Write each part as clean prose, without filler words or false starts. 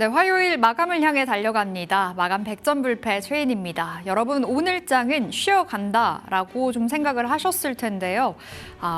네, 화요일 마감을 향해 달려갑니다. 마감 100점 불패 최인입니다. 여러분, 오늘 장은 쉬어간다라고 좀 생각을 하셨을 텐데요.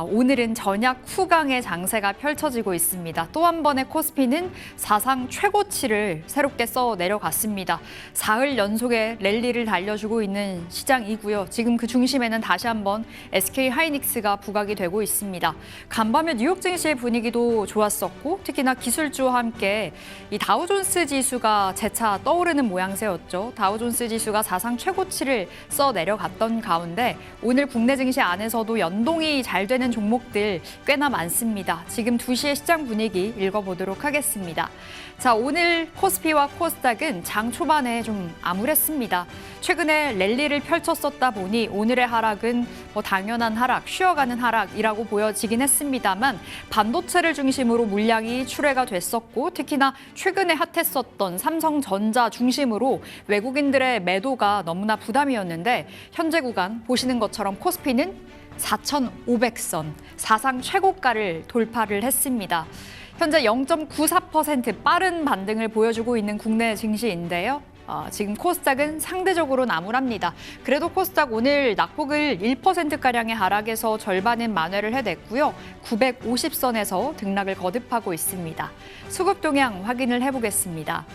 오늘은 전약 후강의 장세가 펼쳐지고 있습니다. 또 한 번의 코스피는 사상 최고치를 새롭게 써 내려갔습니다. 사흘 연속의 랠리를 달려주고 있는 시장이고요. 지금 그 중심에는 다시 한번 SK하이닉스가 부각이 되고 있습니다. 간밤에 뉴욕 증시의 분위기도 좋았었고, 특히나 기술주와 함께 이 다우존스 지수가 재차 떠오르는 모양새였죠. 다우존스 지수가 사상 최고치를 써 내려갔던 가운데 오늘 국내 증시 안에서도 연동이 잘 되는 종목들 꽤나 많습니다. 지금 2시의 시장 분위기 읽어보도록 하겠습니다. 자, 오늘 코스피와 코스닥은 장 초반에 좀 암울했습니다. 최근에 랠리를 펼쳤었다 보니 오늘의 하락은 당연한 하락, 쉬어가는 하락이라고 보여지긴 했습니다만 반도체를 중심으로 물량이 출회가 됐었고 특히나 최근에 핫했었던 삼성전자 중심으로 외국인들의 매도가 너무나 부담이었는데 현재 구간 보시는 것처럼 코스피는 4,500선, 사상 최고가를 돌파를 했습니다. 현재 0.94% 빠른 반등을 보여주고 있는 국내 증시인데요. 지금 코스닥은 상대적으로 나무랍니다. 그래도 코스닥 오늘 낙폭을 1%가량의 하락에서 절반은 만회를 해냈고요. 950선에서 등락을 거듭하고 있습니다. 수급 동향 확인을 해보겠습니다.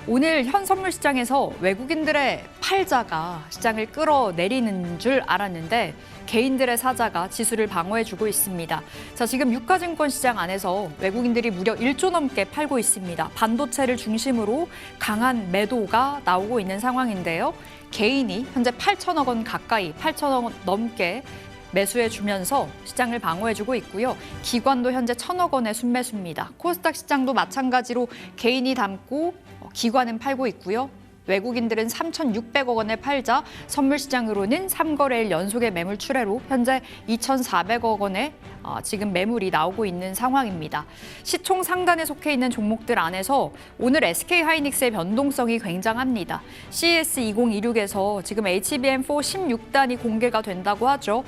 오늘 현 선물 시장에서 외국인들의 팔자가 시장을 끌어내리는 줄 알았는데 개인들의 사자가 지수를 방어해주고 있습니다. 자, 지금 유가증권 시장 안에서 외국인들이 무려 1조 넘게 팔고 있습니다. 반도체를 중심으로 강한 매도가 나오고 있는 상황인데요. 개인이 현재 8천억 원 가까이, 8천억 원 넘게 매수해주면서 시장을 방어해주고 있고요. 기관도 현재 1,000억 원의 순매수입니다. 코스닥 시장도 마찬가지로 개인이 담고 기관은 팔고 있고요. 외국인들은 3,600억 원의 팔자, 선물시장으로는 3거래일 연속의 매물 출회로 현재 2,400억 원의 지금 매물이 나오고 있는 상황입니다. 시총 상단에 속해 있는 종목들 안에서 오늘 SK하이닉스의 변동성이 굉장합니다. CES 2026에서 지금 HBM4 16단이 공개가 된다고 하죠.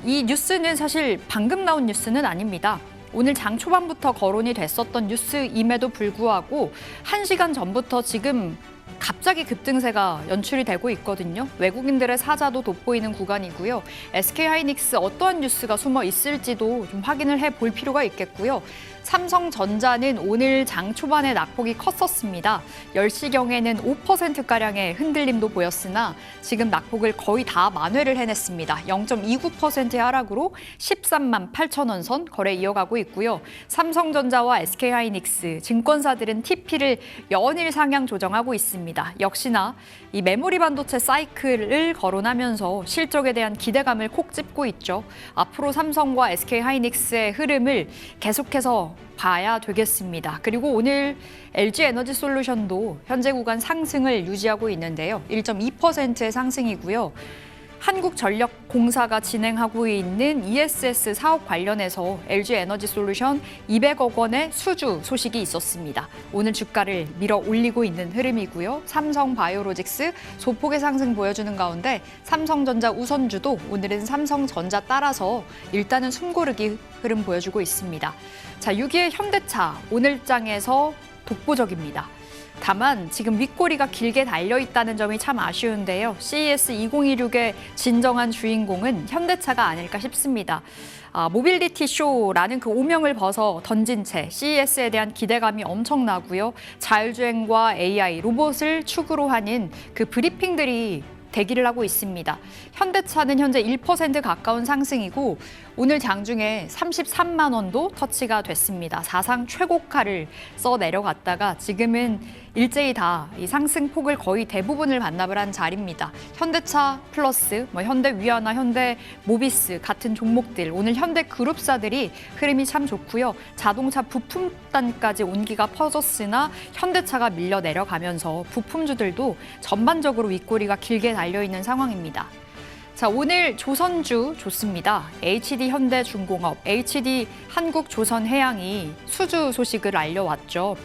이 뉴스는 사실 방금 나온 뉴스는 아닙니다. 오늘 장 초반부터 거론이 됐었던 뉴스임에도 불구하고 1시간 전부터 지금 갑자기 급등세가 연출이 되고 있거든요. 외국인들의 사자도 돋보이는 구간이고요. SK하이닉스 어떠한 뉴스가 숨어 있을지도 좀 확인을 해볼 필요가 있겠고요. 삼성전자는 오늘 장 초반에 낙폭이 컸었습니다. 10시경에는 5%가량의 흔들림도 보였으나 지금 낙폭을 거의 다 만회를 해냈습니다. 0.29%의 하락으로 13만 8천 원 선 거래 이어가고 있고요. 삼성전자와 SK하이닉스, 증권사들은 TP를 연일 상향 조정하고 있습니다. 역시나 이 메모리 반도체 사이클을 거론하면서 실적에 대한 기대감을 콕 찝고 있죠. 앞으로 삼성과 SK하이닉스의 흐름을 계속해서 봐야 되겠습니다. 그리고 오늘 LG에너지솔루션도 현재 구간 상승을 유지하고 있는데요. 1.2%의 상승이고요. 한국전력공사가 진행하고 있는 ESS 사업 관련해서 LG에너지솔루션 200억 원의 수주 소식이 있었습니다. 오늘 주가를 밀어 올리고 있는 흐름이고요. 삼성바이오로직스 소폭의 상승 보여주는 가운데 삼성전자 우선주도 오늘은 삼성전자 따라서 일단은 숨고르기 흐름 보여주고 있습니다. 자, 6위의 현대차 오늘 장에서 독보적입니다. 다만 지금 윗꼬리가 길게 달려있다는 점이 참 아쉬운데요. CES 2026의 진정한 주인공은 현대차가 아닐까 싶습니다. 모빌리티 쇼라는 그 오명을 벗어 던진 채 CES에 대한 기대감이 엄청나고요. 자율주행과 AI, 로봇을 축으로 하는 그 브리핑들이 대기를 하고 있습니다. 현대차는 현재 1% 가까운 상승이고 오늘 장중에 33만 원도 터치가 됐습니다. 사상 최고가를 써 내려갔다가 지금은 일제히 다 이 상승폭을 거의 대부분을 반납을 한 자리입니다. 현대차 플러스 현대위아나 현대모비스 같은 종목들, 오늘 현대그룹사들이 흐름이 참 좋고요. 자동차 부품단까지 온기가 퍼졌으나 현대차가 밀려 내려가면서 부품주들도 전반적으로 윗꼬리가 길게 달려있는 상황입니다. 자, 오늘 조선주 좋습니다. HD 현대중공업, HD 한국조선해양이 수주 소식을 알려왔죠.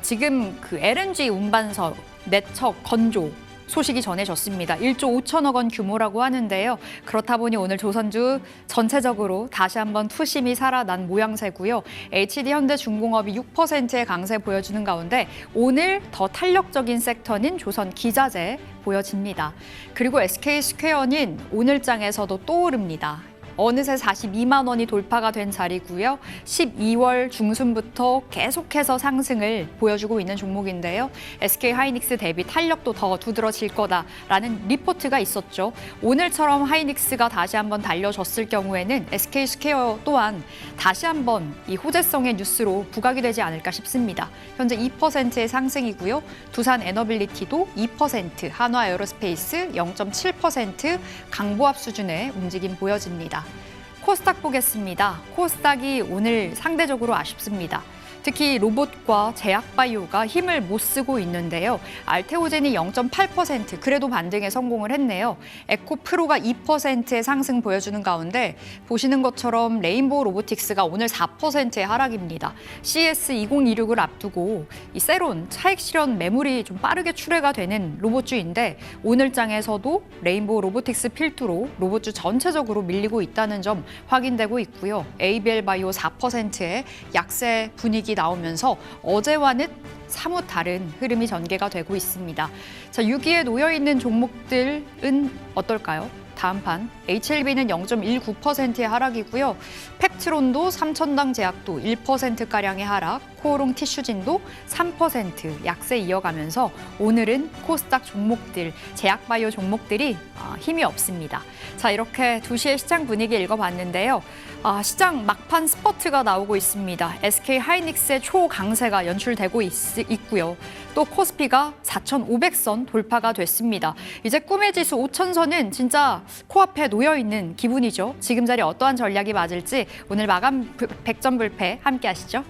지금 그 LNG 운반선, 내척, 건조 소식이 전해졌습니다. 1조 5천억 원 규모라고 하는데요. 그렇다 보니 오늘 조선주 전체적으로 다시 한번 투심이 살아난 모양새고요. HD현대중공업이 6%의 강세 보여주는 가운데 오늘 더 탄력적인 섹터는 조선 기자재 보여집니다. 그리고 SK스퀘어는 오늘장에서도 또 오릅니다. 어느새 42만 원이 돌파가 된 자리고요. 12월 중순부터 계속해서 상승을 보여주고 있는 종목인데요. SK하이닉스 대비 탄력도 더 두드러질 거다라는 리포트가 있었죠. 오늘처럼 하이닉스가 다시 한번 달려줬을 경우에는 SK스퀘어 또한 다시 한번 이 호재성의 뉴스로 부각이 되지 않을까 싶습니다. 현재 2%의 상승이고요. 두산 에너빌리티도 2%, 한화에어로스페이스 0.7% 강보합 수준의 움직임 보여집니다. 코스닥 보겠습니다. 코스닥이 오늘 상대적으로 아쉽습니다. 특히 로봇과 제약바이오가 힘을 못 쓰고 있는데요. 알테오젠이 0.8% 그래도 반등에 성공을 했네요. 에코프로가 2%의 상승 보여주는 가운데 보시는 것처럼 레인보우 로보틱스가 오늘 4%의 하락입니다. CS2026을 앞두고 이 세론 차익 실현 매물이 좀 빠르게 출회가 되는 로봇주인데 오늘장에서도 레인보우 로보틱스 필두로 로봇주 전체적으로 밀리고 있다는 점 확인되고 있고요. ABL 바이오 4%의 약세 분위기 나오면서 어제와는 사뭇 다른 흐름이 전개가 되고 있습니다. 자, 6위에 놓여 있는 종목들은 어떨까요? 다음 판 HLB는 0.19%의 하락이고요. 펩트론도 삼천당 제약도 1%가량의 하락, 코오롱 티슈진도 3% 약세 이어가면서 오늘은 코스닥 종목들, 제약바이오 종목들이 힘이 없습니다. 자, 이렇게 2시의 시장 분위기 읽어봤는데요. 시장 막판 스퍼트가 나오고 있습니다. SK하이닉스의 초강세가 연출되고 있고요. 또 코스피가 4,500선 돌파가 됐습니다. 이제 꿈의 지수 5,000선은 진짜 코앞에 놓여있는 기분이죠. 지금 자리 어떠한 전략이 맞을지 오늘 마감 100점 불패 함께 하시죠.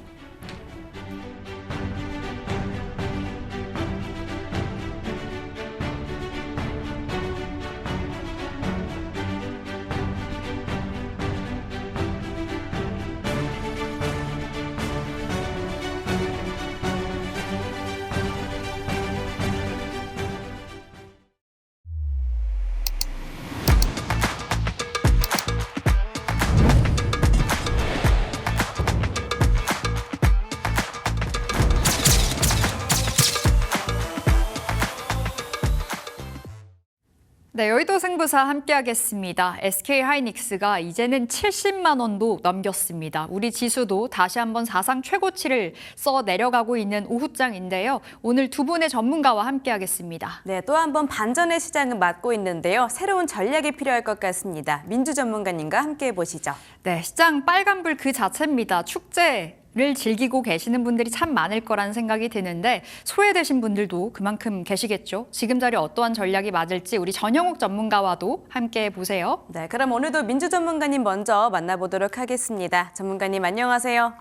네, 여의도 승부사 함께하겠습니다. SK하이닉스가 이제는 70만 원도 넘겼습니다. 우리 지수도 다시 한번 사상 최고치를 써 내려가고 있는 오후장인데요. 오늘 두 분의 전문가와 함께하겠습니다. 네, 또 한 번 반전의 시장을 맞고 있는데요. 새로운 전략이 필요할 것 같습니다. 민주 전문가님과 함께해 보시죠. 네, 시장 빨간불 그 자체입니다. 축제를 즐기고 계시는 분들이 참 많을 거라는 생각이 드는데 소외되신 분들도 그만큼 계시겠죠. 지금 자리 어떠한 전략이 맞을지 우리 전영욱 전문가와도 함께 보세요. 네, 그럼 오늘도 민주 전문가님 먼저 만나보도록 하겠습니다. 전문가님 안녕하세요.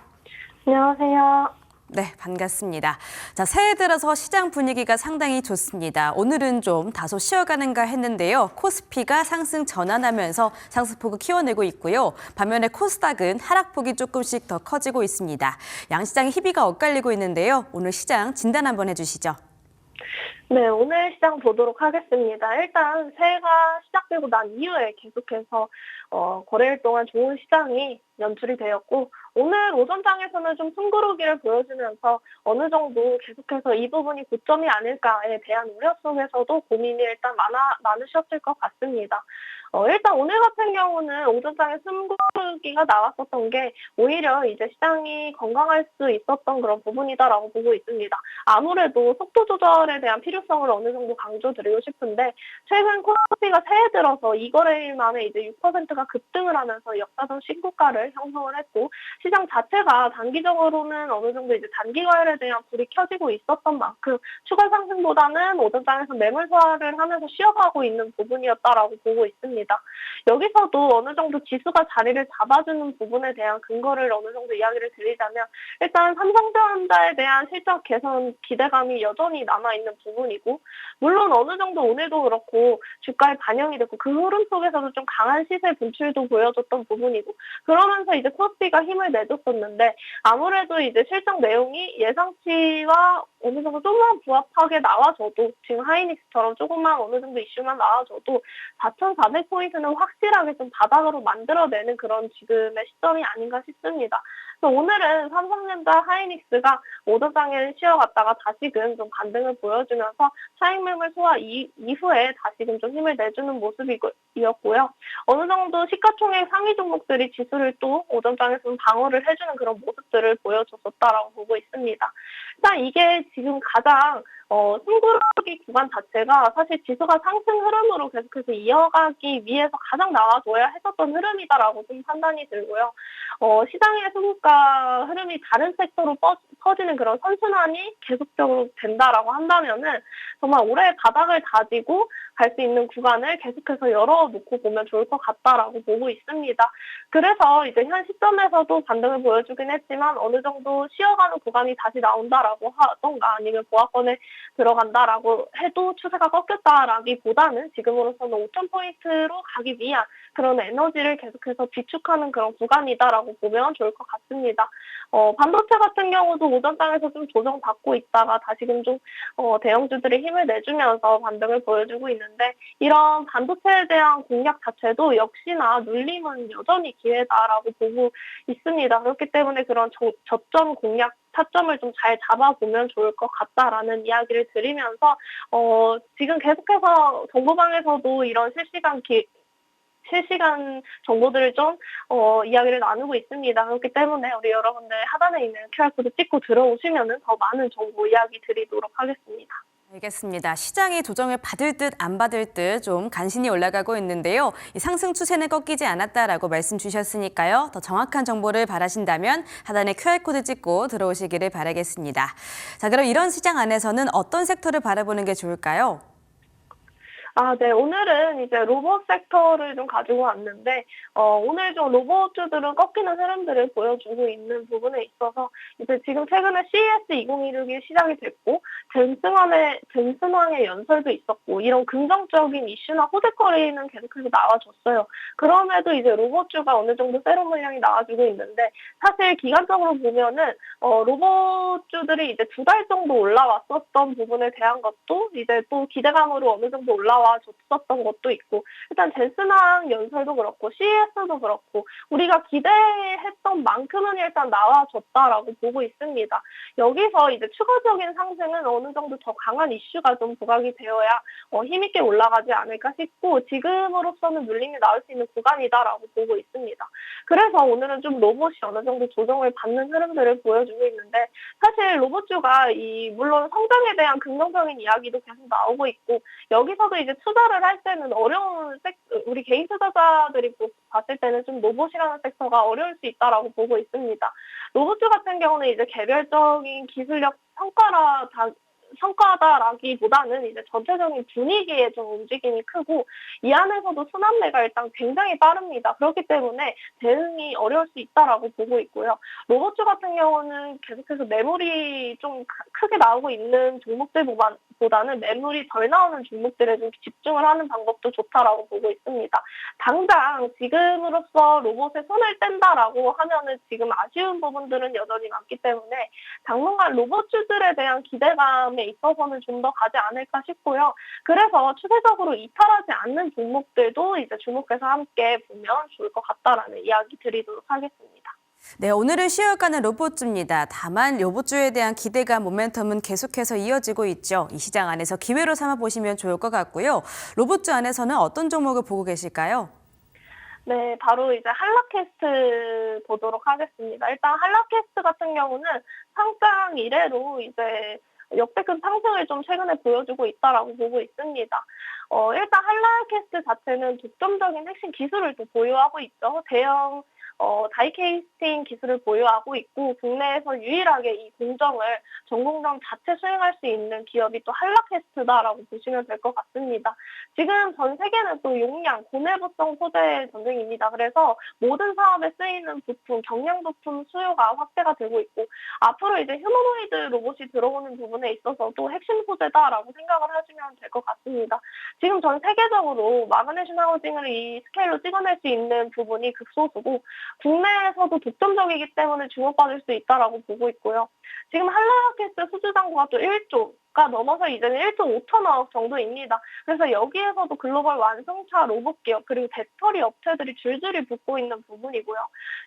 안녕하세요. 네, 반갑습니다. 자, 새해 들어서 시장 분위기가 상당히 좋습니다. 오늘은 좀 다소 쉬어가는가 했는데요. 코스피가 상승 전환하면서 상승폭을 키워내고 있고요. 반면에 코스닥은 하락폭이 조금씩 더 커지고 있습니다. 양시장의 희비가 엇갈리고 있는데요. 오늘 시장 진단 한번 해주시죠. 네, 오늘 시장 보도록 하겠습니다. 일단 새해가 시작되고 난 이후에 계속해서 거래일 동안 좋은 시장이 연출이 되었고 오늘 오전장에서는 좀 숨고르기를 보여주면서 어느 정도 계속해서 이 부분이 고점이 아닐까에 대한 우려 속에서도 고민이 일단 많으셨을 것 같습니다. 일단 오늘 같은 경우는 오전장에 숨고르기가 나왔었던 게 오히려 이제 시장이 건강할 수 있었던 그런 부분이다라고 보고 있습니다. 아무래도 속도 조절에 대한 필요성을 어느 정도 강조드리고 싶은데 최근 코스피가 새해 들어서 2거래일 만에 이제 6%가 급등을 하면서 역사상 신고가를 형성을 했고 시장 자체가 단기적으로는 어느 정도 이제 단기 과열에 대한 불이 켜지고 있었던 만큼 추가 상승보다는 오전장에서 매물 소화를 하면서 쉬어가고 있는 부분이었다라고 보고 있습니다. 여기서도 어느 정도 지수가 자리를 잡아주는 부분에 대한 근거를 어느 정도 이야기를 드리자면 일단 삼성전자에 대한 실적 개선 기대감이 여전히 남아있는 부분이고 물론 어느 정도 오늘도 그렇고 주가에 반영이 됐고 그 흐름 속에서도 좀 강한 시세 분출도 보여줬던 부분이고 그러면서 이제 코스피가 힘을 내줬었는데 아무래도 이제 실적 내용이 예상치와 어느 정도 조금만 부합하게 나와줘도 지금 하이닉스처럼 조금만 어느 정도 이슈만 나와줘도 4,400포인트는 확실하게 좀 바닥으로 만들어내는 그런 지금의 시점이 아닌가 싶습니다. 그래서 오늘은 삼성전자 하이닉스가 오전장에는 쉬어갔다가 다시금 좀 반등을 보여주면서 차익 매물 소화 이후에 다시금 좀 힘을 내주는 모습이었고요. 어느 정도 시가총액 상위 종목들이 지수를 또 오전장에서 좀 방어를 해주는 그런 모습들을 보여줬었다라고 보고 있습니다. 일단 이게 지금 가장 승부르기 구간 자체가 사실 지수가 상승 흐름으로 계속해서 이어가기 위해서 가장 나와줘야 했었던 흐름이다라고 좀 판단이 들고요. 시장의 수급가 흐름이 다른 섹터로 퍼지는 그런 선순환이 계속적으로 된다라고 한다면은 정말 올해 바닥을 다지고 갈 수 있는 구간을 계속해서 열어놓고 보면 좋을 것 같다라고 보고 있습니다. 그래서 이제 현 시점에서도 반등을 보여주긴 했지만 어느 정도 쉬어가는 구간이 다시 나온다라고 하던가 아니면 보합권에 들어간다라고 해도 추세가 꺾였다라기보다는 지금으로서는 5,000포인트로 가기 위한 그런 에너지를 계속해서 비축하는 그런 구간이다라고 보면 좋을 것 같습니다. 반도체 같은 경우도 오전장에서 좀 조정받고 있다가 다시금 좀 대형주들이 힘을 내주면서 반등을 보여주고 있는데 이런 반도체에 대한 공략 자체도 역시나 눌림은 여전히 기회다라고 보고 있습니다. 그렇기 때문에 그런 저점 공략 타점을 좀 잘 잡아보면 좋을 것 같다라는 이야기를 드리면서 지금 계속해서 정보방에서도 이런 실시간 정보들을 좀 이야기를 나누고 있습니다. 그렇기 때문에 우리 여러분들 하단에 있는 QR코드 찍고 들어오시면 더 많은 정보 이야기 드리도록 하겠습니다. 알겠습니다. 시장이 조정을 받을 듯 안 받을 듯 좀 간신히 올라가고 있는데요. 이 상승 추세는 꺾이지 않았다라고 말씀 주셨으니까요. 더 정확한 정보를 바라신다면 하단에 QR코드 찍고 들어오시기를 바라겠습니다. 자, 그럼 이런 시장 안에서는 어떤 섹터를 바라보는 게 좋을까요? 네. 오늘은 이제 로봇 섹터를 좀 가지고 왔는데, 오늘 좀 로봇주들은 꺾이는 흐름들을 보여주고 있는 부분에 있어서, 이제 지금 최근에 CES 2016이 시작이 됐고, 젠슨왕의 연설도 있었고, 이런 긍정적인 이슈나 호재거리는 계속해서 나와줬어요. 그럼에도 이제 로봇주가 어느 정도 세로 물량이 나와주고 있는데, 사실 기간적으로 보면은, 로봇주들이 이제 2달 정도 올라왔었던 부분에 대한 것도 이제 또 기대감으로 어느 정도 올라와 줬었던 것도 있고 일단 젠슨왕 연설도 그렇고 CES도 그렇고 우리가 기대했던 만큼은 일단 나와줬다라고 보고 있습니다. 여기서 이제 추가적인 상승은 어느 정도 더 강한 이슈가 좀 부각이 되어야 힘있게 올라가지 않을까 싶고 지금으로서는 눌림이 나올 수 있는 구간이다라고 보고 있습니다. 그래서 오늘은 좀 로봇이 어느 정도 조정을 받는 흐름들을 보여주고 있는데 사실 로봇주가 물론 성장에 대한 긍정적인 이야기도 계속 나오고 있고 여기서도 이제 투자를 할 때는 우리 개인 투자자들이 봤을 때는 좀 로봇이라는 섹터가 어려울 수 있다라고 보고 있습니다. 로봇주 같은 경우는 이제 개별적인 기술력 성과다라기보다는 이제 전체적인 분위기에 좀 움직임이 크고 이 안에서도 순환매가 일단 굉장히 빠릅니다. 그렇기 때문에 대응이 어려울 수 있다라고 보고 있고요. 로봇주 같은 경우는 계속해서 매물이 좀 크게 나오고 있는 종목들보다는 매물이 덜 나오는 종목들에 좀 집중을 하는 방법도 좋다라고 보고 있습니다. 당장 지금으로서 로봇에 손을 뗀다라고 하면은 지금 아쉬운 부분들은 여전히 많기 때문에 당분간 로봇주들에 대한 기대감에 있어서는 좀 더 가지 않을까 싶고요. 그래서 추세적으로 이탈하지 않는 종목들도 이제 주목해서 함께 보면 좋을 것 같다라는 이야기 드리도록 하겠습니다. 네, 오늘은 쉬어가는 로봇주입니다. 다만 로봇주에 대한 기대감, 모멘텀은 계속해서 이어지고 있죠. 이 시장 안에서 기회로 삼아 보시면 좋을 것 같고요. 로봇주 안에서는 어떤 종목을 보고 계실까요? 네, 바로 이제 한라캐스트 보도록 하겠습니다. 일단 한라캐스트 같은 경우는 상장 이래로 이제 역대급 상승을 좀 최근에 보여주고 있다라고 보고 있습니다. 일단 한라캐스트 자체는 독점적인 핵심 기술을 또 보유하고 있죠. 대형 다이캐스팅 기술을 보유하고 있고 국내에서 유일하게 이 전공정 자체 수행할 수 있는 기업이 또 한라캐스트다라고 보시면 될 것 같습니다. 지금 전 세계는 또 용량, 고내부성 소재 전쟁입니다. 그래서 모든 사업에 쓰이는 부품, 경량 부품 수요가 확대가 되고 있고 앞으로 이제 휴머노이드 로봇이 들어오는 부분에 있어서도 핵심 소재다라고 생각을 하시면 될 것 같습니다. 지금 전 세계적으로 마그네슘 하우징을 이 스케일로 찍어낼 수 있는 부분이 극소수고 국내에서도 독점적이기 때문에 주목받을 수 있다라고 보고 있고요. 지금 한라캐스트 수주 잔고가 또 1조가 넘어서 이제는 1조 5천억 정도입니다. 그래서 여기에서도 글로벌 완성차 로봇 기업 그리고 배터리 업체들이 줄줄이 붙고 있는 부분이고요.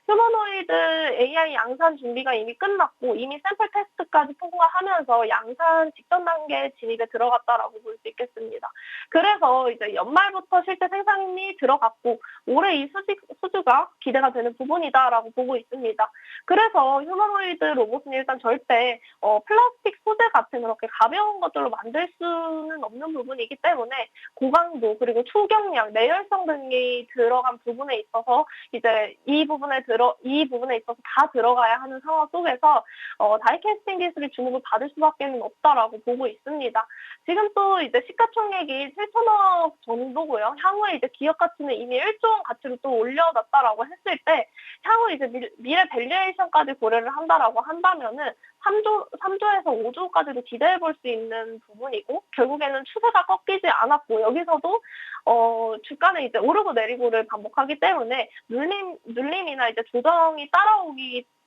휴머노이드 AI 양산 준비가 이미 끝났고 이미 샘플 테스트까지 통과하면서 양산 직전 단계 진입에 들어갔다라고 볼 수 있겠습니다. 그래서 이제 연말부터 실제 생산이 들어갔고 올해 이 수주가 기대가 되는 부분이다라고 보고 있습니다. 그래서 휴머노이드 로봇은 일단 절대 플라스틱 소재 같은 그렇게 가벼운 것들로 만들 수는 없는 부분이기 때문에 고강도 그리고 초경량, 내열성 등이 들어간 부분에 있어서 이제 이 부분에 있어서 다 들어가야 하는 상황 속에서 다이캐스팅 기술이 주목을 받을 수밖에는 없다라고 보고 있습니다. 지금 또 이제 시가총액이 7천억 정도고요. 향후에 이제 기업 가치는 이미 1조 원 가치로 또 올려놨다라고 했을 때 향후 이제 미래 밸류에이션까지 고려를 한다라고 한다면은 3조에서 5조까지도 기대해 볼 수 있는 부분이고 결국에는 추세가 꺾이지 않았고 여기서도 주가는 이제 오르고 내리고를 반복하기 때문에 눌림이나 이제 조정이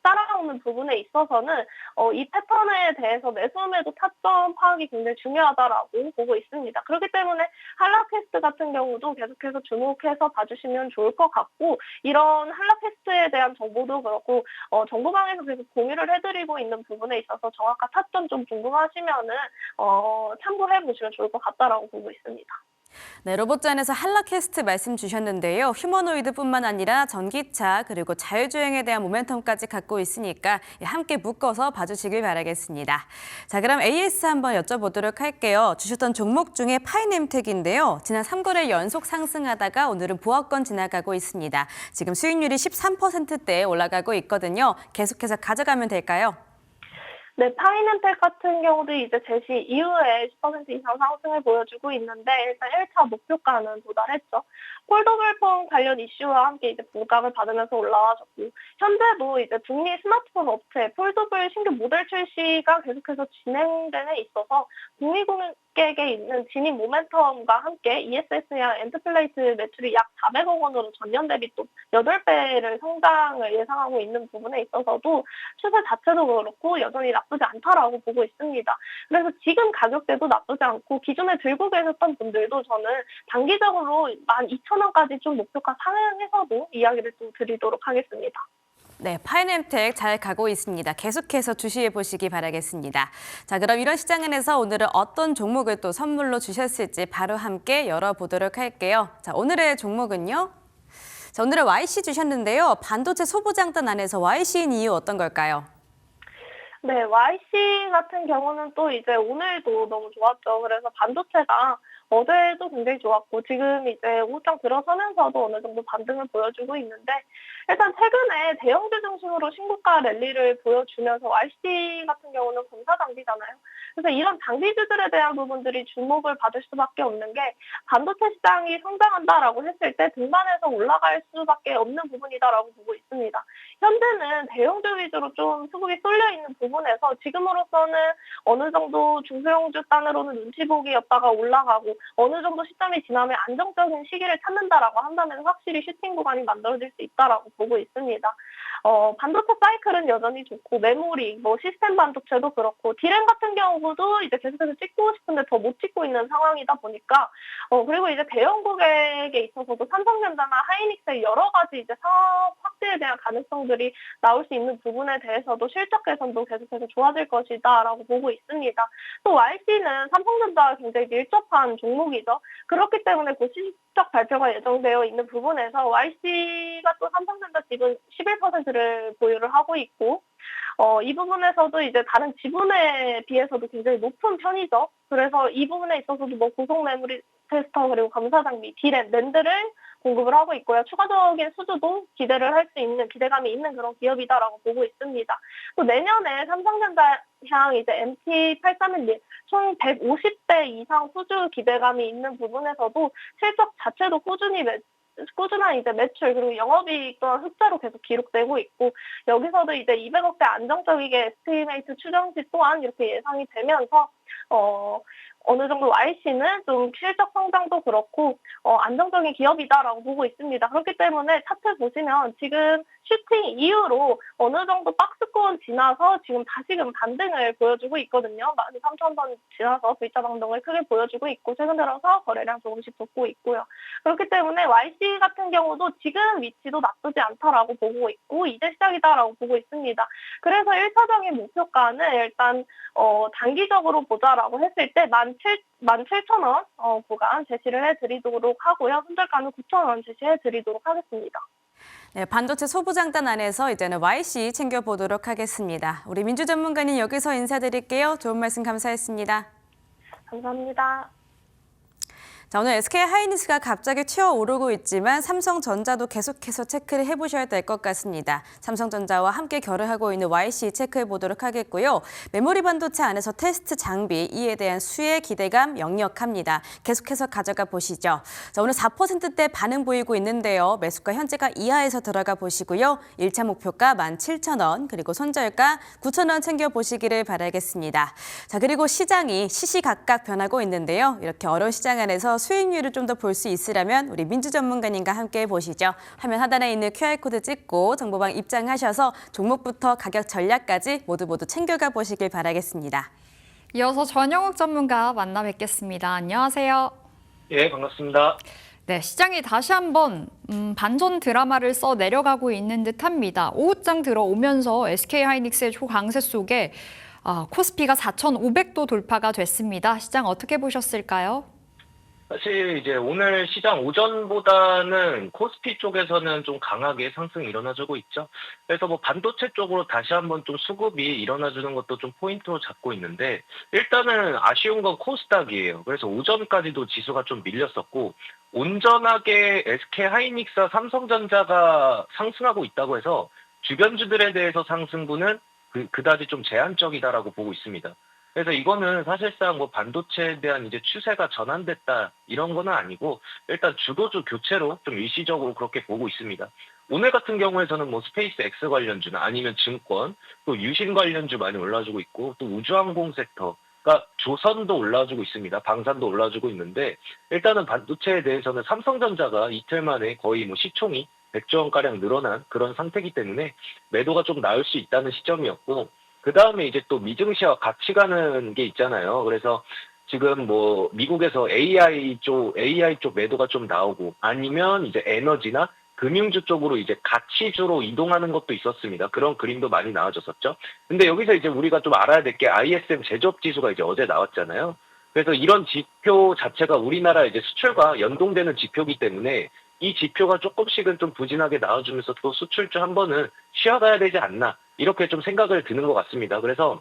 따라오는 부분에 있어서는 이 패턴에 대해서 매수매도 타점 파악이 굉장히 중요하다라고 보고 있습니다. 그렇기 때문에 한라캐스트 같은 경우도 계속해서 주목해서 봐주시면 좋을 것 같고 이런 한라캐스트에 대한 정보도 그렇고 정보방에서 계속 공유를 해드리고 있는 부분에 있어서 정확한 타점 좀 궁금하시면은 참고해 보시면 좋을 것 같다라고 보고 있습니다. 네, 로봇전에서 한라캐스트 말씀 주셨는데요. 휴머노이드뿐만 아니라 전기차 그리고 자율주행에 대한 모멘텀까지 갖고 있으니까 함께 묶어서 봐주시길 바라겠습니다. 자, 그럼 AS 한번 여쭤보도록 할게요. 주셨던 종목 중에 파이nem텍인데요. 지난 3거래 연속 상승하다가 오늘은 보합권 지나가고 있습니다. 지금 수익률이 13%대에 올라가고 있거든요. 계속해서 가져가면 될까요? 네, 파이낸텍 같은 경우도 이제 제시 이후에 10% 이상 상승을 보여주고 있는데 일단 1차 목표가는 도달했죠. 폴더블폰 관련 이슈와 함께 이제 부각을 받으면서 올라와줬고 현재도 이제 북미 스마트폰 업체 폴더블 신규 모델 출시가 계속해서 진행되는 데 있어서 북미 고객에 있는 진입 모멘텀과 함께 ESS와 엔드플레이트 매출이 약 400억 원으로 전년 대비 또 8배를 성장을 예상하고 있는 부분에 있어서도 추세 자체도 그렇고 여전히 나쁘지 않다라고 보고 있습니다. 그래서 지금 가격대도 나쁘지 않고 기존에 들고 계셨던 분들도 저는 단기적으로 12,000원까지 좀 목표가 상향해서도 이야기를 또 드리도록 하겠습니다. 네, 파이nem텍 잘 가고 있습니다. 계속해서 주시해 보시기 바라겠습니다. 자, 그럼 이런 시장은에서 오늘은 어떤 종목을 또 선물로 주셨을지 바로 함께 열어보도록 할게요. 자, 오늘의 종목은요. 자, 오늘은 YC 주셨는데요. 반도체 소부장단 안에서 YC인 이유 어떤 걸까요? 네, YC 같은 경우는 또 이제 오늘도 너무 좋았죠. 그래서 반도체가 어제도 굉장히 좋았고 지금 이제 오후장 들어서면서도 어느 정도 반등을 보여주고 있는데 일단 최근에 대형주 중심으로 신고가 랠리를 보여주면서 YC 같은 경우는 공사 장비잖아요. 그래서 이런 장비주들에 대한 부분들이 주목을 받을 수밖에 없는 게 반도체 시장이 성장한다라고 했을 때 등반해서 올라갈 수밖에 없는 부분이다라고 보고 있습니다. 현재는 대형주 위주로 좀 수급이 쏠려 있는 부분에서 지금으로서는 어느 정도 중소형주 단으로는 눈치 보기였다가 올라가고 어느 정도 시점이 지나면 안정적인 시기를 찾는다라고 한다면 확실히 슈팅 구간이 만들어질 수 있다라고 보고 있습니다. 반도체 사이클은 여전히 좋고 메모리, 시스템 반도체도 그렇고 디램 같은 경우도 이제 계속해서 찍고 싶은데 더 못 찍고 있는 상황이다 보니까 그리고 이제 대형 고객에 있어서도 삼성전자나 하이닉스의 여러 가지 이제 사업 확대에 대한 가능성들이 나올 수 있는 부분에 대해서도 실적 개선도 계속해서 좋아질 것이다라고 보고 있습니다. 또 YC는 삼성전자와 굉장히 밀접한 종목이죠. 그렇기 때문에 곧 실적 발표가 예정되어 있는 부분에서 YC가 또 삼성전자 지분 11%를 보유를 하고 있고 이 부분에서도 이제 다른 지분에 비해서도 굉장히 높은 편이죠. 그래서 이 부분에 있어서도 고속 메모리 테스터 그리고 검사 장비, 디램, 낸드를 공급을 하고 있고요. 추가적인 수주도 기대를 할 수 있는 기대감이 있는 그런 기업이다라고 보고 있습니다. 또 내년에 삼성전자 향 이제 MT8311 총 150대 이상 수주 기대감이 있는 부분에서도 실적 자체도 꾸준한 이제 매출 그리고 영업이익 또한 흑자로 계속 기록되고 있고 여기서도 이제 200억대 안정적이게 에스티메이트 추정치 또한 이렇게 예상이 되면서 어느 정도 YC는 좀 실적 성장도 그렇고 안정적인 기업이다라고 보고 있습니다. 그렇기 때문에 차트 보시면 지금 슈팅 이후로 어느 정도 박스권 지나서 지금 다시금 반등을 보여주고 있거든요. 13,000선 지나서 V자 반등을 크게 보여주고 있고 최근 들어서 거래량 조금씩 돋고 있고요. 그렇기 때문에 YC 같은 경우도 지금 위치도 나쁘지 않다라고 보고 있고 이제 시작이다라고 보고 있습니다. 그래서 1차적인 목표가는 일단 단기적으로 보자라고 했을 때 17,000원 구간 제시를 해드리도록 하고요. 손절가는 9,000원 제시해드리도록 하겠습니다. 네, 반도체 소부장단 안에서 이제는 YC 챙겨보도록 하겠습니다. 우리 민주 전문가님 여기서 인사드릴게요. 좋은 말씀 감사했습니다. 감사합니다. 자, 오늘 SK하이닉스가 갑자기 튀어오르고 있지만 삼성전자도 계속해서 체크를 해보셔야 될 것 같습니다. 삼성전자와 함께 결의하고 있는 YC 체크해 보도록 하겠고요. 메모리 반도체 안에서 테스트 장비, 이에 대한 수혜 기대감 역력합니다. 계속해서 가져가 보시죠. 자, 오늘 4%대 반응 보이고 있는데요. 매수가 현재가 이하에서 들어가 보시고요. 1차 목표가 17,000원, 그리고 손절가 9,000원 챙겨보시기를 바라겠습니다. 자, 그리고 시장이 시시각각 변하고 있는데요. 이렇게 어려운 시장 안에서 수익률을 좀 더 볼 수 있으려면 우리 민주 전문가님과 함께 보시죠. 화면 하단에 있는 QR코드 찍고 정보방 입장하셔서 종목부터 가격 전략까지 모두 챙겨가 보시길 바라겠습니다. 이어서 전영욱 전문가 만나 뵙겠습니다. 안녕하세요. 예, 반갑습니다. 네, 시장이 다시 한번 반전 드라마를 써 내려가고 있는 듯합니다. 오후장 들어오면서 SK하이닉스의 초강세 속에 코스피가 4,500도 돌파가 됐습니다. 시장 어떻게 보셨을까요? 사실 이제 오늘 시장 오전보다는 코스피 쪽에서는 좀 강하게 상승이 일어나주고 있죠. 그래서 뭐 반도체 쪽으로 다시 한번 좀 수급이 일어나주는 것도 좀 포인트로 잡고 있는데, 일단은 아쉬운 건 코스닥이에요. 그래서 오전까지도 지수가 좀 밀렸었고, 온전하게 SK하이닉스와 삼성전자가 상승하고 있다고 해서 주변주들에 대해서 상승분은 그다지 좀 제한적이다라고 보고 있습니다. 그래서 이거는 사실상 뭐 반도체에 대한 이제 추세가 전환됐다 이런 거는 아니고, 일단 주도주 교체로 좀 일시적으로 그렇게 보고 있습니다. 오늘 같은 경우에서는 뭐 스페이스 X 관련주나 아니면 증권, 또 유신 관련주 많이 올라주고 있고, 또 우주항공 섹터가 조선도 올라주고 있습니다. 방산도 올라주고 있는데, 일단은 반도체에 대해서는 삼성전자가 이틀 만에 거의 뭐 시총이 100조 원가량 늘어난 그런 상태이기 때문에 매도가 좀 나올 수 있다는 시점이었고, 그 다음에 이제 또 미증시와 같이 가는 게 있잖아요. 그래서 지금 뭐 미국에서 AI 쪽 매도가 좀 나오고, 아니면 이제 에너지나 금융주 쪽으로 이제 가치주로 이동하는 것도 있었습니다. 그런 그림도 많이 나와줬었죠. 근데 여기서 이제 우리가 좀 알아야 될 게 ISM 제조업 지수가 이제 어제 나왔잖아요. 그래서 이런 지표 자체가 우리나라 이제 수출과 연동되는 지표이기 때문에 이 지표가 조금씩은 좀 부진하게 나와주면서 또 수출주 한 번은 쉬어가야 되지 않나, 이렇게 좀 생각을 드는 것 같습니다. 그래서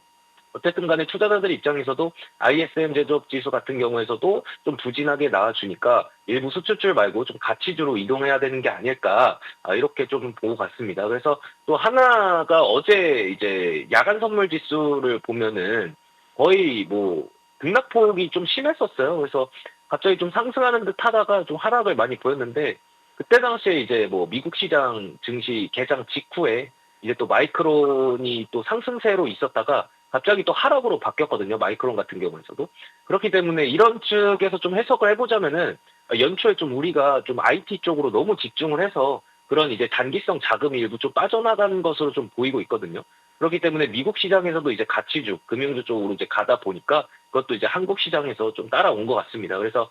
어쨌든 간에 투자자들 입장에서도 ISM 제조업 지수 같은 경우에서도 좀 부진하게 나와주니까 일부 수출줄 말고 좀 가치주로 이동해야 되는 게 아닐까, 이렇게 좀 보고 갔습니다. 그래서 또 하나가 어제 이제 야간 선물 지수를 보면은 거의 뭐 등락폭이 좀 심했었어요. 그래서 갑자기 좀 상승하는 듯 하다가 좀 하락을 많이 보였는데, 그때 당시에 이제 뭐 미국 시장 증시 개장 직후에 이제 또 마이크론이 또 상승세로 있었다가 갑자기 또 하락으로 바뀌었거든요. 마이크론 같은 경우에서도. 그렇기 때문에 이런 측에서 좀 해석을 해보자면은, 연초에 좀 우리가 좀 IT 쪽으로 너무 집중을 해서 그런 이제 단기성 자금이 일부 좀 빠져나가는 것으로 좀 보이고 있거든요. 그렇기 때문에 미국 시장에서도 이제 가치주, 금융주 쪽으로 이제 가다 보니까 그것도 이제 한국 시장에서 좀 따라온 것 같습니다. 그래서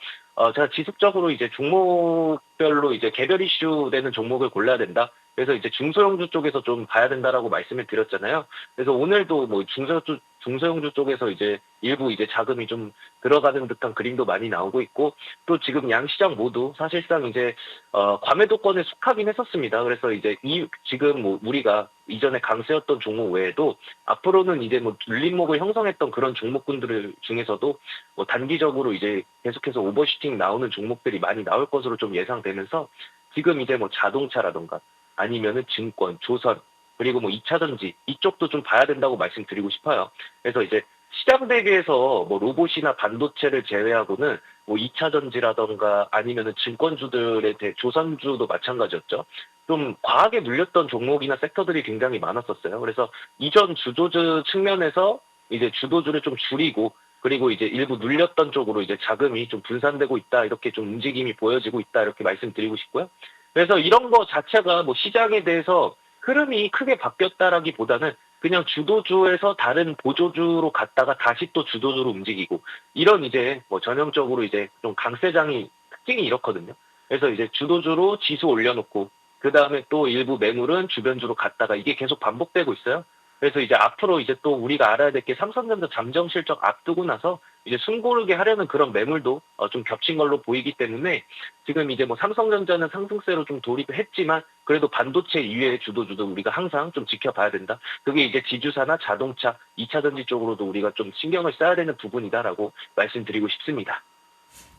제가 지속적으로 이제 종목별로 이제 개별 이슈 되는 종목을 골라야 된다. 그래서 이제 중소형주 쪽에서 좀 봐야 된다라고 말씀을 드렸잖아요. 그래서 오늘도 뭐 중소형주 쪽에서 이제 일부 이제 자금이 좀 들어가는 듯한 그림도 많이 나오고 있고, 또 지금 양시장 모두 사실상 이제 과매도권에 속하긴 했었습니다. 그래서 이제 지금 뭐 우리가 이전에 강세였던 종목 외에도 앞으로는 이제 뭐 눌림목을 형성했던 그런 종목군들 중에서도 뭐 단기적으로 이제 계속해서 오버슈팅 나오는 종목들이 많이 나올 것으로 좀 예상되면서, 지금 이제 뭐 자동차라던가 아니면은 증권, 조선, 그리고 뭐 2차 전지 이쪽도 좀 봐야 된다고 말씀드리고 싶어요. 그래서 이제 시장 대비해서 뭐 로봇이나 반도체를 제외하고는 뭐 2차 전지라던가 아니면은 증권주들에 대해 조선주도 마찬가지였죠. 좀 과하게 물렸던 종목이나 섹터들이 굉장히 많았었어요. 그래서 이전 주도주 측면에서 이제 주도주를 좀 줄이고, 그리고 이제 일부 눌렸던 쪽으로 이제 자금이 좀 분산되고 있다. 이렇게 좀 움직임이 보여지고 있다. 이렇게 말씀드리고 싶고요. 그래서 이런 거 자체가 뭐 시장에 대해서 흐름이 크게 바뀌었다라기보다는 그냥 주도주에서 다른 보조주로 갔다가 다시 또 주도주로 움직이고 이런 이제 뭐 전형적으로 이제 좀 강세장이 특징이 이렇거든요. 그래서 이제 주도주로 지수 올려놓고 그 다음에 또 일부 매물은 주변주로 갔다가 이게 계속 반복되고 있어요. 그래서 이제 앞으로 이제 또 우리가 알아야 될 게 삼성전자 잠정 실적 앞두고 나서 이제 숨고르게 하려는 그런 매물도 좀 겹친 걸로 보이기 때문에 지금 이제 뭐 삼성전자는 상승세로 좀 돌입했지만 그래도 반도체 이외의 주도주도 우리가 항상 좀 지켜봐야 된다. 그게 이제 지주사나 자동차, 2차 전지 쪽으로도 우리가 좀 신경을 써야 되는 부분이다라고 말씀드리고 싶습니다.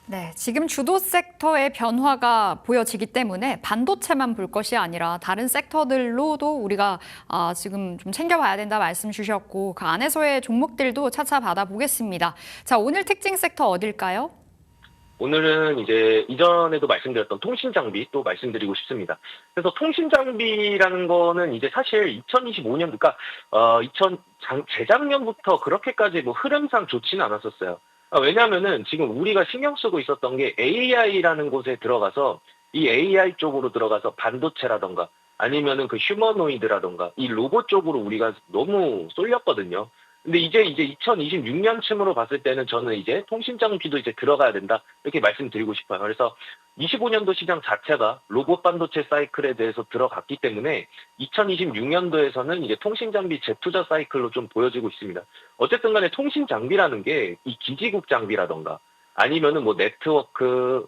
네, 지금 주도 섹터의 변화가 보여지기 때문에 반도체만 볼 것이 아니라 다른 섹터들로도 우리가 지금 좀 챙겨봐야 된다 말씀 주셨고 그 안에서의 종목들도 차차 받아보겠습니다. 자, 오늘 특징 sek터 어딜까요? 오늘은 이제 이전에도 말씀드렸던 통신장비 또 말씀드리고 싶습니다. 그래서 통신장비라는 거는 이제 사실 2025년, 그러니까 재작년부터 그렇게까지 뭐 흐름상 좋지는 않았었어요. 왜냐하면은 지금 우리가 신경 쓰고 있었던 게 AI라는 곳에 들어가서 이 AI 쪽으로 들어가서 반도체라던가 아니면은 그 휴머노이드라던가 이 로봇 쪽으로 우리가 너무 쏠렸거든요. 근데 이제 2026년쯤으로 봤을 때는 저는 이제 통신장비도 이제 들어가야 된다 이렇게 말씀드리고 싶어요. 그래서 25년도 시장 자체가 로봇 반도체 사이클에 대해서 들어갔기 때문에 2026년도에서는 이제 통신장비 재투자 사이클로 좀 보여지고 있습니다. 어쨌든 간에 통신장비라는 게 이 기지국 장비라던가 아니면은 뭐 네트워크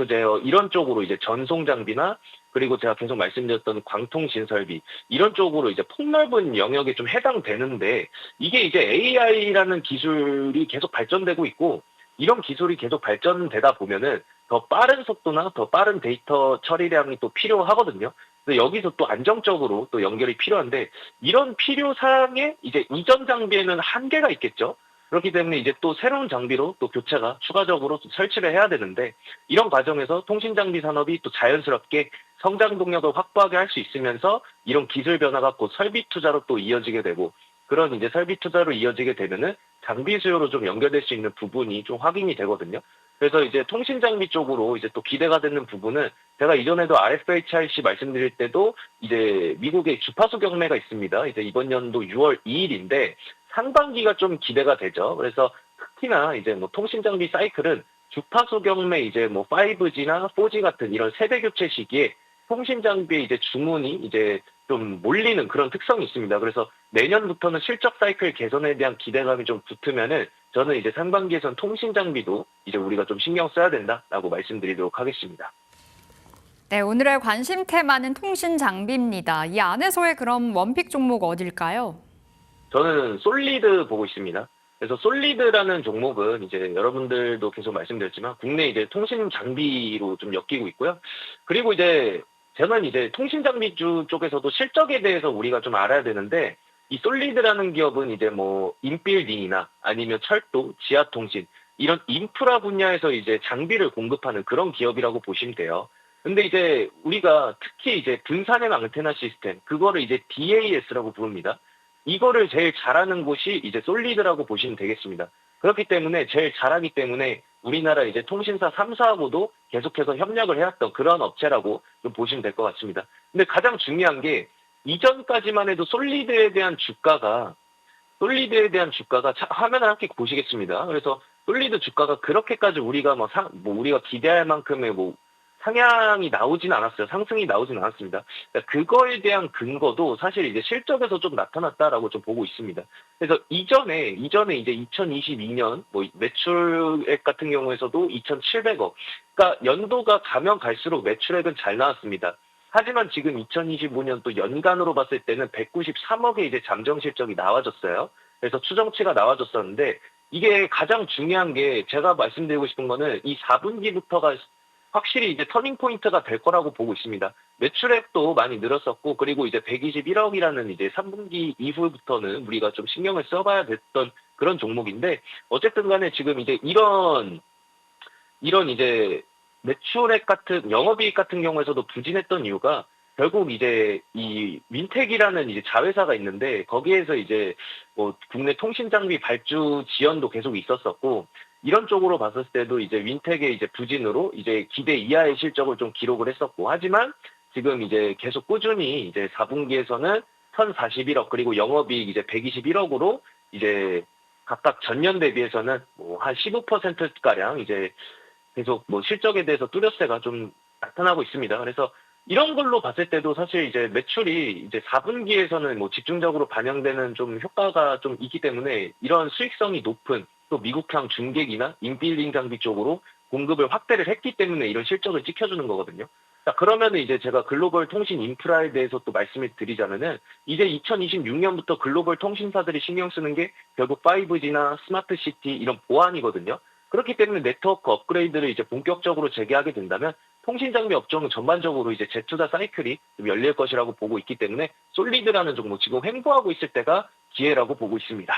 제어 이런 쪽으로 이제 전송 장비나 그리고 제가 계속 말씀드렸던 광통신 설비 이런 쪽으로 이제 폭넓은 영역에 좀 해당되는데 이게 이제 AI라는 기술이 계속 발전되고 있고 이런 기술이 계속 발전되다 보면은 더 빠른 속도나 더 빠른 데이터 처리량이 또 필요하거든요. 그래서 여기서 또 안정적으로 또 연결이 필요한데 이런 필요사항에 이제 이전 장비에는 한계가 있겠죠. 그렇기 때문에 이제 또 새로운 장비로 또 교체가 추가적으로 설치를 해야 되는데 이런 과정에서 통신장비 산업이 또 자연스럽게 성장 동력을 확보하게 할 수 있으면서 이런 기술 변화가 곧 설비 투자로 또 이어지게 되고 그런 이제 설비 투자로 이어지게 되면은 장비 수요로 좀 연결될 수 있는 부분이 좀 확인이 되거든요. 그래서 이제 통신장비 쪽으로 이제 또 기대가 되는 부분은 제가 이전에도 RFHIC 말씀드릴 때도 이제 미국의 주파수 경매가 있습니다. 이제 이번 연도 6월 2일인데 상반기가 좀 기대가 되죠. 그래서 특히나 이제 뭐 통신장비 사이클은 주파수 경매 이제 뭐 5G나 4G 같은 이런 세대 교체 시기에 통신장비의 이제 주문이 이제 좀 몰리는 그런 특성이 있습니다. 그래서 내년부터는 실적 사이클 개선에 대한 기대감이 좀 붙으면은 저는 이제 상반기에선 통신장비도 이제 우리가 좀 신경 써야 된다라고 말씀드리도록 하겠습니다. 네, 오늘의 관심 테마는 통신 장비입니다. 이 안에서의 그럼 원픽 종목 어딜까요? 저는 솔리드 보고 있습니다. 그래서 솔리드라는 종목은 이제 여러분들도 계속 말씀드렸지만 국내 이제 통신 장비로 좀 엮이고 있고요. 그리고 이제 저는 이제 통신 장비주 쪽에서도 실적에 대해서 우리가 좀 알아야 되는데 이 솔리드라는 기업은 이제 뭐 인빌딩이나 아니면 철도, 지하통신 이런 인프라 분야에서 이제 장비를 공급하는 그런 기업이라고 보시면 돼요. 근데 이제 우리가 특히 이제 분산형 앙테나 시스템 그거를 이제 DAS라고 부릅니다. 이거를 제일 잘하는 곳이 이제 솔리드라고 보시면 되겠습니다. 그렇기 때문에 제일 잘하기 때문에 우리나라 이제 통신사 3사하고도 계속해서 협력을 해왔던 그런 업체라고 좀 보시면 될 것 같습니다. 근데 가장 중요한 게 이전까지만 해도 솔리드에 대한 주가가 화면을 함께 보시겠습니다. 그래서 솔리드 주가가 그렇게까지 우리가 우리가 기대할 만큼의 상향이 나오진 않았어요. 상승이 나오진 않았습니다. 그러니까 그거에 대한 근거도 사실 이제 실적에서 좀 나타났다라고 좀 보고 있습니다. 그래서 이전에 이제 2022년 매출액 같은 경우에서도 2,700억. 그러니까 연도가 가면 갈수록 매출액은 잘 나왔습니다. 하지만 지금 2025년 또 연간으로 봤을 때는 193억의 이제 잠정 실적이 나와졌어요. 그래서 추정치가 나와졌었는데 이게 가장 중요한 게 제가 말씀드리고 싶은 거는 이 4분기부터가 확실히 이제 터닝 포인트가 될 거라고 보고 있습니다. 매출액도 많이 늘었었고 그리고 이제 121억이라는 이제 3분기 이후부터는 우리가 좀 신경을 써봐야 됐던 그런 종목인데 어쨌든 간에 지금 이제 이런 이제 매출액 같은 영업이익 같은 경우에서도 부진했던 이유가 결국 이제 이 윈텍이라는 이제 자회사가 있는데 거기에서 이제 뭐 국내 통신 장비 발주 지연도 계속 있었었고 이런 쪽으로 봤을 때도 이제 윈텍의 이제 부진으로 이제 기대 이하의 실적을 좀 기록을 했었고 하지만 지금 이제 계속 꾸준히 이제 4분기에서는 1,041억 그리고 영업이익 이제 121억으로 이제 각각 전년 대비해서는 뭐 한 15%가량 이제 계속 뭐 실적에 대해서 뚜렷세가 좀 나타나고 있습니다. 그래서 이런 걸로 봤을 때도 사실 이제 매출이 이제 4분기에서는 뭐 집중적으로 반영되는 좀 효과가 좀 있기 때문에 이런 수익성이 높은 또 미국형 중계기나 인빌딩 장비 쪽으로 공급을 확대를 했기 때문에 이런 실적을 찍혀주는 거거든요. 자, 그러면은 이제 제가 글로벌 통신 인프라에 대해서 또 말씀을 드리자면은 이제 2026년부터 글로벌 통신사들이 신경 쓰는 게 결국 5G나 스마트 시티 이런 보안이거든요. 그렇기 때문에 네트워크 업그레이드를 이제 본격적으로 재개하게 된다면 통신 장비 업종은 전반적으로 이제 재투자 사이클이 좀 열릴 것이라고 보고 있기 때문에 솔리드라는 종목 지금 횡보하고 있을 때가 기회라고 보고 있습니다.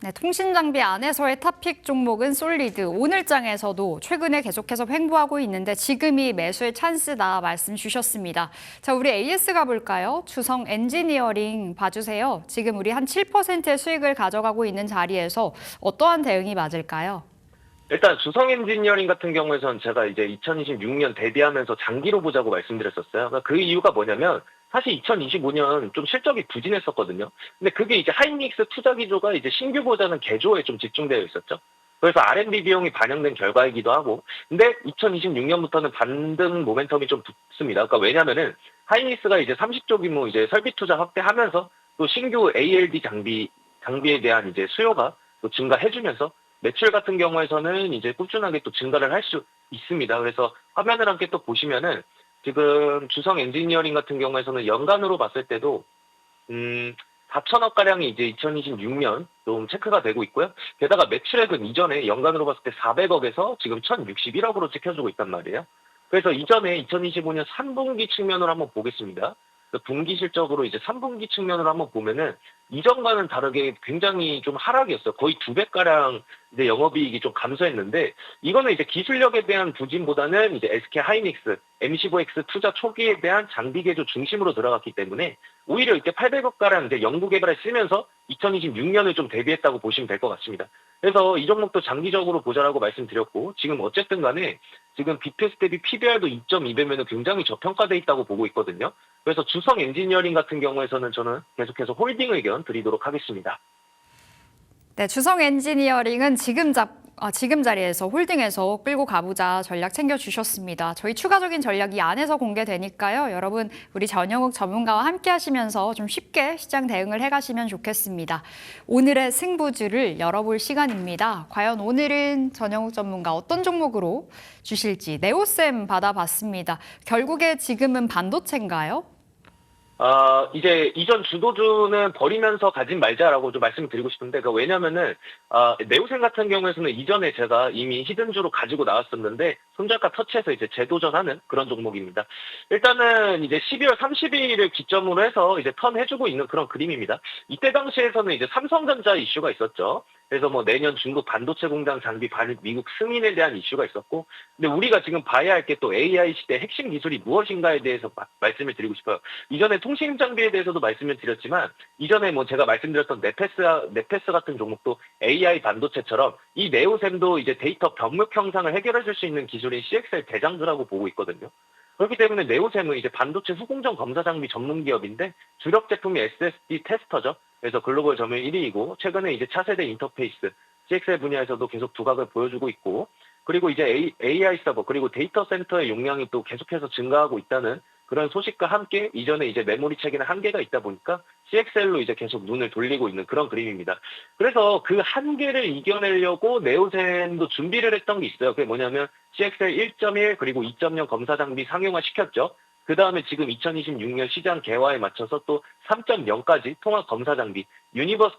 네, 통신 장비 안에서의 탑픽 종목은 솔리드. 오늘장에서도 최근에 계속해서 횡보하고 있는데 지금이 매수의 찬스다 말씀 주셨습니다. 자, 우리 AS 가볼까요? 주성 엔지니어링 봐주세요. 지금 우리 한 7%의 수익을 가져가고 있는 자리에서 어떠한 대응이 맞을까요? 일단 주성 엔지니어링 같은 경우에선 제가 이제 2026년 대비하면서 장기로 보자고 말씀드렸었어요. 그러니까 그 이유가 뭐냐면 사실 2025년 좀 실적이 부진했었거든요. 근데 그게 이제 하이닉스 투자 기조가 이제 신규보다는 개조에 좀 집중되어 있었죠. 그래서 R&D 비용이 반영된 결과이기도 하고, 근데 2026년부터는 반등 모멘텀이 좀 붙습니다. 그러니까 왜냐면은 하이닉스가 이제 30조 규모 이제 설비 투자 확대하면서 또 신규 ALD 장비에 대한 이제 수요가 또 증가해주면서 매출 같은 경우에서는 이제 꾸준하게 또 증가를 할 수 있습니다. 그래서 화면을 함께 또 보시면은 지금 주성 엔지니어링 같은 경우에서는 연간으로 봤을 때도 4천억 가량이 이제 2026년 좀 체크가 되고 있고요. 게다가 매출액은 이전에 연간으로 봤을 때 400억에서 지금 1,061억으로 찍혀주고 있단 말이에요. 그래서 이전에 2025년 3분기 측면으로 한번 보겠습니다. 분기 실적으로 이제 3분기 측면으로 한번 보면은 이전과는 다르게 굉장히 좀 하락이었어요. 거의 2배가량 이제 영업이익이 좀 감소했는데 이거는 이제 기술력에 대한 부진보다는 이제 SK 하이닉스, M15X 투자 초기에 대한 장비 개조 중심으로 들어갔기 때문에 오히려 이때 800억가량 이제 연구 개발에 쓰면서 2026년을 좀 대비했다고 보시면 될 것 같습니다. 그래서 이 종목도 장기적으로 보자라고 말씀드렸고 지금 어쨌든 간에 지금 BPS 대비 PBR도 2.2배면 굉장히 저평가돼 있다고 보고 있거든요. 그래서 주성 엔지니어링 같은 경우에서는 저는 계속해서 홀딩 의견 드리도록 하겠습니다. 네, 주성 엔지니어링은 지금 자리에서 홀딩해서 끌고 가보자 전략 챙겨주셨습니다. 저희 추가적인 전략 이 안에서 공개되니까요. 여러분 우리 전영욱 전문가와 함께 하시면서 좀 쉽게 시장 대응을 해가시면 좋겠습니다. 오늘의 승부주를 열어볼 시간입니다. 과연 오늘은 전영욱 전문가 어떤 종목으로 주실지 네오셈 받아봤습니다. 결국에 지금은 반도체인가요? 이제 이전 주도주는 버리면서 가진 말자라고 좀 말씀드리고 싶은데, 왜냐면은, 네오셈 같은 경우에서는 이전에 제가 이미 히든주로 가지고 나왔었는데, 손절가 터치해서 이제 재도전하는 그런 종목입니다. 일단은 이제 12월 30일을 기점으로 해서 이제 턴해주고 있는 그런 그림입니다. 이때 당시에서는 이제 삼성전자 이슈가 있었죠. 그래서 뭐 내년 중국 반도체 공장 장비 미국 승인에 대한 이슈가 있었고, 근데 우리가 지금 봐야 할 게 또 AI 시대 핵심 기술이 무엇인가에 대해서 말씀을 드리고 싶어요. 이전에 통신 장비에 대해서도 말씀을 드렸지만, 이전에 뭐 제가 말씀드렸던 네페스 같은 종목도 AI 반도체처럼 이 네오셈도 이제 데이터 병목 형상을 해결해 줄 수 있는 기술인 CXL 대장주라고 보고 있거든요. 그렇기 때문에 네오셈은 이제 반도체 후공정 검사 장비 전문 기업인데 주력 제품이 SSD 테스터죠. 그래서 글로벌 점유율 1위이고 최근에 이제 차세대 인터페이스, CXL 분야에서도 계속 두각을 보여주고 있고 그리고 이제 AI 서버 그리고 데이터 센터의 용량이 또 계속해서 증가하고 있다는 그런 소식과 함께 이전에 이제 메모리 체계는 한계가 있다 보니까 CXL로 이제 계속 눈을 돌리고 있는 그런 그림입니다. 그래서 그 한계를 이겨내려고 네오셈도 준비를 했던 게 있어요. 그게 뭐냐면 CXL 1.1 그리고 2.0 검사 장비 상용화 시켰죠. 그 다음에 지금 2026년 시장 개화에 맞춰서 또 3.0까지 통합 검사 장비, 유니버스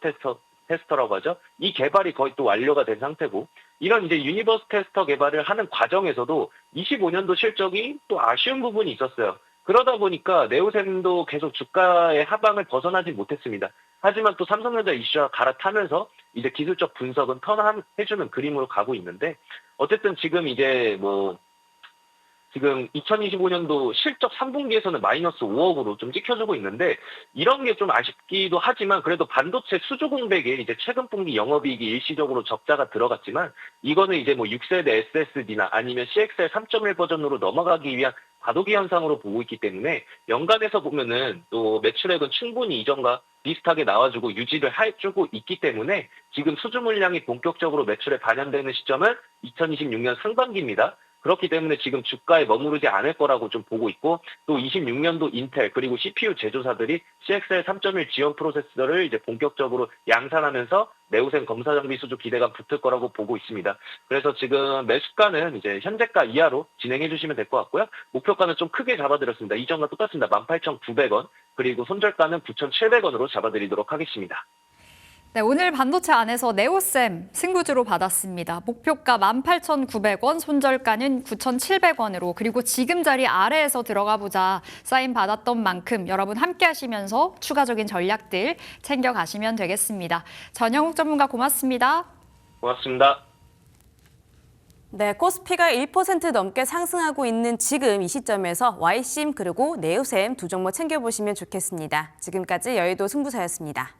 테스터라고 하죠. 이 개발이 거의 또 완료가 된 상태고, 이런 이제 유니버스 테스터 개발을 하는 과정에서도 25년도 실적이 또 아쉬운 부분이 있었어요. 그러다 보니까 네오셈도 계속 주가의 하방을 벗어나지 못했습니다. 하지만 또 삼성전자 이슈와 갈아타면서 이제 기술적 분석은 턴해주는 그림으로 가고 있는데, 어쨌든 지금 이제 뭐 지금 2025년도 실적 3분기에서는 마이너스 5억으로 좀 찍혀주고 있는데 이런 게 좀 아쉽기도 하지만 그래도 반도체 수주 공백에 이제 최근 분기 영업이익이 일시적으로 적자가 들어갔지만 이거는 이제 뭐 6세대 SSD나 아니면 CXL 3.1 버전으로 넘어가기 위한 과도기 현상으로 보고 있기 때문에 연간에서 보면은 또 매출액은 충분히 이전과 비슷하게 나와주고 유지를 해주고 있기 때문에 지금 수주 물량이 본격적으로 매출에 반영되는 시점은 2026년 상반기입니다. 그렇기 때문에 지금 주가에 머무르지 않을 거라고 좀 보고 있고 또 26년도 인텔 그리고 CPU 제조사들이 CXL 3.1 지원 프로세서를 이제 본격적으로 양산하면서 내후생 검사 장비 수주 기대가 붙을 거라고 보고 있습니다. 그래서 지금 매수가는 이제 현재가 이하로 진행해 주시면 될 것 같고요. 목표가는 좀 크게 잡아드렸습니다. 이전과 똑같습니다. 18,900원 그리고 손절가는 9,700원으로 잡아드리도록 하겠습니다. 네, 오늘 반도체 안에서 네오셈 승부주로 받았습니다. 목표가 18,900원, 손절가는 9,700원으로 그리고 지금 자리 아래에서 들어가 보자 사인 받았던 만큼 여러분 함께 하시면서 추가적인 전략들 챙겨가시면 되겠습니다. 전영욱 전문가 고맙습니다. 고맙습니다. 네, 코스피가 1% 넘게 상승하고 있는 지금 이 시점에서 YCM 그리고 네오셈 두 종목 챙겨보시면 좋겠습니다. 지금까지 여의도 승부사였습니다.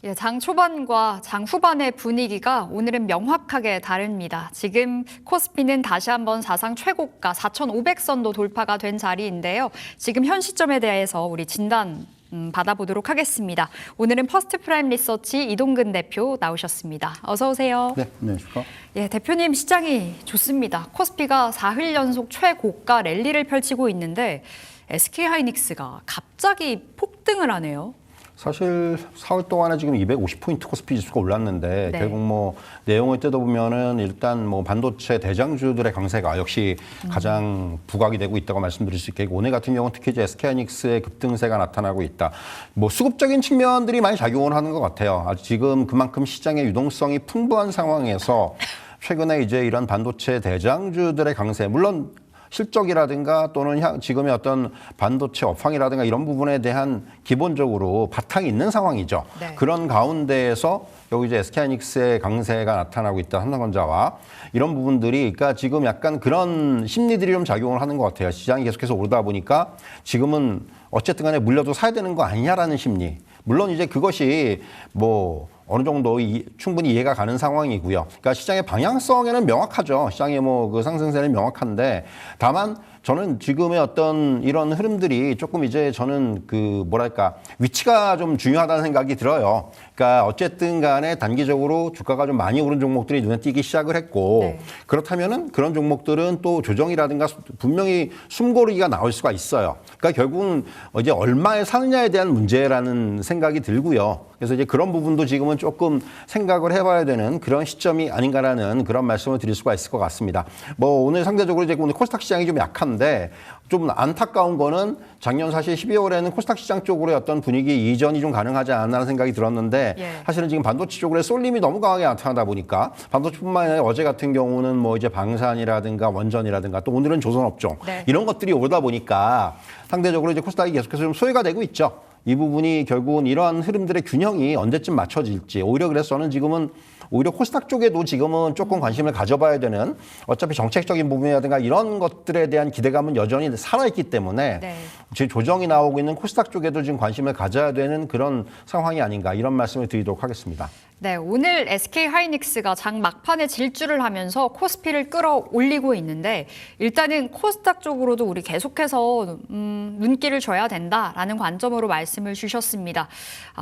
예, 장 초반과 장 후반의 분위기가 오늘은 명확하게 다릅니다. 지금 코스피는 다시 한번 사상 최고가 4,500선도 돌파가 된 자리인데요. 지금 현 시점에 대해서 우리 진단 받아보도록 하겠습니다. 오늘은 퍼스트 프라임 리서치 이동근 대표 나오셨습니다. 어서 오세요. 네, 안녕하십니까. 예, 대표님 시장이 좋습니다. 코스피가 4일 연속 최고가 랠리를 펼치고 있는데 SK하이닉스가 갑자기 폭등을 하네요. 사실 4월 동안에 지금 250포인트 코스피 지수가 올랐는데 네. 결국 뭐 내용을 뜯어보면은 일단 뭐 반도체 대장주들의 강세가 역시 가장 부각이 되고 있다고 말씀드릴 수 있겠고 오늘 같은 경우는 특히 이제 SK하이닉스의 급등세가 나타나고 있다. 뭐 수급적인 측면들이 많이 작용을 하는 것 같아요. 아주 지금 그만큼 시장의 유동성이 풍부한 상황에서 최근에 이제 이런 반도체 대장주들의 강세 물론 실적이라든가 또는 지금의 어떤 반도체 업황이라든가 이런 부분에 대한 기본적으로 바탕이 있는 상황이죠. 네. 그런 가운데에서 여기 이제 SK하이닉스의 강세가 나타나고 있다. 삼성전자와 이런 부분들이 그러니까 지금 약간 그런 심리들이 좀 작용을 하는 것 같아요. 시장이 계속해서 오르다 보니까 지금은 어쨌든 간에 물려도 사야 되는 거 아니냐라는 심리. 물론 이제 그것이 뭐 어느 정도 충분히 이해가 가는 상황이고요. 그러니까 시장의 방향성에는 명확하죠. 시장의 뭐 그 상승세는 명확한데 다만 저는 지금의 어떤 이런 흐름들이 조금 이제 저는 그 뭐랄까 위치가 좀 중요하다는 생각이 들어요. 그러니까 어쨌든 간에 단기적으로 주가가 좀 많이 오른 종목들이 눈에 띄기 시작을 했고 네. 그렇다면은 그런 종목들은 또 조정이라든가 분명히 숨고르기가 나올 수가 있어요. 그러니까 결국은 이제 얼마에 사느냐에 대한 문제라는 생각이 들고요. 그래서 이제 그런 부분도 지금은 조금 생각을 해봐야 되는 그런 시점이 아닌가라는 그런 말씀을 드릴 수가 있을 것 같습니다. 뭐 오늘 상대적으로 이제 오늘 코스닥 시장이 좀 약한데 좀 안타까운 거는 작년 사실 12월에는 코스닥 시장 쪽으로의 어떤 분위기 이전이 좀 가능하지 않았나라는 생각이 들었는데 예. 사실은 지금 반도체 쪽으로의 쏠림이 너무 강하게 나타나다 보니까 반도체뿐만 아니라 어제 같은 경우는 뭐 이제 방산이라든가 원전이라든가 또 오늘은 조선업종 네. 이런 것들이 오르다 보니까 상대적으로 이제 코스닥이 계속해서 좀 소외가 되고 있죠. 이 부분이 결국은 이러한 흐름들의 균형이 언제쯤 맞춰질지 오히려 그래서 저는 지금은 오히려 코스닥 쪽에도 지금은 조금 관심을 가져봐야 되는 어차피 정책적인 부분이라든가 이런 것들에 대한 기대감은 여전히 살아있기 때문에 네. 지금 조정이 나오고 있는 코스닥 쪽에도 지금 관심을 가져야 되는 그런 상황이 아닌가 이런 말씀을 드리도록 하겠습니다. 네, 오늘 SK하이닉스가 장 막판에 질주를 하면서 코스피를 끌어올리고 있는데 일단은 코스닥 쪽으로도 우리 계속해서 눈길을 줘야 된다라는 관점으로 말씀을 주셨습니다.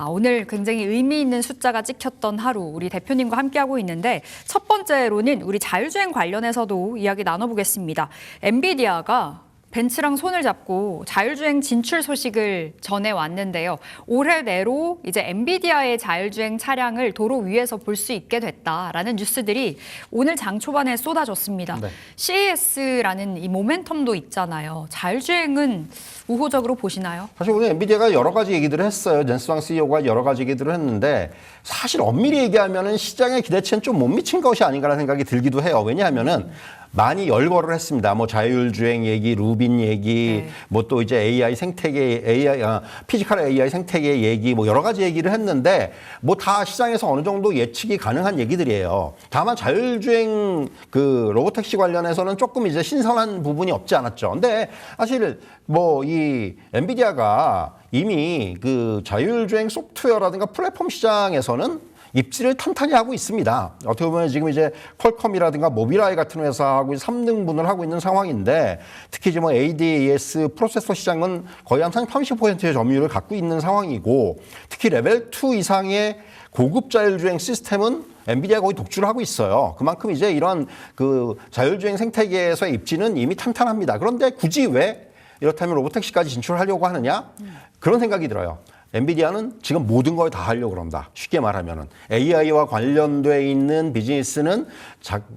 오늘 굉장히 의미 있는 숫자가 찍혔던 하루 우리 대표님과 함께하고 있는데 첫 번째로는 우리 자율주행 관련해서도 이야기 나눠보겠습니다. 엔비디아가 벤츠랑 손을 잡고 자율주행 진출 소식을 전해왔는데요. 올해 내로 이제 엔비디아의 자율주행 차량을 도로 위에서 볼 수 있게 됐다라는 뉴스들이 오늘 장 초반에 쏟아졌습니다. 네. CES라는 이 모멘텀도 있잖아요. 자율주행은 우호적으로 보시나요? 사실 오늘 엔비디아가 여러 가지 얘기들을 했어요. 젠스 왕 CEO가 여러 가지 얘기들을 했는데 사실 엄밀히 얘기하면은 시장의 기대치는 좀 못 미친 것이 아닌가라는 생각이 들기도 해요. 왜냐하면은 많이 열거를 했습니다. 뭐 자율주행 얘기, 루빈 얘기, 뭐 또 이제 AI 생태계, 피지컬 AI 생태계 얘기, 뭐 여러 가지 얘기를 했는데 뭐 다 시장에서 어느 정도 예측이 가능한 얘기들이에요. 다만 자율주행 그 로보택시 관련해서는 조금 이제 신선한 부분이 없지 않았죠. 근데 사실 뭐 이 엔비디아가 이미 그 자율주행 소프트웨어라든가 플랫폼 시장에서는 입지를 탄탄히 하고 있습니다. 어떻게 보면 지금 이제 퀄컴이라든가 모빌아이 같은 회사하고 3등분을 하고 있는 상황인데 특히 이제 뭐 ADAS 프로세서 시장은 거의 한 30%의 점유율을 갖고 있는 상황이고 특히 레벨 2 이상의 고급 자율주행 시스템은 엔비디아가 거의 독주를 하고 있어요. 그만큼 이제 이런 그 자율주행 생태계에서의 입지는 이미 탄탄합니다. 그런데 굳이 왜 이렇다면 로보택시까지 진출하려고 하느냐? 그런 생각이 들어요. 엔비디아는 지금 모든 걸 다 하려고 그런다. 쉽게 말하면은 AI와 관련돼 있는 비즈니스는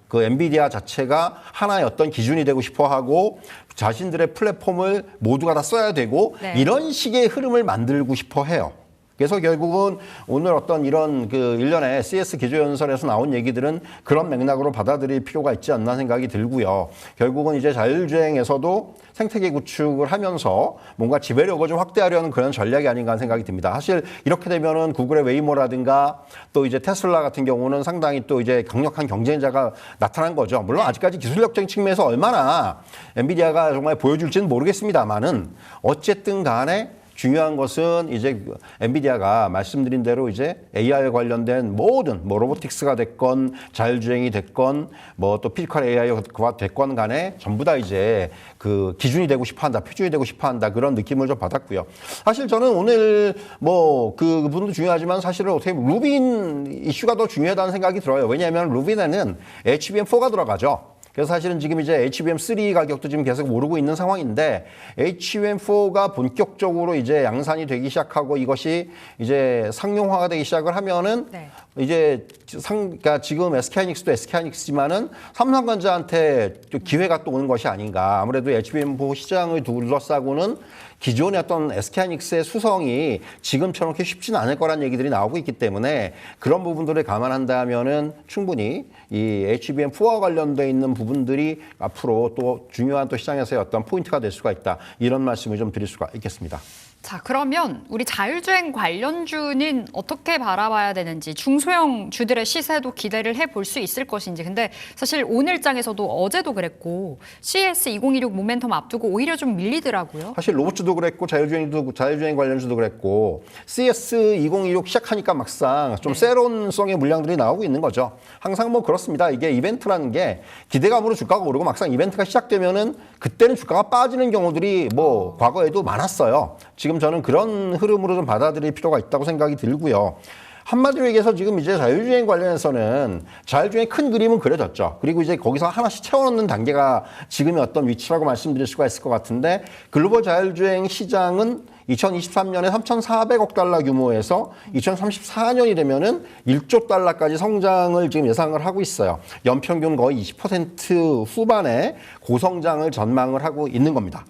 그 엔비디아 자체가 하나의 어떤 기준이 되고 싶어 하고 자신들의 플랫폼을 모두가 다 써야 되고 네. 이런 식의 흐름을 만들고 싶어 해요. 그래서 결국은 오늘 어떤 이런 그 일련의 CS 기조연설에서 나온 얘기들은 그런 맥락으로 받아들일 필요가 있지 않나 생각이 들고요. 결국은 이제 자율주행에서도 생태계 구축을 하면서 뭔가 지배력을 좀 확대하려는 그런 전략이 아닌가 하는 생각이 듭니다. 사실 이렇게 되면은 구글의 웨이모라든가 또 이제 테슬라 같은 경우는 상당히 또 이제 강력한 경쟁자가 나타난 거죠. 물론 아직까지 기술력적인 측면에서 얼마나 엔비디아가 정말 보여줄지는 모르겠습니다만은 어쨌든 간에 중요한 것은 이제 엔비디아가 말씀드린 대로 이제 AI에 관련된 모든 뭐 로보틱스가 됐건 자율주행이 됐건 뭐 또 피지컬 AI가 됐건 간에 전부 다 이제 그 기준이 되고 싶어 한다, 표준이 되고 싶어 한다 그런 느낌을 좀 받았고요. 사실 저는 오늘 뭐 그 부분도 중요하지만 사실은 어떻게 보면 루빈 이슈가 더 중요하다는 생각이 들어요. 왜냐하면 루빈에는 HBM4가 들어가죠. 그래서 사실은 지금 이제 HBM3 가격도 지금 계속 오르고 있는 상황인데 HBM4가 본격적으로 이제 양산이 되기 시작하고 이것이 이제 상용화가 되기 시작을 하면은 네. 이제 그러니까 지금 SK하이닉스도 SK하이닉스지만은 삼성전자한테 또 기회가 또 오는 것이 아닌가. 아무래도 HBM4 시장을 둘러싸고는 기존의 어떤 SK하이닉스의 수성이 지금처럼 그렇게 쉽지는 않을 거라는 얘기들이 나오고 있기 때문에 그런 부분들을 감안한다면은 충분히 이 HBM4와 관련돼 있는 부분들이 앞으로 또 중요한 또 시장에서의 어떤 포인트가 될 수가 있다. 이런 말씀을 좀 드릴 수가 있겠습니다. 자, 그러면 우리 자율주행 관련주는 어떻게 바라봐야 되는지 중소형 주들의 시세도 기대를 해볼 수 있을 것인지. 근데 사실 오늘장에서도 어제도 그랬고 CES 2026 모멘텀 앞두고 오히려 좀 밀리더라고요. 사실 로봇주도 그랬고 자율주행 관련주도 그랬고 CS 2026 시작하니까 막상 좀 세론성의 물량들이 나오고 있는 거죠. 항상 뭐 그렇습니다. 이게 이벤트라는 게 기대감으로 주가가 오르고 막상 이벤트가 시작되면은 그때는 주가가 빠지는 경우들이 뭐 과거에도 많았어요. 지금 저는 그런 흐름으로 좀 받아들일 필요가 있다고 생각이 들고요. 한마디로 얘기해서 지금 이제 자율주행 관련해서는 자율주행 큰 그림은 그려졌죠. 그리고 이제 거기서 하나씩 채워넣는 단계가 지금의 어떤 위치라고 말씀드릴 수가 있을 것 같은데 글로벌 자율주행 시장은 2023년에 3,400억 달러 규모에서 2034년이 되면은 1조 달러까지 성장을 지금 예상을 하고 있어요. 연평균 거의 20% 후반에 고성장을 전망을 하고 있는 겁니다.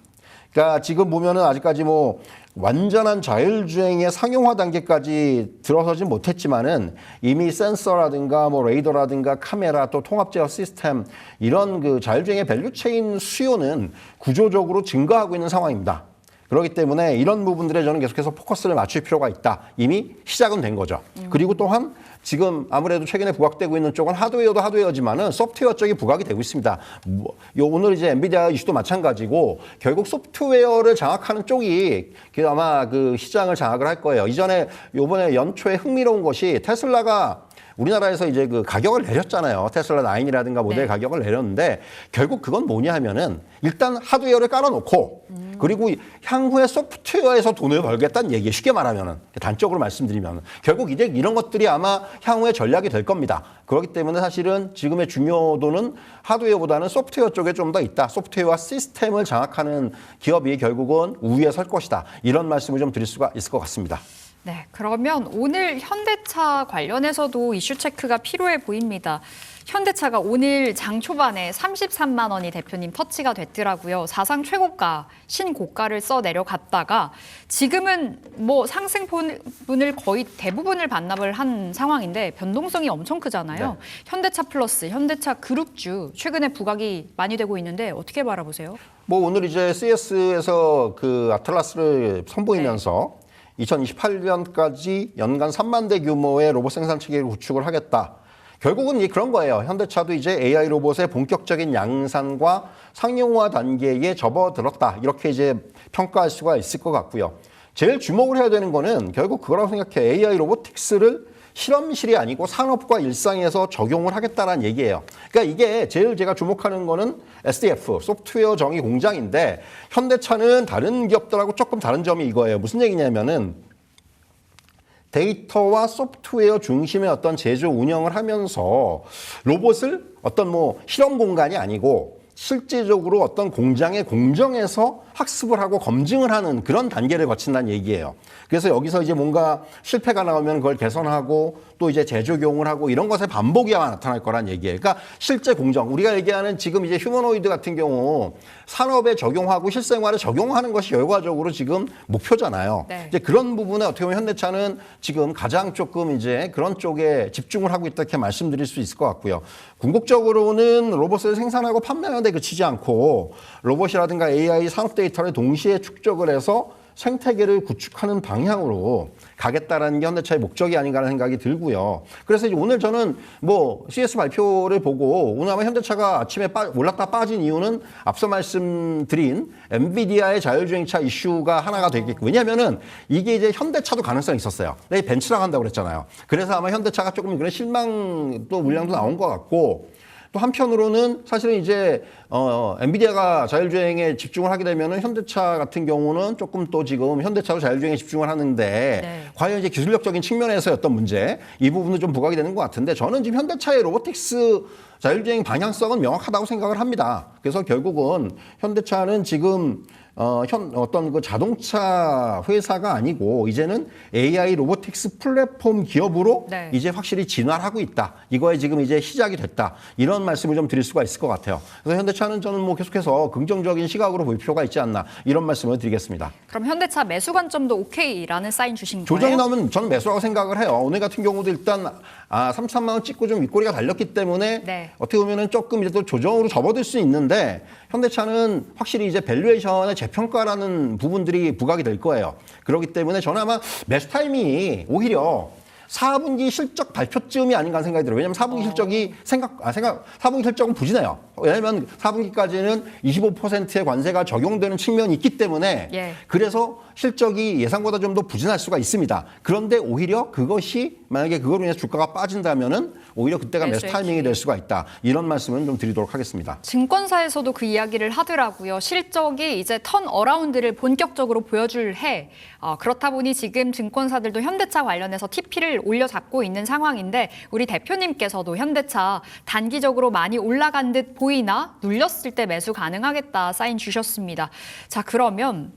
그러니까 지금 보면은 아직까지 뭐 완전한 자율주행의 상용화 단계까지 들어서진 못했지만은 이미 센서라든가 뭐 레이더라든가 카메라 또 통합 제어 시스템 이런 그 자율주행의 밸류체인 수요는 구조적으로 증가하고 있는 상황입니다. 그렇기 때문에 이런 부분들에 저는 계속해서 포커스를 맞출 필요가 있다. 이미 시작은 된 거죠. 그리고 또한 지금 아무래도 최근에 부각되고 있는 쪽은 하드웨어도 하드웨어지만은 소프트웨어 쪽이 부각이 되고 있습니다. 오늘 이제 엔비디아 이슈도 마찬가지고 결국 소프트웨어를 장악하는 쪽이 아마 그 시장을 장악을 할 거예요. 요번에 연초에 흥미로운 것이 테슬라가 우리나라에서 이제 그 가격을 내렸잖아요. 테슬라 9이라든가 모델 네. 가격을 내렸는데 결국 그건 뭐냐 하면은 일단 하드웨어를 깔아놓고 그리고 향후에 소프트웨어에서 돈을 벌겠다는 얘기 쉽게 말하면은 단적으로 말씀드리면 결국 이제 이런 것들이 아마 향후의 전략이 될 겁니다. 그렇기 때문에 사실은 지금의 중요도는 하드웨어보다는 소프트웨어 쪽에 좀 더 있다. 소프트웨어와 시스템을 장악하는 기업이 결국은 우위에 설 것이다. 이런 말씀을 좀 드릴 수가 있을 것 같습니다. 네, 그러면 오늘 현대차 관련해서도 이슈 체크가 필요해 보입니다. 현대차가 오늘 장 초반에 33만 원이 대표님 터치가 됐더라고요. 사상 최고가, 신고가를 써 내려갔다가 지금은 뭐 상승분을 거의 대부분을 반납을 한 상황인데 변동성이 엄청 크잖아요. 네. 현대차 플러스, 현대차 그룹주 최근에 부각이 많이 되고 있는데 어떻게 바라보세요? 뭐 오늘 이제 CS에서 그 아틀라스를 선보이면서 2028년까지 연간 3만 대 규모의 로봇 생산 체계를 구축을 하겠다. 결국은 그런 거예요. 현대차도 이제 AI 로봇의 본격적인 양산과 상용화 단계에 접어들었다. 이렇게 이제 평가할 수가 있을 것 같고요. 제일 주목을 해야 되는 거는 결국 그거라고 생각해. AI 로보틱스를 실험실이 아니고 산업과 일상에서 적용을 하겠다라는 얘기예요. 그러니까 이게 제일 제가 주목하는 거는 SDF, 소프트웨어 정의 공장인데 현대차는 다른 기업들하고 조금 다른 점이 이거예요. 무슨 얘기냐면은 데이터와 소프트웨어 중심의 어떤 제조 운영을 하면서 로봇을 어떤 뭐 실험 공간이 아니고 실제적으로 어떤 공장의 공정에서 학습을 하고 검증을 하는 그런 단계를 거친다는 얘기예요. 그래서 여기서 이제 뭔가 실패가 나오면 그걸 개선하고 또 이제 재적용을 하고 이런 것의 반복이 아마 나타날 거란 얘기예요. 그러니까 실제 공정, 우리가 얘기하는 지금 이제 휴머노이드 같은 경우 산업에 적용하고 실생활에 적용하는 것이 결과적으로 지금 목표잖아요. 네. 이제 그런 부분에 어떻게 보면 현대차는 지금 가장 조금 이제 그런 쪽에 집중을 하고 있다 이렇게 말씀드릴 수 있을 것 같고요. 궁극적으로는 로봇을 생산하고 판매하는 데 그치지 않고 로봇이라든가 AI 산업 데이터를 동시에 축적을 해서 생태계를 구축하는 방향으로 가겠다라는 게 현대차의 목적이 아닌가라는 생각이 들고요. 그래서 이제 오늘 저는 뭐 CS 발표를 보고 오늘 아마 현대차가 아침에 올랐다 빠진 이유는 앞서 말씀드린 엔비디아의 자율주행차 이슈가 하나가 되겠고, 왜냐하면은 이게 이제 현대차도 가능성이 있었어요. 벤츠라고 한다고 그랬잖아요. 그래서 아마 현대차가 조금 그런 실망 또 물량도 나온 것 같고, 또 한편으로는 사실은 이제 엔비디아가 자율주행에 집중을 하게 되면은 현대차 같은 경우는 조금 또 지금 현대차도 자율주행에 집중을 하는데 네. 과연 이제 기술력적인 측면에서의 어떤 문제 이 부분도 좀 부각이 되는 것 같은데, 저는 지금 현대차의 로보틱스 자율주행 방향성은 명확하다고 생각을 합니다. 그래서 결국은 현대차는 지금 어떤 그 자동차 회사가 아니고 이제는 AI 로보틱스 플랫폼 기업으로 네. 이제 확실히 진화하고 있다. 이거에 지금 이제 시작이 됐다. 이런 말씀을 좀 드릴 수가 있을 것 같아요. 그래서 현대차는 저는 뭐 계속해서 긍정적인 시각으로 볼 필요가 있지 않나, 이런 말씀을 드리겠습니다. 그럼 현대차 매수 관점도 오케이라는 사인 주신 거예요? 조정이 나오면 저는 매수라고 생각을 해요. 오늘 같은 경우도 일단 33만 원 찍고 좀 윗꼬리가 달렸기 때문에 네. 어떻게 보면은 조금 이제 또 조정으로 접어들 수 있는데, 현대차는 확실히 이제 밸류에이션의 재평가라는 부분들이 부각이 될 거예요. 그렇기 때문에 저는 아마 매수 타이밍이 오히려 4분기 실적 발표쯤이 아닌가 하는 생각이 들어요. 왜냐하면 4분기 실적이 4분기 실적은 부진해요. 왜냐하면 4분기까지는 25%의 관세가 적용되는 측면이 있기 때문에 예. 그래서 실적이 예상보다 좀 더 부진할 수가 있습니다. 그런데 오히려 그것이 만약에 그거로 인해서 주가가 빠진다면은 오히려 그때가 매수 매수의 타이밍이 될 수가 있다. 이런 말씀은 좀 드리도록 하겠습니다. 증권사에서도 그 이야기를 하더라고요. 실적이 이제 턴 어라운드를 본격적으로 보여줄 해. 그렇다 보니 지금 증권사들도 현대차 관련해서 TP를 올려잡고 있는 상황인데, 우리 대표님께서도 현대차 단기적으로 많이 올라간 듯 보이나 눌렸을 때 매수 가능하겠다 사인 주셨습니다. 자, 그러면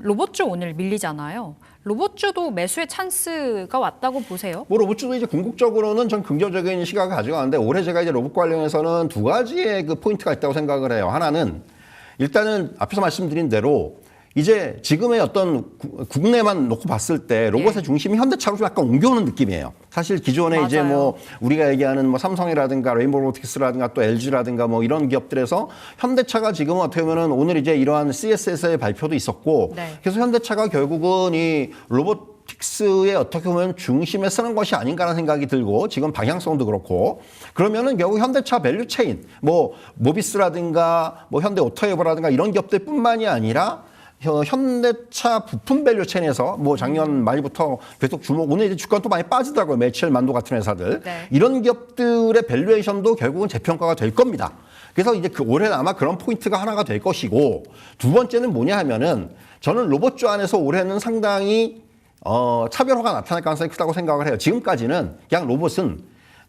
로봇주 오늘 밀리잖아요. 로봇주도 매수의 찬스가 왔다고 보세요? 뭐 로봇주도 이제 궁극적으로는 전 긍정적인 시각을 가져가는데, 올해 제가 이제 로봇 관련해서는 두 가지의 그 포인트가 있다고 생각을 해요. 하나는 일단은 앞에서 말씀드린 대로 이제 지금의 어떤 국내만 놓고 봤을 때 로봇의 예. 중심이 현대차로 좀 약간 옮겨오는 느낌이에요. 사실 기존에 이제 맞아요. 뭐 우리가 얘기하는 뭐 삼성이라든가 레인보우 로보틱스라든가 또 LG라든가 뭐 이런 기업들에서 현대차가 지금 어떻게 보면은 오늘 이제 이러한 CS에서의 발표도 있었고 네. 그래서 현대차가 결국은 이 로보틱스에 어떻게 보면 중심에 서는 것이 아닌가라는 생각이 들고 지금 방향성도 그렇고 그러면은 결국 현대차 밸류체인 뭐 모비스라든가 뭐 현대 오토에버라든가 이런 기업들뿐만이 아니라 현대차 부품 밸류체인에서 뭐 작년 말부터 계속 오늘 이제 주가 또 많이 빠지더라고요. 매칠 만도 같은 회사들. 네. 이런 기업들의 밸류에이션도 결국은 재평가가 될 겁니다. 그래서 이제 올해는 아마 그런 포인트가 하나가 될 것이고 두 번째는 뭐냐 하면은 저는 로봇주 안에서 올해는 상당히 차별화가 나타날 가능성이 크다고 생각을 해요. 지금까지는 그냥 로봇은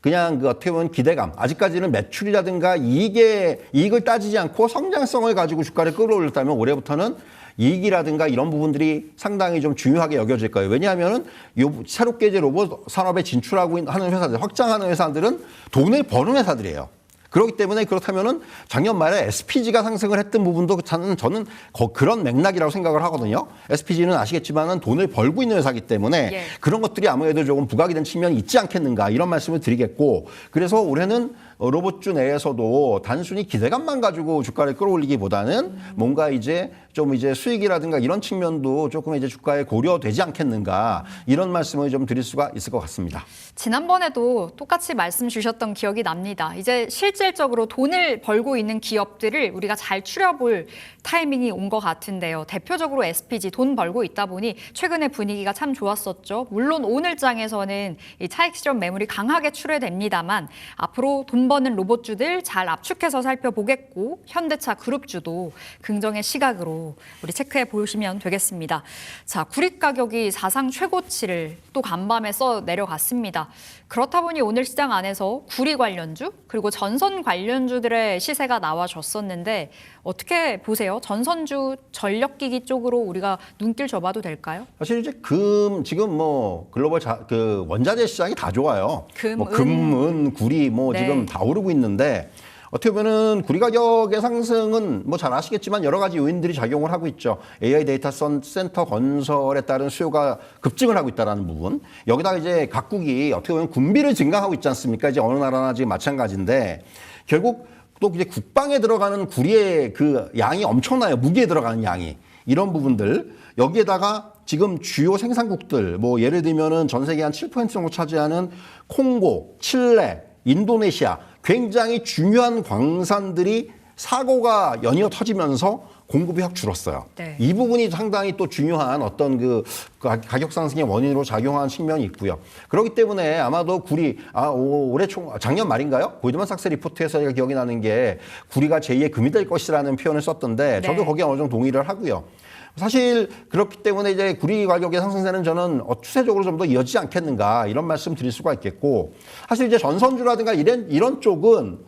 그냥 그 어떻게 보면 기대감, 아직까지는 매출이라든가 이익을 따지지 않고 성장성을 가지고 주가를 끌어올렸다면 올해부터는 이익이라든가 이런 부분들이 상당히 좀 중요하게 여겨질 거예요. 왜냐하면은 새롭게 이제 로봇 산업에 진출하고 하는 회사들, 확장하는 회사들은 돈을 버는 회사들이에요. 그렇기 때문에 그렇다면은 작년 말에 SPG가 상승을 했던 부분도 저는 그런 맥락이라고 생각을 하거든요. SPG는 아시겠지만은 돈을 벌고 있는 회사이기 때문에 예. 그런 것들이 아무래도 조금 부각이 된 측면이 있지 않겠는가 이런 말씀을 드리겠고 그래서 올해는 로봇주 내에서도 단순히 기대감만 가지고 주가를 끌어올리기보다는 뭔가 이제 좀 이제 수익이라든가 이런 측면도 조금 이제 주가에 고려되지 않겠는가 이런 말씀을 좀 드릴 수가 있을 것 같습니다. 지난번에도 똑같이 말씀 주셨던 기억이 납니다. 이제 실질적으로 돈을 벌고 있는 기업들을 우리가 잘 추려볼 타이밍이 온 것 같은데요. 대표적으로 SPG 돈 벌고 있다 보니 최근에 분위기가 참 좋았었죠. 물론 오늘장에서는 이 차익 실현 매물이 강하게 출회됩니다만 앞으로 돈 버는 로봇주들 잘 압축해서 살펴보겠고 현대차 그룹주도 긍정의 시각으로 우리 체크해 보시면 되겠습니다. 자, 구리 가격이 사상 최고치를 또 간밤에 써 내려갔습니다. 그렇다 보니 오늘 시장 안에서 구리 관련주 그리고 전선 관련주들의 시세가 나와줬었는데 어떻게 보세요? 전선주 전력기기 쪽으로 우리가 눈길 줘봐도 될까요? 사실 이제 지금 뭐 글로벌 원자재 시장이 다 좋아요. 금, 뭐 금, 은, 구리 뭐 네. 지금 다 오르고 있는데 어떻게 보면은 구리 가격의 상승은 뭐 잘 아시겠지만 여러 가지 요인들이 작용을 하고 있죠. AI 데이터 센터 건설에 따른 수요가 급증을 하고 있다는 부분. 여기다가 이제 각국이 어떻게 보면 군비를 증강하고 있지 않습니까? 이제 어느 나라나 지금 마찬가지인데 결국 또 이제 국방에 들어가는 구리의 그 양이 엄청나요. 무기에 들어가는 양이. 이런 부분들. 여기에다가 지금 주요 생산국들 뭐 예를 들면은 전 세계 한 7% 정도 차지하는 콩고, 칠레, 인도네시아 굉장히 중요한 광산들이 사고가 연이어 터지면서 공급이 확 줄었어요. 네. 이 부분이 상당히 또 중요한 어떤 그 가격 상승의 원인으로 작용하는 측면이 있고요. 그렇기 때문에 아마도 구리 올해 작년 말인가요? 골드만삭스 리포트에서 제가 기억이 나는 게 구리가 제2의 금이 될 것이라는 표현을 썼던데 저도 네. 거기에 어느 정도 동의를 하고요. 사실 그렇기 때문에 이제 구리 가격의 상승세는 저는 추세적으로 좀 더 이어지지 않겠는가 이런 말씀 드릴 수가 있겠고 사실 이제 전선주라든가 이런 쪽은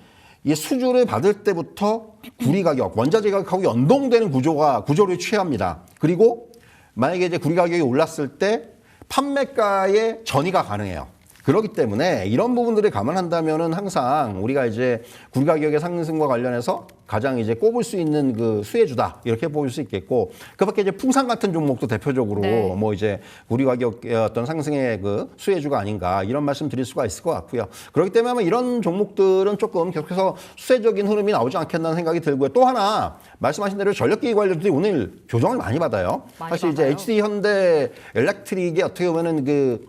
이 수주를 받을 때부터 구리 가격, 원자재 가격하고 연동되는 구조를 취합니다. 그리고 만약에 이제 구리 가격이 올랐을 때 판매가의 전이가 가능해요. 그렇기 때문에 이런 부분들을 감안한다면은 항상 우리가 이제 구리 가격의 상승과 관련해서 가장 이제 꼽을 수 있는 그 수혜주다 이렇게 볼 수 있겠고 그밖에 이제 풍산 같은 종목도 대표적으로 네. 뭐 이제 구리 가격의 어떤 상승의 그 수혜주가 아닌가 이런 말씀 드릴 수가 있을 것 같고요. 그렇기 때문에 아마 이런 종목들은 조금 계속해서 수혜적인 흐름이 나오지 않겠다는 생각이 들고요. 또 하나 말씀하신 대로 전력기기 관련주들이 오늘 조정을 많이 받아요. 많이 사실 받아요. 이제 HD 현대 엘렉트릭이 어떻게 보면은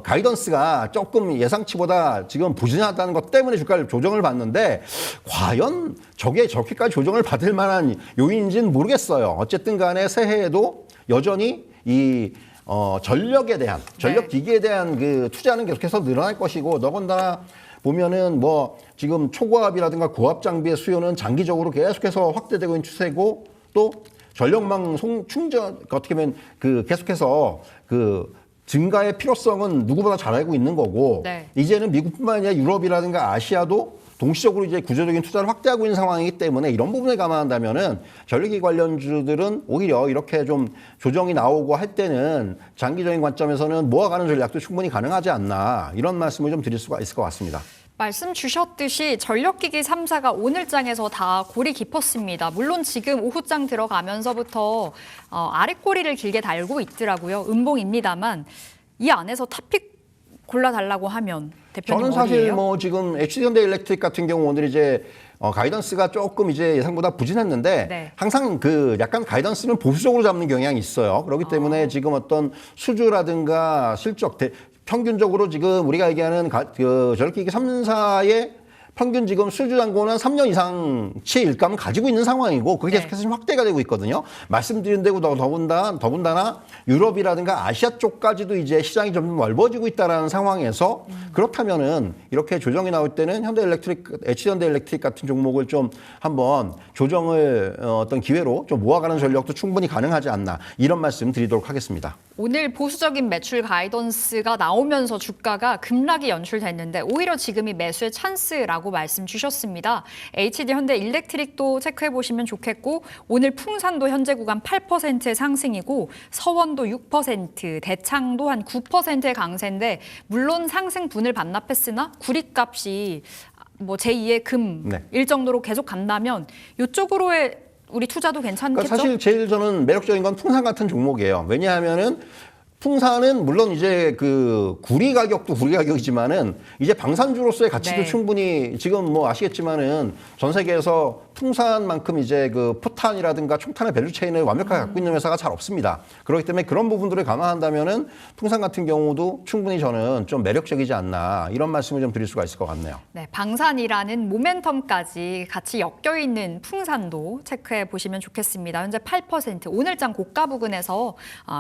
가이던스가 조금 예상치보다 지금 부진하다는 것 때문에 주가를 조정을 받는데 과연 저게 저렇게까지 조정을 받을 만한 요인인지는 모르겠어요. 어쨌든 간에 새해에도 여전히 이 전력에 대한 전력 기기에 대한 그 투자는 계속해서 늘어날 것이고 더군다나 보면은 뭐 지금 초고압이라든가 고압 장비의 수요는 장기적으로 계속해서 확대되고 있는 추세고 또 전력망 충전 어떻게 보면 계속해서 증가의 필요성은 누구보다 잘 알고 있는 거고 네. 이제는 미국뿐만 아니라 유럽이라든가 아시아도 동시적으로 이제 구조적인 투자를 확대하고 있는 상황이기 때문에 이런 부분을 감안한다면은 전력기 관련주들은 오히려 이렇게 좀 조정이 나오고 할 때는 장기적인 관점에서는 모아가는 전략도 충분히 가능하지 않나 이런 말씀을 좀 드릴 수가 있을 것 같습니다. 말씀 주셨듯이 전력기기 3사가 오늘장에서 다 골이 깊었습니다. 물론 지금 오후장 들어가면서부터 아랫꼬리를 길게 달고 있더라고요. 음봉입니다만 이 안에서 탑픽 골라달라고 하면 대표님 저는 사실 어디예요? 뭐 지금 HD현대일렉트릭 같은 경우 오늘 이제 가이던스가 조금 이제 예상보다 부진했는데 네. 항상 그 약간 가이던스는 보수적으로 잡는 경향이 있어요. 그렇기 때문에 지금 어떤 수주라든가 실적 평균적으로 지금 우리가 얘기하는 전력기기 3사의 평균 지금 수주 잔고는 3년 이상치의 일감을 가지고 있는 상황이고 그게 네. 계속해서 지금 확대가 되고 있거든요. 말씀드린 대로 더군다나 유럽이라든가 아시아 쪽까지도 이제 시장이 좀 넓어지고 있다라는 상황에서 그렇다면은 이렇게 조정이 나올 때는 HD현대일렉트릭 같은 종목을 좀 한번 조정을 어떤 기회로 좀 모아가는 전략도 충분히 가능하지 않나 이런 말씀 드리도록 하겠습니다. 오늘 보수적인 매출 가이던스가 나오면서 주가가 급락이 연출됐는데 오히려 지금이 매수의 찬스라고 말씀 주셨습니다. HD현대일렉트릭도 체크해 보시면 좋겠고 오늘 풍산도 현재 구간 8%의 상승이고 서원도 6%, 대창도 한 9%의 강세인데 물론 상승분을 반납했으나 구리값이 뭐 제2의 금 일 정도로 계속 간다면 이쪽으로의 우리 투자도 괜찮겠죠? 그러니까 사실 제일 저는 매력적인 건 풍산 같은 종목이에요. 왜냐하면은 풍산은 물론 이제 그 구리 가격도 구리 가격이지만은 이제 방산주로서의 가치도 네. 충분히 지금 뭐 아시겠지만은 전 세계에서 풍산만큼 이제 그 포탄이라든가 총탄의 밸류체인을 완벽하게 갖고 있는 회사가 잘 없습니다. 그렇기 때문에 그런 부분들을 감안한다면은 풍산 같은 경우도 충분히 저는 좀 매력적이지 않나 이런 말씀을 좀 드릴 수가 있을 것 같네요. 네, 방산이라는 모멘텀까지 같이 엮여 있는 풍산도 체크해 보시면 좋겠습니다. 현재 8% 오늘장 고가 부근에서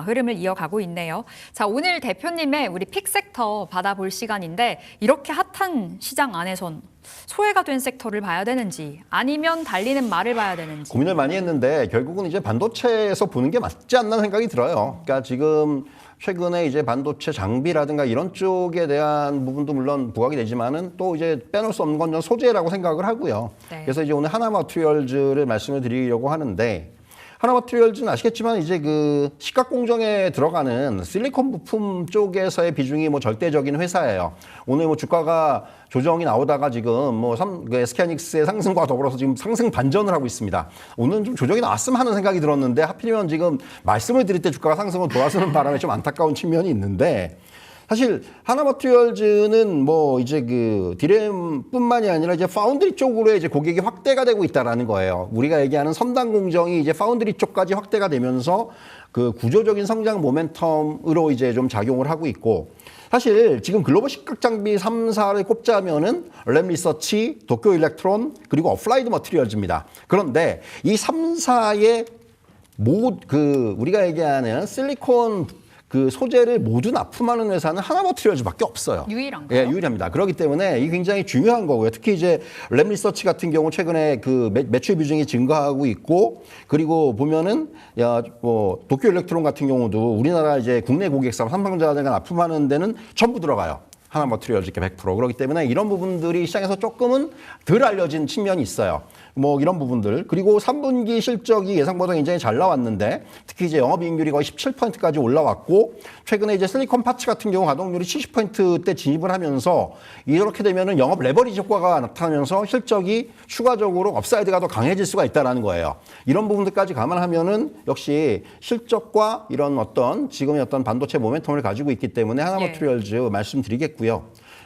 흐름을 이어가고 있네요. 자, 오늘 대표님의 우리 픽 섹터 받아볼 시간인데 이렇게 핫한 시장 안에선 소외가 된 섹터를 봐야 되는지 아니면 달리는 말을 봐야 되는지 고민을 많이 했는데 결국은 이제 반도체에서 보는 게 맞지 않나 생각이 들어요. 그러니까 지금 최근에 이제 반도체 장비라든가 이런 쪽에 대한 부분도 물론 부각이 되지만은 또 이제 빼놓을 수 없는 건 전 소재라고 생각을 하고요. 네. 그래서 이제 오늘 하나마트리얼즈를 말씀을 드리려고 하는데 하나마트리얼즈는 아시겠지만 이제 그 시각 공정에 들어가는 실리콘 부품 쪽에서의 비중이 뭐 절대적인 회사예요. 오늘 뭐 주가가 조정이 나오다가 지금 뭐 SK하이닉스의 상승과 더불어서 지금 상승 반전을 하고 있습니다. 오늘은 좀 조정이 나왔으면 하는 생각이 들었는데 하필이면 지금 말씀을 드릴 때 주가가 상승으로 돌아서는 바람에 좀 안타까운 측면이 있는데 사실 하나마트리얼즈는 뭐 이제 그 디램뿐만이 아니라 이제 파운드리 쪽으로 이제 고객이 확대가 되고 있다라는 거예요. 우리가 얘기하는 첨단 공정이 이제 파운드리 쪽까지 확대가 되면서 그 구조적인 성장 모멘텀으로 이제 좀 작용을 하고 있고 사실 지금 글로벌 시각 장비 3사를 꼽자면은 램리서치, 도쿄 일렉트론 그리고 어플라이드 머티리얼즈입니다. 그런데 이 3사의 우리가 얘기하는 실리콘 그 소재를 모두 납품하는 회사는 하나마트리얼즈밖에 없어요. 유일한가요? 예, 유일합니다. 그렇기 때문에 이게 굉장히 중요한 거고요. 특히 이제 램리서치 같은 경우 최근에 그 매출 비중이 증가하고 있고 그리고 보면은 도쿄 일렉트론 같은 경우도 우리나라 이제 국내 고객사 삼성전자가 납품하는 데는 전부 들어가요. 하나마트리얼즈 100%. 그렇기 때문에 이런 부분들이 시장에서 조금은 덜 알려진 측면이 있어요. 뭐 이런 부분들. 그리고 3분기 실적이 예상보다 굉장히 잘 나왔는데 특히 이제 영업이익률이 거의 17%까지 올라왔고 최근에 이제 실리콘 파츠 같은 경우 가동률이 70%대 진입을 하면서 이렇게 되면은 영업 레버리지 효과가 나타나면서 실적이 추가적으로 업사이드가 더 강해질 수가 있다는 거예요. 이런 부분들까지 감안하면은 역시 실적과 이런 어떤 지금의 어떤 반도체 모멘텀을 가지고 있기 때문에 하나마트리얼즈 말씀드리겠고요.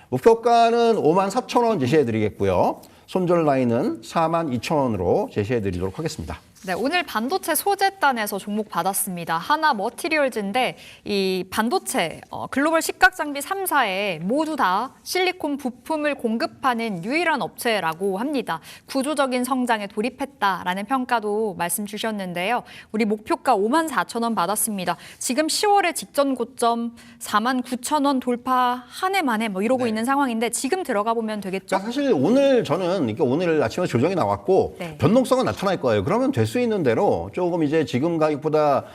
목표가는 54,000원 제시해드리겠고요. 손절 라인은 42,000원으로 제시해드리도록 하겠습니다. 네, 오늘 반도체 소재단에서 종목 받았습니다. 하나 머티리얼즈인데 이 반도체 글로벌 시각장비 3사에 모두 다 실리콘 부품을 공급하는 유일한 업체라고 합니다. 구조적인 성장에 돌입했다라는 평가도 말씀 주셨는데요. 우리 목표가 54,000원 받았습니다. 지금 10월에 직전 고점 49,000원 돌파 한 해 만에 뭐 이러고 있는 상황인데 지금 들어가 보면 되겠죠? 사실 오늘 저는 오늘 아침에 조정이 나왔고 네. 변동성은 나타날 거예요. 그러면 될 수 있는 대로 조금 이제 지금 가격보다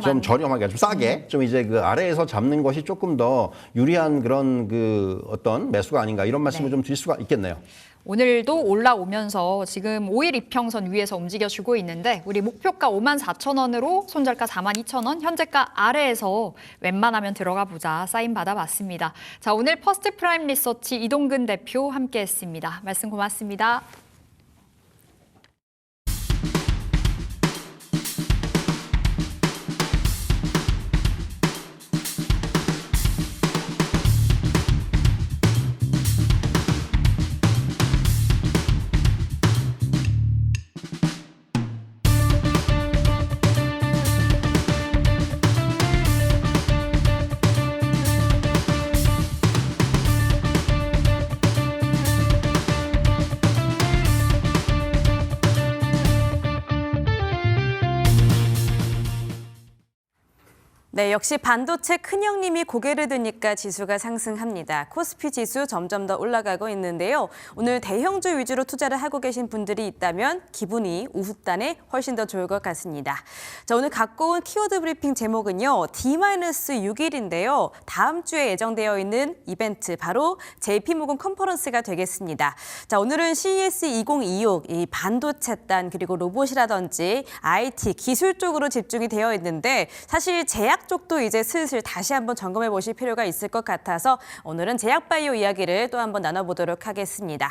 좀 저렴하게 좀 싸게 좀 이제 그 아래에서 잡는 것이 조금 더 유리한 그런 그 어떤 매수가 아닌가 이런 말씀을 좀 드릴 수가 있겠네요. 오늘도 올라오면서 지금 5일 이평선 위에서 움직여주고 있는데 우리 목표가 54,000원으로 손절가 42,000원, 현재가 아래에서 웬만하면 들어가 보자 사인 받아봤습니다. 자, 오늘 퍼스트 프라임 리서치 이동근 대표 함께했습니다. 말씀 고맙습니다. 네, 역시 반도체 큰형님이 고개를 드니까 지수가 상승합니다. 코스피 지수 점점 더 올라가고 있는데요. 오늘 대형주 위주로 투자를 하고 계신 분들이 있다면 기분이 우후단에 훨씬 더 좋을 것 같습니다. 자, 오늘 갖고 온 키워드 브리핑 제목은요. D-6일인데요. 다음 주에 예정되어 있는 이벤트 바로 JP모건 컨퍼런스가 되겠습니다. 자, 오늘은 CES 2026, 이 반도체단 그리고 로봇이라든지 IT 기술 쪽으로 집중이 되어 있는데 사실 제약 쪽도 이제 슬슬 다시 한번 점검해 보실 필요가 있을 것 같아서 오늘은 제약바이오 이야기를 또 한번 나눠보도록 하겠습니다.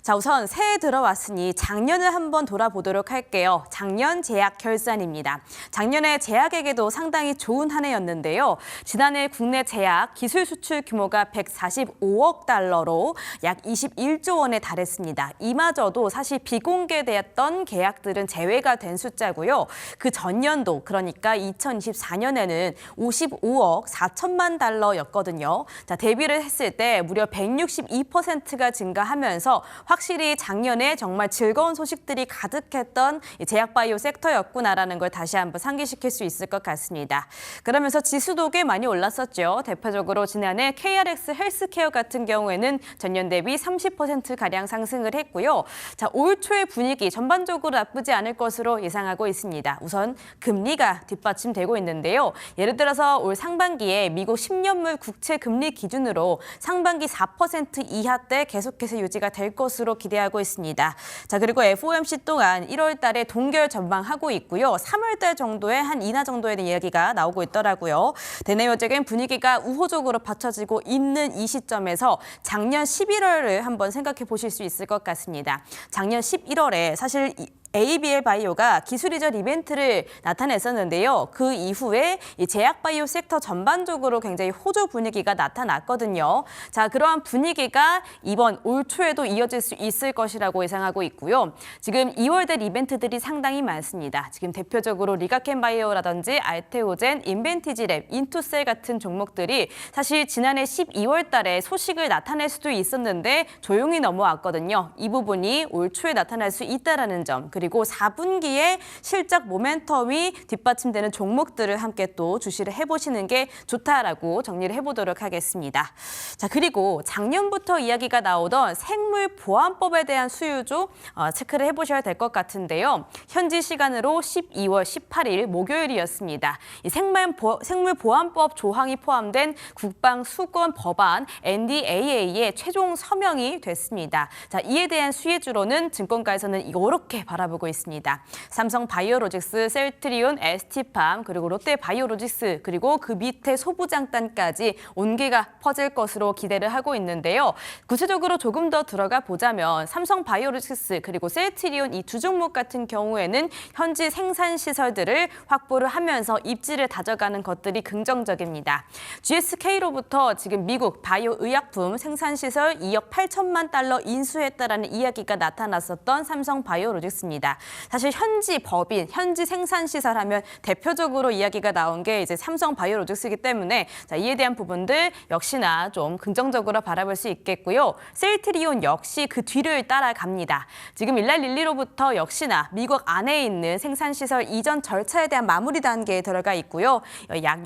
자, 우선 새해 들어왔으니 작년을 한번 돌아보도록 할게요. 작년 제약 결산입니다. 작년에 제약에게도 상당히 좋은 한 해였는데요. 지난해 국내 제약 기술 수출 규모가 145억 달러로 약 21조 원에 달했습니다. 이마저도 사실 비공개됐던 계약들은 제외가 된 숫자고요. 그 전년도 그러니까 2024년에는 55억 4천만 달러였거든요. 자, 대비를 했을 때 무려 162%가 증가하면서 확실히 작년에 정말 즐거운 소식들이 가득했던 이 제약바이오 섹터였구나라는 걸 다시 한번 상기시킬 수 있을 것 같습니다. 그러면서 지수도 꽤 많이 올랐었죠. 대표적으로 지난해 KRX 헬스케어 같은 경우에는 전년 대비 30%가량 상승을 했고요. 자, 올 초의 분위기 전반적으로 나쁘지 않을 것으로 예상하고 있습니다. 우선 금리가 뒷받침되고 있는데요. 예를 들어서 올 상반기에 미국 10년물 국채 금리 기준으로 상반기 4% 이하대 계속해서 유지가 될 것으로 기대하고 있습니다. 자, 그리고 FOMC 또한 1월 달에 동결 전망하고 있고요. 3월 달 정도에 한 인하 정도에 대한 이야기가 나오고 있더라고요. 대내외적인 분위기가 우호적으로 받쳐지고 있는 이 시점에서 작년 11월을 한번 생각해 보실 수 있을 것 같습니다. 작년 11월에 사실 ABL 바이오가 기술 이전 이벤트를 나타냈었는데요. 그 이후에 이 제약바이오 섹터 전반적으로 굉장히 호조 분위기가 나타났거든요. 자, 그러한 분위기가 이번 올 초에도 이어질 수 있을 것이라고 예상하고 있고요. 지금 2월 될 이벤트들이 상당히 많습니다. 지금 대표적으로 리가켄 바이오라든지 알테오젠, 인벤티지랩, 인투셀 같은 종목들이 사실 지난해 12월 달에 소식을 나타낼 수도 있었는데 조용히 넘어왔거든요. 이 부분이 올 초에 나타날 수 있다는 점, 그리고 4분기에 실적 모멘텀이 뒷받침되는 종목들을 함께 또 주시를 해보시는 게 좋다라고 정리를 해보도록 하겠습니다. 자, 그리고 작년부터 이야기가 나오던 생물보안법에 대한 수요조 체크를 해보셔야 될 것 같은데요. 현지 시간으로 12월 18일 목요일이었습니다. 이 생물보안법 조항이 포함된 국방수권 법안 NDAA의 최종 서명이 됐습니다. 자, 이에 대한 수혜주로는 증권가에서는 이렇게 바라보고 있습니다. 삼성바이오로직스, 셀트리온, ST팜, 그리고 롯데바이오로직스, 그리고 그 밑에 소부장단까지 온기가 퍼질 것으로 기대를 하고 있는데요. 구체적으로 조금 더 들어가 보자면 삼성바이오로직스 그리고 셀트리온 이 두 종목 같은 경우에는 현지 생산 시설들을 확보를 하면서 입지를 다져가는 것들이 긍정적입니다. GSK로부터 지금 미국 바이오 의약품 생산 시설 2억 8천만 달러 인수했다라는 이야기가 나타났었던 삼성바이오로직스입니다. 사실 현지 법인, 현지 생산 시설 하면 대표적으로 이야기가 나온 게 이제 삼성바이오로직스이기 때문에 자, 이에 대한 부분들 역시나 좀 긍정적으로 바라볼 수 있겠고요. 셀트리온 역시 그 뒤를 따라갑니다. 지금 일랄릴리로부터 역시나 미국 안에 있는 생산 시설 이전 절차에 대한 마무리 단계에 들어가 있고요. 약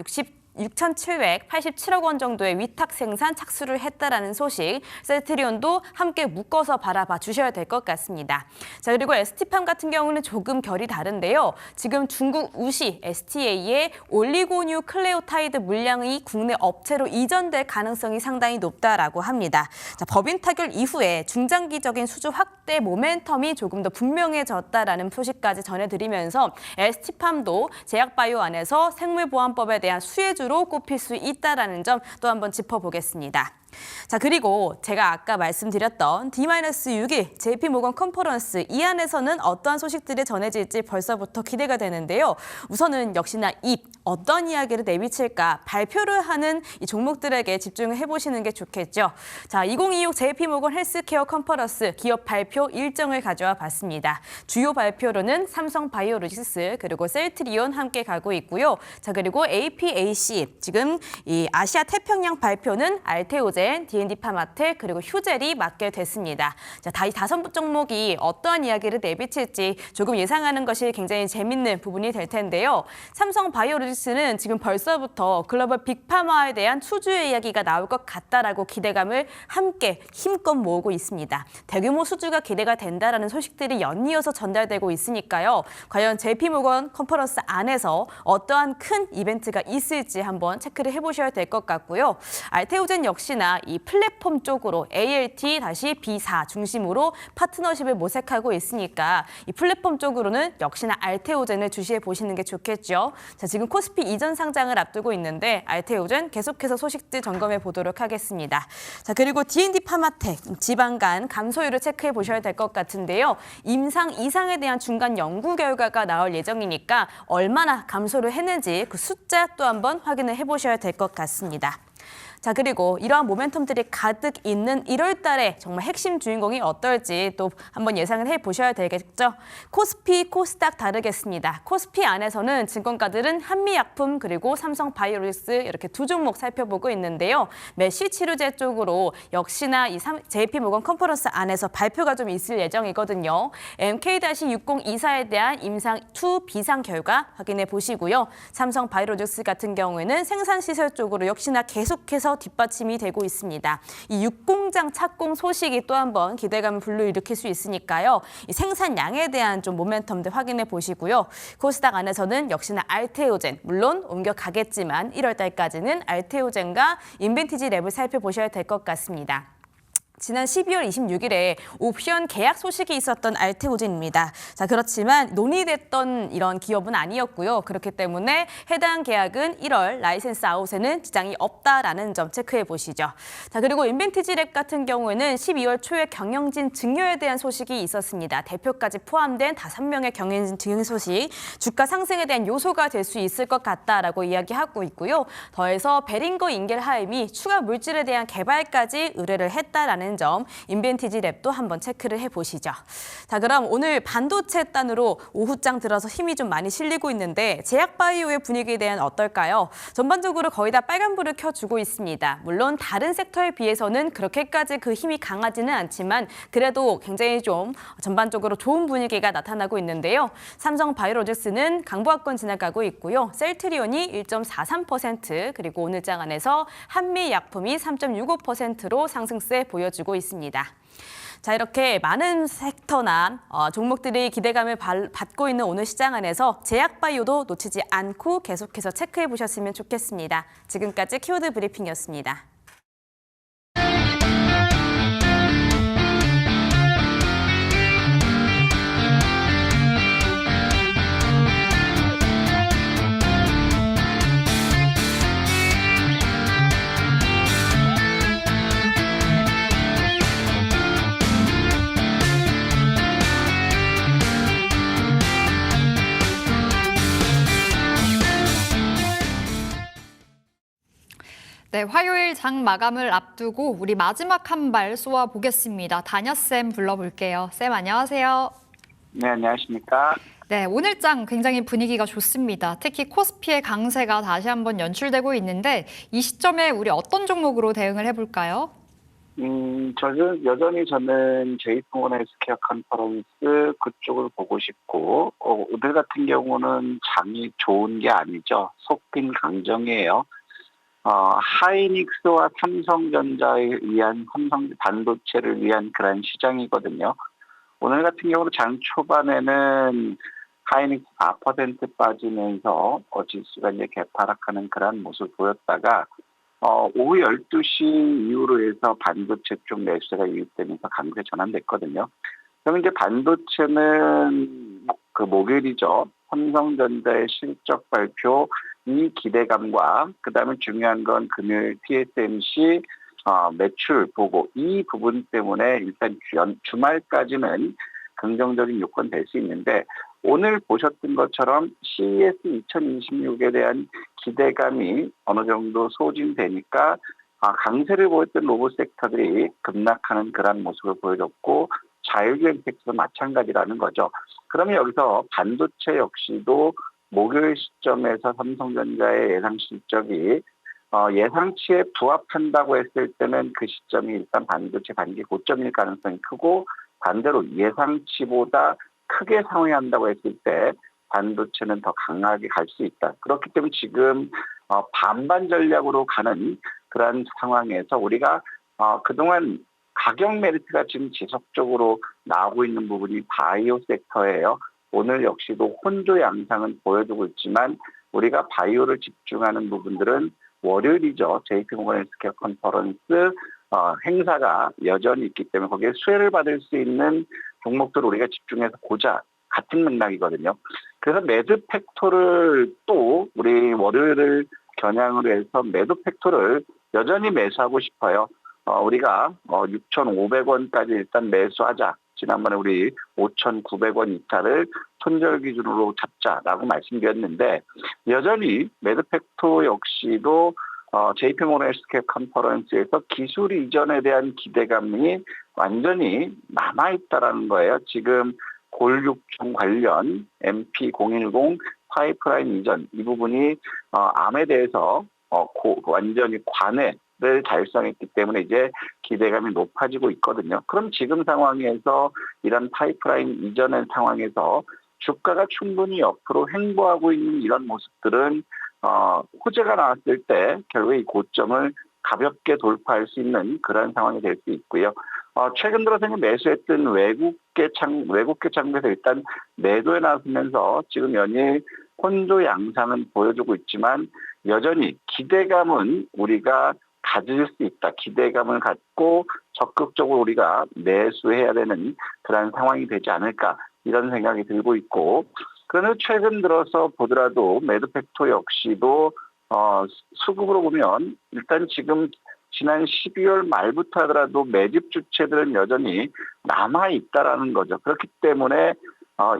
6,787억 원 정도의 위탁 생산 착수를 했다라는 소식, 셀트리온도 함께 묶어서 바라봐 주셔야 될 것 같습니다. 자, 그리고 ST팜 같은 경우는 조금 결이 다른데요. 지금 중국 우시 STA의 올리고뉴클레오타이드 물량이 국내 업체로 이전될 가능성이 상당히 높다라고 합니다. 자, 법인 타결 이후에 중장기적인 수주 확대 모멘텀이 조금 더 분명해졌다라는 소식까지 전해드리면서 ST팜도 제약바이오 안에서 생물보안법에 대한 수혜주로 꼽힐 수 있다라는 점 또 한번 짚어보겠습니다. 자, 그리고 제가 아까 말씀드렸던 D-6일 JP모건 컨퍼런스, 이 안에서는 어떠한 소식들이 전해질지 벌써부터 기대가 되는데요. 우선은 역시나 어떤 이야기를 내비칠까 발표를 하는 이 종목들에게 집중을 해보시는 게 좋겠죠. 자, 2026 JP모건 헬스케어 컨퍼런스 기업 발표 일정을 가져와 봤습니다. 주요 발표로는 삼성바이오로직스 그리고 셀트리온 함께 가고 있고요. 자, 그리고 APAC, 지금 이 아시아 태평양 발표는 알테오젠, D&D파마텍 그리고 휴젤이 맡게 됐습니다. 자, 이 5 종목이 어떠한 이야기를 내비칠지 조금 예상하는 것이 굉장히 재밌는 부분이 될 텐데요. 삼성바이오로직스는 지금 벌써부터 글로벌 빅파마에 대한 수주의 이야기가 나올 것 같다라고 기대감을 함께 힘껏 모으고 있습니다. 대규모 수주가 기대가 된다라는 소식들이 연이어서 전달되고 있으니까요. 과연 JP모건 컨퍼런스 안에서 어떠한 큰 이벤트가 있을지 한번 체크를 해보셔야 될 것 같고요. 알테오젠 역시나 이 플랫폼 쪽으로 ALT-B4 중심으로 파트너십을 모색하고 있으니까 이 플랫폼 쪽으로는 역시나 알테오젠을 주시해 보시는 게 좋겠죠. 자, 지금 코스피 이전 상장을 앞두고 있는데 알테오젠 계속해서 소식들 점검해 보도록 하겠습니다. 자, 그리고 D&D파마텍 지방간 감소율을 체크해 보셔야 될 것 같은데요. 임상 이상에 대한 중간 연구 결과가 나올 예정이니까 얼마나 감소를 했는지 그 숫자 또 한번 확인을 해 보셔야 될 것 같습니다. 자, 그리고 이러한 모멘텀들이 가득 있는 1월 달에 정말 핵심 주인공이 어떨지 또 한번 예상을 해보셔야 되겠죠. 코스피, 코스닥 다르겠습니다. 코스피 안에서는 증권가들은 한미약품 그리고 삼성바이오로직스 이렇게 2 종목 살펴보고 있는데요. 메시치료제 쪽으로 역시나 이 JP모건 컨퍼런스 안에서 발표가 좀 있을 예정이거든요. MK-6024에 대한 임상2 비상 결과 확인해 보시고요. 삼성바이오로직스 같은 경우에는 생산시설 쪽으로 역시나 계속해서 뒷받침이 되고 있습니다. 이 육공장 착공 소식이 또 한번 기대감을 불러일으킬 수 있으니까요. 이 생산량에 대한 좀 모멘텀들 확인해 보시고요. 코스닥 안에서는 역시나 알테오젠, 물론 옮겨가겠지만 1월 달까지는 알테오젠과 인벤티지 랩을 살펴보셔야 될 것 같습니다. 지난 12월 26일에 옵션 계약 소식이 있었던 알테오젠입니다. 자, 그렇지만 논의됐던 이런 기업은 아니었고요. 그렇기 때문에 해당 계약은 1월 라이센스 아웃에는 지장이 없다라는 점 체크해 보시죠. 자, 그리고 인벤티지랩 같은 경우에는 12월 초에 경영진 증여에 대한 소식이 있었습니다. 대표까지 포함된 5명의 경영진 증여 소식, 주가 상승에 대한 요소가 될 수 있을 것 같다라고 이야기하고 있고요. 더해서 베링거 인겔하임이 추가 물질에 대한 개발까지 의뢰를 했다라는 점, 인벤티지 랩도 한번 체크를 해보시죠. 자, 그럼 오늘 반도체 단으로 오후장 들어서 힘이 좀 많이 실리고 있는데 제약바이오의 분위기에 대한 어떨까요? 전반적으로 거의 다 빨간불을 켜주고 있습니다. 물론 다른 섹터에 비해서는 그렇게까지 그 힘이 강하지는 않지만 그래도 굉장히 좀 전반적으로 좋은 분위기가 나타나고 있는데요. 삼성바이오로직스는 강보합권 지나가고 있고요. 셀트리온이 1.43%, 그리고 오늘장 안에서 한미약품이 3.65%로 상승세 보여주고 있습니다. 자, 이렇게 많은 섹터나 종목들이 기대감을 받고 있는 오늘 시장 안에서 제약바이오도 놓치지 않고 계속해서 체크해 보셨으면 좋겠습니다. 지금까지 키워드 브리핑이었습니다. 네, 화요일 장 마감을 앞두고 우리 마지막 한 발 쏘아 보겠습니다. 다녀쌤 불러볼게요. 쌤 안녕하세요. 네, 안녕하십니까. 네, 오늘 장 굉장히 분위기가 좋습니다. 특히 코스피의 강세가 다시 한번 연출되고 있는데 이 시점에 우리 어떤 종목으로 대응을 해볼까요? 저는 JP모건 헬스케어 컨퍼런스 그쪽을 보고 싶고, 오늘 같은 경우는 장이 좋은 게 아니죠. 속빈 강정이에요. 하이닉스와 삼성전자에 의한 삼성 반도체를 위한 그런 시장이거든요. 오늘 같은 경우는 장 초반에는 하이닉스 4% 빠지면서 지수가 이제 개파락하는 그런 모습을 보였다가 오후 12시 이후로 해서 반도체 쪽 매수세가 유입되면서 강세 전환됐거든요. 그럼 이제 반도체는 그 목요일이죠. 삼성전자의 실적 발표 이 기대감과 그다음에 중요한 건 금요일 TSMC 매출 보고 이 부분 때문에 일단 주말까지는 긍정적인 요건 될 수 있는데 오늘 보셨던 것처럼 CES 2026에 대한 기대감이 어느 정도 소진되니까 강세를 보였던 로봇 섹터들이 급락하는 그런 모습을 보여줬고 자율주행 섹터도 마찬가지라는 거죠. 그러면 여기서 반도체 역시도 목요일 시점에서 삼성전자의 예상 실적이 예상치에 부합한다고 했을 때는 그 시점이 일단 반도체 단기 고점일 가능성이 크고 반대로 예상치보다 크게 상회한다고 했을 때 반도체는 더 강하게 갈 수 있다. 그렇기 때문에 지금 반반 전략으로 가는 그런 상황에서 우리가 그동안 가격 메리트가 지금 지속적으로 나오고 있는 부분이 바이오 섹터예요. 오늘 역시도 혼조 양상은 보여주고 있지만 우리가 바이오를 집중하는 부분들은 월요일이죠. JP모건 헬스케어 컨퍼런스 행사가 여전히 있기 때문에 거기에 수혜를 받을 수 있는 종목들을 우리가 집중해서 보자. 같은 맥락이거든요. 그래서 매드 팩토를 또 우리 월요일을 겨냥으로 해서 매도 팩토를 여전히 매수하고 싶어요. 우리가 6,500원까지 일단 매수하자. 지난번에 우리 5,900원 이탈을 손절 기준으로 잡자라고 말씀드렸는데 여전히 매도 팩토 역시도 JP모건 헬스케어 컨퍼런스에서 기술 이전에 대한 기대감이 완전히 남아있다라는 거예요. 지금 골육종 관련 MP010 파이프라인 이전 이 부분이 암에 대해서 완전히 관해를 달성했기 때문에 이제 기대감이 높아지고 있거든요. 그럼 지금 상황에서 이런 파이프라인 이전의 상황에서 주가가 충분히 옆으로 횡보하고 있는 이런 모습들은 호재가 나왔을 때 결국 이 고점을 가볍게 돌파할 수 있는 그런 상황이 될 수 있고요. 최근 들어서 매수했던 외국계 창구에서 일단 매도에 나서면서 지금 연일 혼조 양상은 보여주고 있지만 여전히 기대감은 우리가 가질 수 있다. 기대감을 갖고 적극적으로 우리가 매수해야 되는 그런 상황이 되지 않을까 이런 생각이 들고 있고 그러나 최근 들어서 보더라도 매도 팩토 역시도 수급으로 보면 일단 지금 지난 12월 말부터 하더라도 매집 주체들은 여전히 남아있다라는 거죠. 그렇기 때문에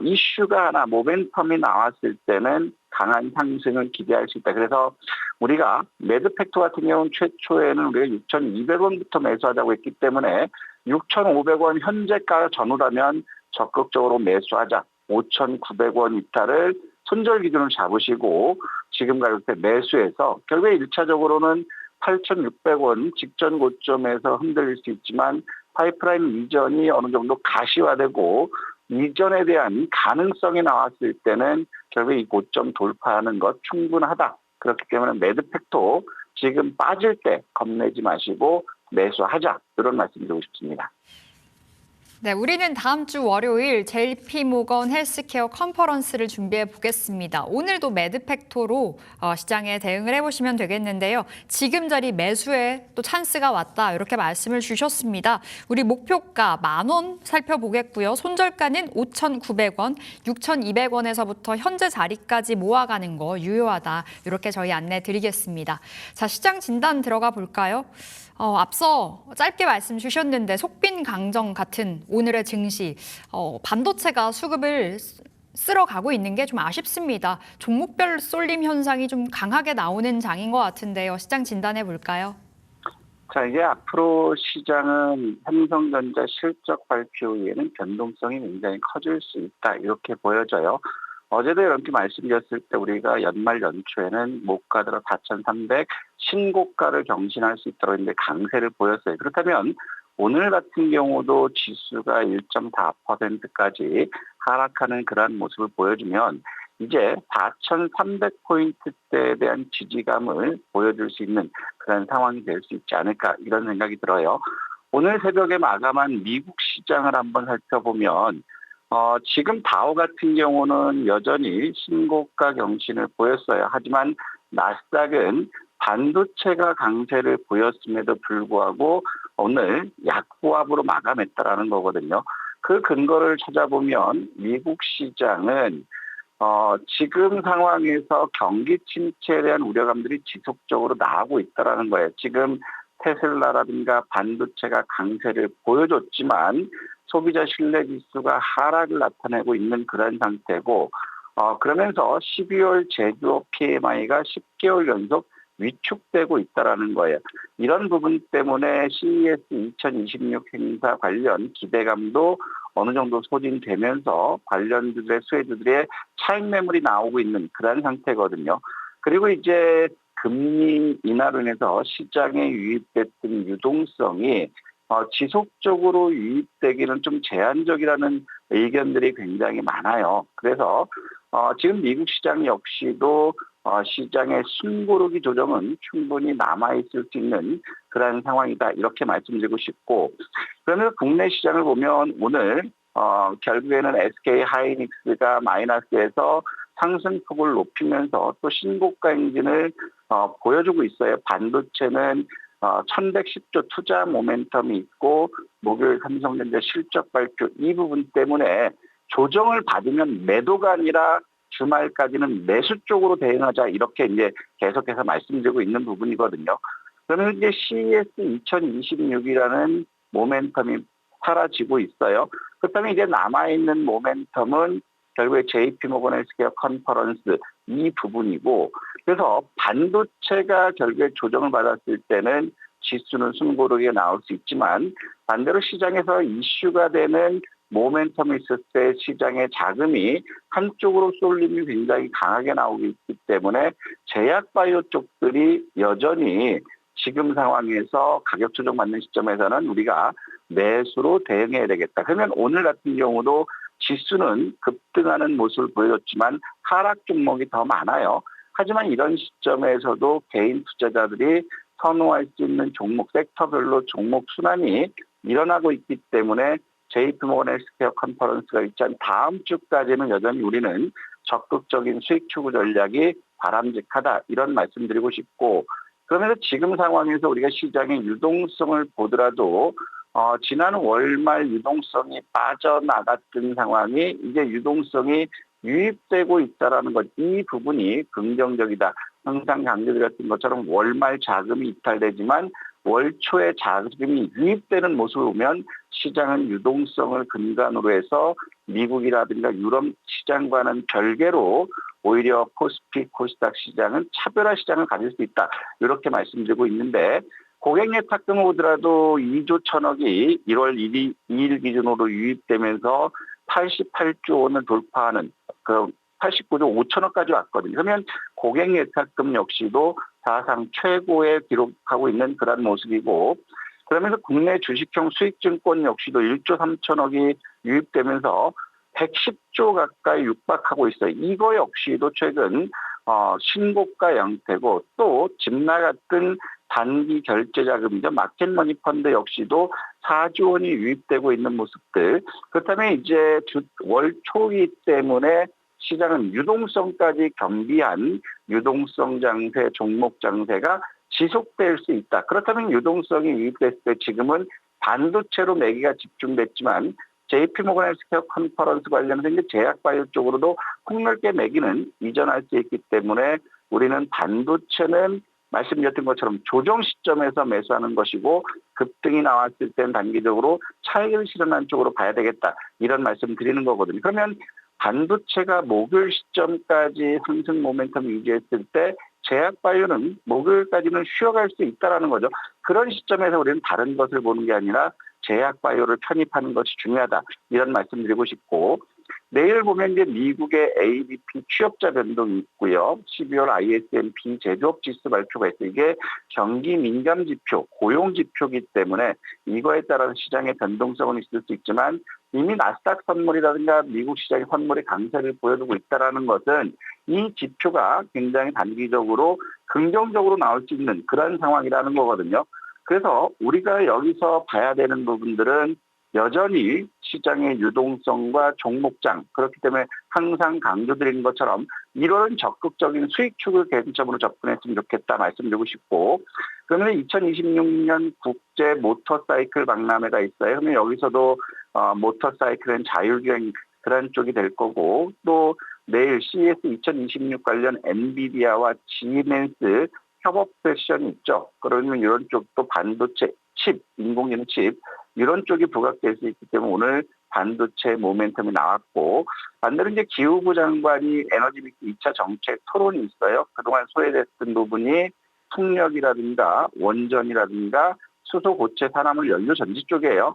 이슈가 하나 모멘텀이 나왔을 때는 강한 상승을 기대할 수 있다. 그래서 우리가 매드 팩토 같은 경우는 최초에는 우리가 6,200원부터 매수하자고 했기 때문에 6,500원 현재가 전후라면 적극적으로 매수하자. 5,900원 이탈을 손절 기준을 잡으시고 지금 가격대 매수해서 결국에 1차적으로는 8,600원 직전 고점에서 흔들릴 수 있지만 파이프라인 이전이 어느 정도 가시화되고 이전에 대한 가능성이 나왔을 때는 결국 이 고점 돌파하는 것 충분하다. 그렇기 때문에 매드 팩토 지금 빠질 때 겁내지 마시고 매수하자. 이런 말씀 드리고 싶습니다. 네, 우리는 다음 주 월요일 JP모건 헬스케어 컨퍼런스를 준비해 보겠습니다. 오늘도 매드 팩토로 시장에 대응을 해보시면 되겠는데요. 지금 자리 매수에 또 찬스가 왔다 이렇게 말씀을 주셨습니다. 우리 목표가 10,000원 살펴보겠고요. 손절가는 5,900원, 6,200원에서부터 현재 자리까지 모아가는 거 유효하다. 이렇게 저희 안내 드리겠습니다. 자, 시장 진단 들어가 볼까요? 앞서 짧게 말씀 주셨는데 속빈 강정 같은 오늘의 증시, 반도체가 수급을 쓸어가고 있는 게 좀 아쉽습니다. 종목별 쏠림 현상이 좀 강하게 나오는 장인 것 같은데요. 시장 진단해 볼까요? 자, 이제 앞으로 시장은 삼성전자 실적 발표 이후에는 변동성이 굉장히 커질 수 있다. 이렇게 보여져요. 어제도 이렇게 말씀드렸을 때 우리가 연말 연초에는 목가 들어 4,300 신고가를 경신할 수 있다고 했는데 강세를 보였어요. 그렇다면 오늘 같은 경우도 지수가 1.4%까지 하락하는 그러한 모습을 보여주면 이제 4,300포인트대에 대한 지지감을 보여줄 수 있는 그런 상황이 될 수 있지 않을까 이런 생각이 들어요. 오늘 새벽에 마감한 미국 시장을 한번 살펴보면 지금 다우 같은 경우는 여전히 신고가 경신을 보였어요. 하지만 나스닥은 반도체가 강세를 보였음에도 불구하고 오늘 약보합으로 마감했다라는 거거든요. 그 근거를 찾아보면 미국 시장은 지금 상황에서 경기 침체에 대한 우려감들이 지속적으로 나오고 있다는 거예요. 지금 테슬라라든가 반도체가 강세를 보여줬지만 소비자 신뢰 지수가 하락을 나타내고 있는 그런 상태고 그러면서 12월 제조업 PMI가 10개월 연속 위축되고 있다는 거예요. 이런 부분 때문에 CES 2026 행사 관련 기대감도 어느 정도 소진되면서 관련주들의 수혜주들의 차익 매물이 나오고 있는 그런 상태거든요. 그리고 이제 금리 인하로 인해서 시장에 유입됐던 유동성이 지속적으로 유입되기는 좀 제한적이라는 의견들이 굉장히 많아요. 그래서 지금 미국 시장 역시도 시장의 숨고르기 조정은 충분히 남아있을 수 있는 그런 상황이다. 이렇게 말씀드리고 싶고 그러면서 국내 시장을 보면 오늘 결국에는 SK 하이닉스가 마이너스에서 상승폭을 높이면서 또 신고가 행진을 보여주고 있어요. 반도체는 1110조 투자 모멘텀이 있고 목요일 삼성전자 실적 발표 이 부분 때문에 조정을 받으면 매도가 아니라 주말까지는 매수 쪽으로 대응하자 이렇게 이제 계속해서 말씀드리고 있는 부분이거든요. 그러면 이제 CES 2026이라는 모멘텀이 사라지고 있어요. 그렇다면 이제 남아있는 모멘텀은 결국에 JP모건 헬스케어 컨퍼런스 이 부분이고 그래서 반도체가 결국에 조정을 받았을 때는 지수는 숨고르게 나올 수 있지만 반대로 시장에서 이슈가 되는 모멘텀이 있을 때 시장의 자금이 한쪽으로 쏠림이 굉장히 강하게 나오고 있기 때문에 제약바이오 쪽들이 여전히 지금 상황에서 가격 조정받는 시점에서는 우리가 매수로 대응해야 되겠다. 그러면 오늘 같은 경우도 지수는 급등하는 모습을 보여줬지만 하락 종목이 더 많아요. 하지만 이런 시점에서도 개인 투자자들이 선호할 수 있는 종목, 섹터별로 종목 순환이 일어나고 있기 때문에 JP모건 헬스케어 컨퍼런스가 있지 다음 주까지는 여전히 우리는 적극적인 수익 추구 전략이 바람직하다 이런 말씀드리고 싶고 그러면서 지금 상황에서 우리가 시장의 유동성을 보더라도 지난 월말 유동성이 빠져나갔던 상황이 이제 유동성이 유입되고 있다는 것, 이 부분이 긍정적이다. 항상 강조드렸던 것처럼 월말 자금이 이탈되지만 월 초에 자금이 유입되는 모습을 보면 시장은 유동성을 근간으로 해서 미국이라든가 유럽 시장과는 별개로 오히려 코스피, 코스닥 시장은 차별화 시장을 가질 수 있다. 이렇게 말씀드리고 있는데 고객 예탁금을 보더라도 2조 천억이 1월 2일 기준으로 유입되면서 88조 원을 돌파하는 그 89조 5천억까지 왔거든요. 그러면 고객 예탁금 역시도 사상 최고에 기록하고 있는 그런 모습이고 그러면서 국내 주식형 수익증권 역시도 1조 3천억이 유입되면서 110조 가까이 육박하고 있어요. 이거 역시도 최근 신고가 양태고 또 집 나갔던 단기 결제 자금이죠. 마켓머니 펀드 역시도 4조 원이 유입되고 있는 모습들. 그렇다면 이제 월 초이기 때문에 시장은 유동성까지 겸비한 유동성 장세, 종목 장세가 지속될 수 있다. 그렇다면 유동성이 유입됐을 때 지금은 반도체로 매기가 집중됐지만 JP모건 헬스케어 컨퍼런스 관련해서 이제 제약바이오 쪽으로도 폭넓게 매기는 이전할 수 있기 때문에 우리는 반도체는 말씀드렸던 것처럼 조정 시점에서 매수하는 것이고 급등이 나왔을 때는 단기적으로 차익을 실현하는 쪽으로 봐야 되겠다. 이런 말씀 드리는 거거든요. 그러면 반도체가 목요일 시점까지 상승 모멘텀 유지했을 때 제약바이오는 목요일까지는 쉬어갈 수 있다는 거죠. 그런 시점에서 우리는 다른 것을 보는 게 아니라 제약바이오를 편입하는 것이 중요하다. 이런 말씀 드리고 싶고 내일 보면 이제 미국의 ADP 취업자 변동이 있고요. 12월 ISM 비제조업 지수 발표가 있어요. 이게 경기 민감 지표, 고용 지표이기 때문에 이거에 따라서 시장의 변동성은 있을 수 있지만 이미 나스닥 선물이라든가 미국 시장의 선물의 강세를 보여주고 있다는 것은 이 지표가 굉장히 단기적으로 긍정적으로 나올 수 있는 그런 상황이라는 거거든요. 그래서 우리가 여기서 봐야 되는 부분들은 여전히 시장의 유동성과 종목장, 그렇기 때문에 항상 강조드리는 것처럼 이런 적극적인 수익 추구 개념으로 접근했으면 좋겠다 말씀드리고 싶고, 그러면 2026년 국제 모터사이클 박람회가 있어요. 그러면 여기서도 모터사이클은 자율주행 그런 쪽이 될 거고, 또 내일 CES 2026 관련 엔비디아와 지멘스 협업 세션이 있죠. 그러면 이런 쪽도 반도체 칩, 인공지능 칩 이런 쪽이 부각될 수 있기 때문에 오늘 반도체 모멘텀이 나왔고, 반대로 이제 기후부 장관이 에너지 믹스 2차 정책 토론이 있어요. 그동안 소외됐던 부분이 풍력이라든가 원전이라든가 수소 고체 산화물 연료 전지 쪽이에요.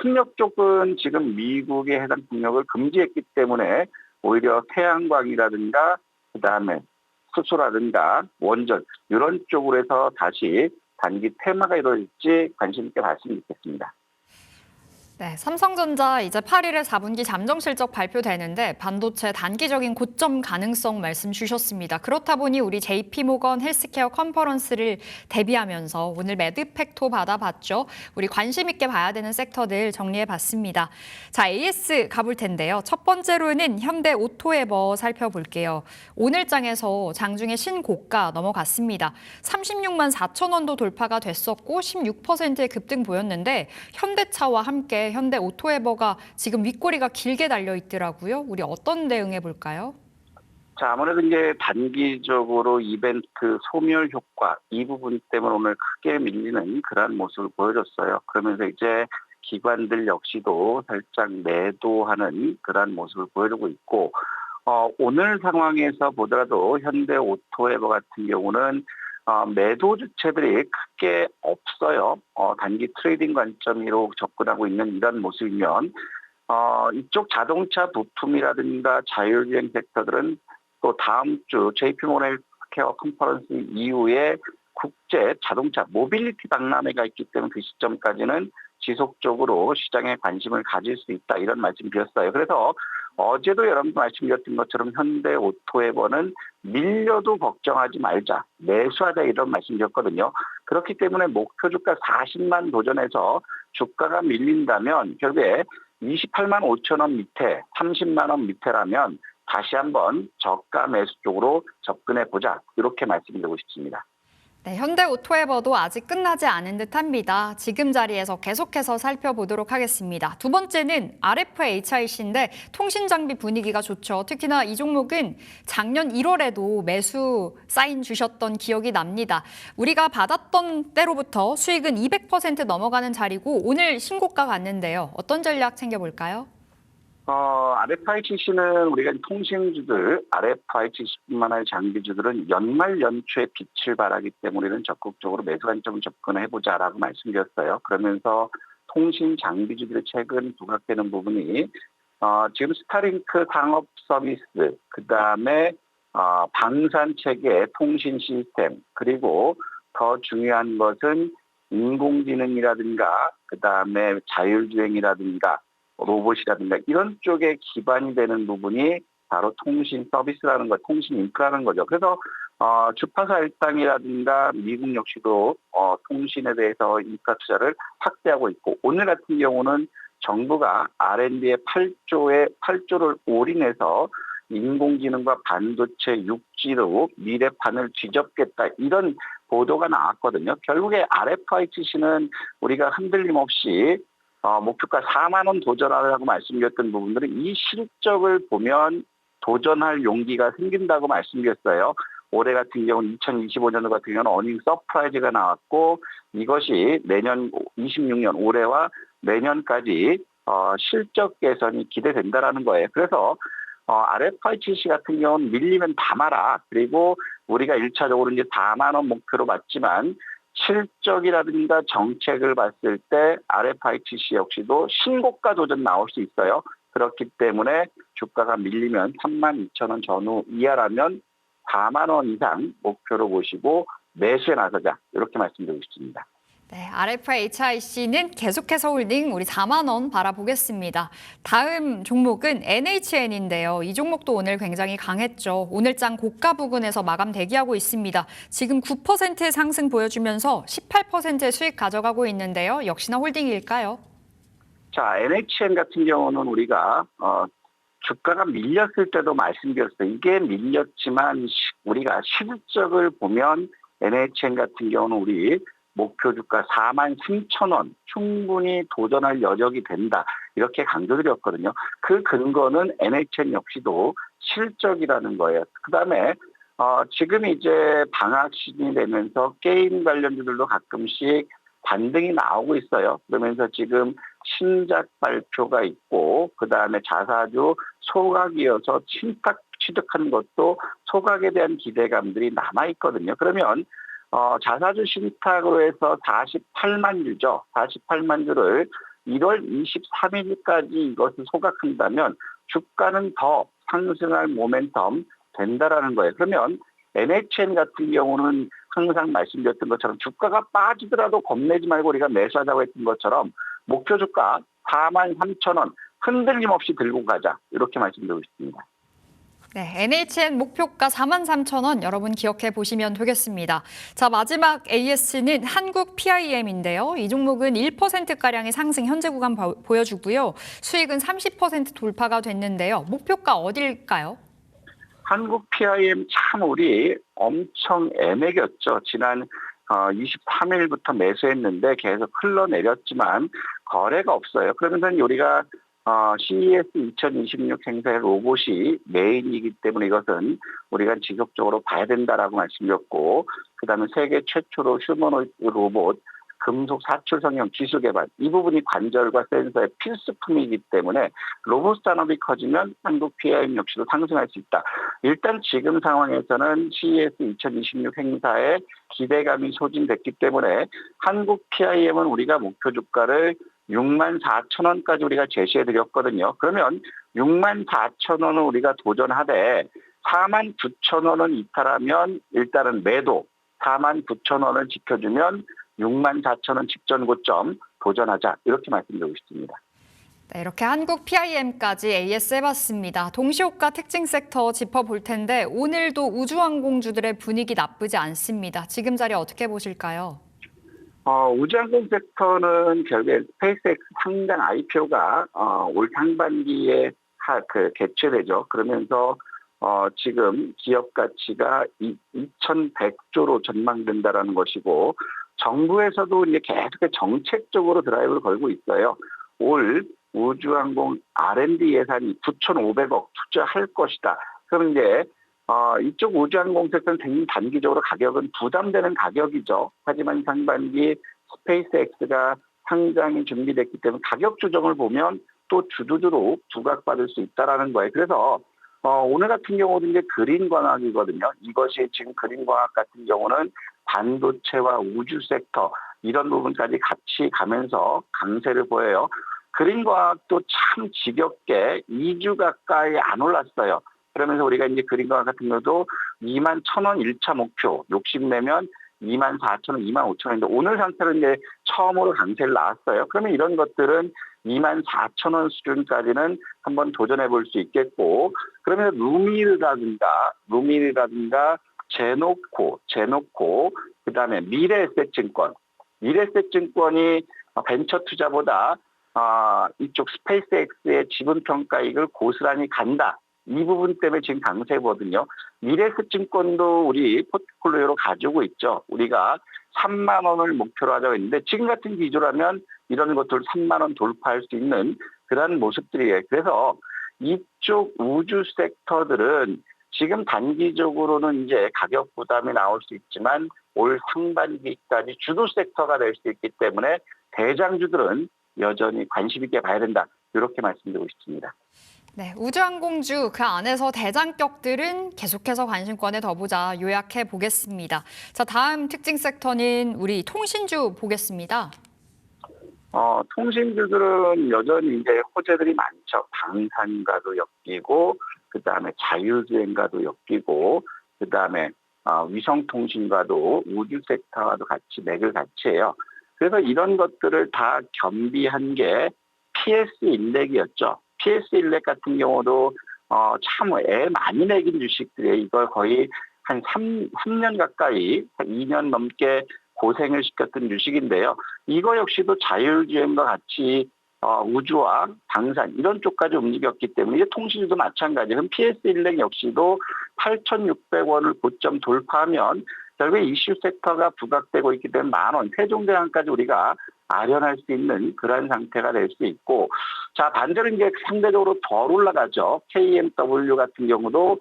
풍력 쪽은 지금 미국의 해당 풍력을 금지했기 때문에 오히려 태양광이라든가 그다음에 수소라든가 원전 이런 쪽으로 해서 다시 단기 테마가 이루어질지 관심 있게 봤으면 좋겠습니다. 네, 삼성전자 이제 8일에 4분기 잠정 실적 발표되는데 반도체 단기적인 고점 가능성 말씀 주셨습니다. 그렇다 보니 우리 JP모건 헬스케어 컨퍼런스를 대비하면서 오늘 매드팩토 받아봤죠. 우리 관심 있게 봐야 되는 섹터들 정리해봤습니다. 자, AS 가볼 텐데요. 첫 번째로는 현대 오토에버 살펴볼게요. 오늘 장에서 장중에 신고가 넘어갔습니다. 36만 4천 원도 돌파가 됐었고 16%의 급등 보였는데 현대차와 함께 현대 오토에버가 지금 윗꼬리가 길게 달려 있더라고요. 우리 어떤 대응해 볼까요? 자, 아무래도 이제 단기적으로 이벤트 소멸 효과 이 부분 때문에 오늘 크게 밀리는 그런 모습을 보여줬어요. 그러면서 이제 기관들 역시도 살짝 매도하는 그런 모습을 보여주고 있고, 오늘 상황에서 보더라도 현대 오토에버 같은 경우는 매도 주체들이 크게 없어요. 단기 트레이딩 관점으로 접근하고 있는 이런 모습이면 이쪽 자동차 부품이라든가 자율주행 섹터들은 또 다음 주 JP모건 헬스케어 컨퍼런스 이후에 국제 자동차 모빌리티 박람회가 있기 때문에 그 시점까지는 지속적으로 시장에 관심을 가질 수 있다 이런 말씀 드렸어요. 그래서 어제도 여러분 말씀드렸던 것처럼 현대 오토에버는 밀려도 걱정하지 말자, 매수하자 이런 말씀드렸거든요. 그렇기 때문에 목표 주가 40만 도전해서 주가가 밀린다면 결국에 28만 5천 원 밑에, 30만 원 밑에라면 다시 한번 저가 매수 쪽으로 접근해 보자 이렇게 말씀드리고 싶습니다. 네, 현대 오토에버도 아직 끝나지 않은 듯합니다. 지금 자리에서 계속해서 살펴보도록 하겠습니다. 두 번째는 RFHIC인데 통신 장비 분위기가 좋죠. 특히나 이 종목은 작년 1월에도 매수 사인 주셨던 기억이 납니다. 우리가 받았던 때로부터 수익은 200% 넘어가는 자리고 오늘 신고가 갔는데요. 어떤 전략 챙겨볼까요? RFICC는 우리가 통신주들, RFICC뿐만 아니라 장비주들은 연말 연초에 빛을 발하기 때문에 우리는 적극적으로 매수 관점을 접근해보자라고 말씀드렸어요. 그러면서 통신 장비주들의 최근 부각되는 부분이 지금 스타링크 상업 서비스, 그다음에 방산체계 통신 시스템, 그리고 더 중요한 것은 인공지능이라든가 그다음에 자율주행이라든가 로봇이라든가 이런 쪽에 기반이 되는 부분이 바로 통신 서비스라는 것, 통신 인프라라는 거죠. 그래서 주파수 할당이라든가 미국 역시도 통신에 대해서 인프라 투자를 확대하고 있고, 오늘 같은 경우는 정부가 R&D에 8조를 올인해서 인공지능과 반도체 6G로 미래판을 뒤덮겠다 이런 보도가 나왔거든요. 결국에 RFICC는 우리가 흔들림 없이 목표가 4만 원 도전하라고 말씀드렸던 부분들은 이 실적을 보면 도전할 용기가 생긴다고 말씀드렸어요. 올해 같은 경우는 2025년 같은 경우는 어닝 서프라이즈가 나왔고 이것이 내년 26년 올해와 내년까지 실적 개선이 기대된다라는 거예요. 그래서 RFICC 같은 경우는 밀리면 담아라. 그리고 우리가 1차적으로 이제 4만 원 목표로 봤지만 실적이라든가 정책을 봤을 때 RFICC 역시도 신고가 도전 나올 수 있어요. 그렇기 때문에 주가가 밀리면 32,000원 전후 이하라면 4만 원 이상 목표로 보시고 매수에 나서자 이렇게 말씀드리고 싶습니다. 네, RFHIC는 계속해서 홀딩 우리 4만 원 바라보겠습니다. 다음 종목은 NHN인데요. 이 종목도 오늘 굉장히 강했죠. 오늘장 고가 부근에서 마감 대기하고 있습니다. 지금 9%의 상승 보여주면서 18%의 수익 가져가고 있는데요. 역시나 홀딩일까요? 자, NHN 같은 경우는 우리가 주가가 밀렸을 때도 말씀드렸어요. 이게 밀렸지만 우리가 실적을 보면 NHN 같은 경우는 우리 목표 주가 43,000원 충분히 도전할 여력이 된다. 이렇게 강조드렸거든요. 그 근거는 NHN 역시도 실적이라는 거예요. 그다음에 지금 이제 방학 시즌이 되면서 게임 관련주들도 가끔씩 반등이 나오고 있어요. 그러면서 지금 신작 발표가 있고 그다음에 자사주 소각이어서 신탁 취득하는 것도 소각에 대한 기대감들이 남아있거든요. 그러면 자사주 신탁으로 해서 48만 주죠. 48만 주를 1월 23일까지 이것을 소각한다면 주가는 더 상승할 모멘텀 된다라는 거예요. 그러면 NHN 같은 경우는 항상 말씀드렸던 것처럼 주가가 빠지더라도 겁내지 말고 우리가 매수하자고 했던 것처럼 목표 주가 43,000원 흔들림 없이 들고 가자. 이렇게 말씀드리고 있습니다. 네, NHN 목표가 43,000원 여러분 기억해 보시면 되겠습니다. 자, 마지막 AS는 한국 PIM인데요. 이 종목은 1%가량의 상승 현재 구간 보여주고요. 수익은 30% 돌파가 됐는데요. 목표가 어딜까요? 한국 PIM 참 우리 엄청 애매겼죠. 지난 23일부터 매수했는데 계속 흘러내렸지만 거래가 없어요. 그러면서 우리가 CES 2026 행사의 로봇이 메인이기 때문에 이것은 우리가 지속적으로 봐야 된다라고 말씀드렸고 그다음에 세계 최초로 휴머노이드 로봇 금속 사출 성형 기술 개발 이 부분이 관절과 센서의 필수품이기 때문에 로봇 산업이 커지면 한국 PIM 역시도 상승할 수 있다. 일단 지금 상황에서는 CES 2026 행사에 기대감이 소진됐기 때문에 한국 PIM은 우리가 목표 주가를 64,000원까지 우리가 제시해드렸거든요. 그러면 64,000원을 우리가 도전하되 49,000원은 이탈하면 일단은 매도, 49,000원을 지켜주면 64,000원 직전 고점 도전하자 이렇게 말씀드리고 싶습니다. 네, 이렇게 한국 PIM까지 AS 해봤습니다. 동시호가 특징 섹터 짚어볼 텐데 오늘도 우주항공주들의 분위기 나쁘지 않습니다. 지금 자리 어떻게 보실까요? 우주항공 섹터는 결국에 스페이스X 상장 IPO가 올 상반기에 개최되죠. 그러면서 지금 기업 가치가 2,100조로 전망된다라는 것이고 정부에서도 이제 계속 정책적으로 드라이브를 걸고 있어요. 올 우주항공 R&D 예산이 9,500억 투자할 것이다. 그럼 이제 이쪽 우주항공 섹터는 굉장히 단기적으로 가격은 부담되는 가격이죠. 하지만 상반기 스페이스X가 상장이 준비됐기 때문에 가격 조정을 보면 또 주도주로 부각받을 수 있다라는 거예요. 그래서 오늘 같은 경우도 이제 그린광학이거든요. 이것이 지금 그린광학 같은 경우는 반도체와 우주 섹터 이런 부분까지 같이 가면서 강세를 보여요. 그린광학도 참 지겹게 2주 가까이 안 올랐어요. 그러면서 우리가 이제 그린광학 같은 경우도 21,000원 1차 목표 욕심내면 24,000원, 25,000원인데 오늘 상태로 이제 처음으로 강세를 나왔어요. 그러면 이런 것들은 24,000원 수준까지는 한번 도전해 볼 수 있겠고 그러면 루밀이라든가 제노코 그다음에 미래에셋증권이 벤처 투자보다 이쪽 스페이스X의 지분 평가익을 고스란히 간다. 이 부분 때문에 지금 강세거든요. 미래에셋증권도 우리 포트폴리오로 가지고 있죠. 우리가 3만 원을 목표로 하자고 했는데 지금 같은 기조라면 이런 것들 3만 원 돌파할 수 있는 그런 모습들이에요. 그래서 이쪽 우주 섹터들은 지금 단기적으로는 이제 가격 부담이 나올 수 있지만 올 상반기까지 주도 섹터가 될 수 있기 때문에 대장주들은 여전히 관심 있게 봐야 된다. 이렇게 말씀드리고 싶습니다. 네, 우주항공주 그 안에서 대장격들은 계속해서 관심권에 더 보자 요약해 보겠습니다. 자, 다음 특징 섹터는 우리 통신주 보겠습니다. 통신주들은 여전히 이제 호재들이 많죠. 방산과도 엮이고, 그 다음에 자율주행과도 엮이고, 그 다음에 위성통신과도 우주 섹터와도 같이 맥을 같이 해요. 그래서 이런 것들을 다 겸비한 게 PS 일렉이었죠. PS 일렉 같은 경우도 참 애 많이 내긴 주식들이에요. 이걸 거의 한 3년 가까이, 한 2년 넘게 고생을 시켰던 주식인데요. 이거 역시도 자율주행과 같이 우주와 방산 이런 쪽까지 움직였기 때문에 이제 통신주도 마찬가지예요. 그럼 PS 일렉 역시도 8,600원을 고점 돌파하면 결국에 이슈 섹터가 부각되고 있기 때문에 10,000원, 세종대왕까지 우리가 아련할 수 있는 그런 상태가 될 수 있고, 자 반대로 이제 상대적으로 덜 올라가죠. KMW 같은 경우도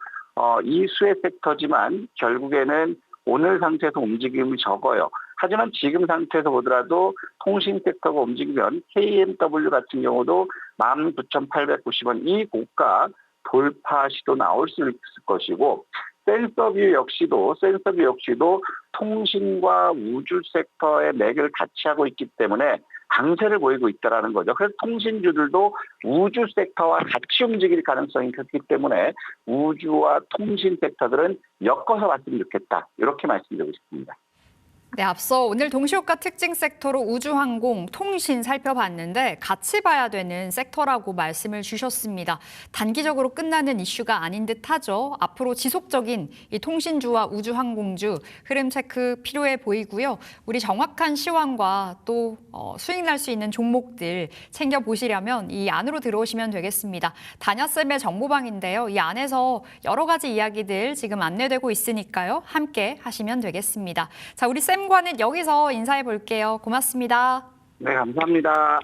이수의 섹터지만 결국에는 오늘 상태에서 움직임이 적어요. 하지만 지금 상태에서 보더라도 통신 섹터가 움직이면 KMW 같은 경우도 19,890원 이 고가 돌파 시도 나올 수 있을 것이고, 센서뷰 역시도 통신과 우주 섹터의 맥을 같이 하고 있기 때문에 강세를 보이고 있다는 거죠. 그래서 통신주들도 우주 섹터와 같이 움직일 가능성이 크기 때문에 우주와 통신 섹터들은 엮어서 봤으면 좋겠다. 이렇게 말씀드리고 싶습니다. 네, 앞서 오늘 동시효과 특징 섹터로 우주항공, 통신 살펴봤는데 같이 봐야 되는 섹터라고 말씀을 주셨습니다. 단기적으로 끝나는 이슈가 아닌 듯하죠. 앞으로 지속적인 이 통신주와 우주항공주 흐름 체크 필요해 보이고요. 우리 정확한 시황과 또 수익 날 수 있는 종목들 챙겨보시려면 이 안으로 들어오시면 되겠습니다. 다냐쌤의 정보방인데요. 이 안에서 여러 가지 이야기들 지금 안내되고 있으니까요. 함께 하시면 되겠습니다. 자, 우리 쌤과는 여기서 인사해 볼게요. 고맙습니다. 네, 감사합니다.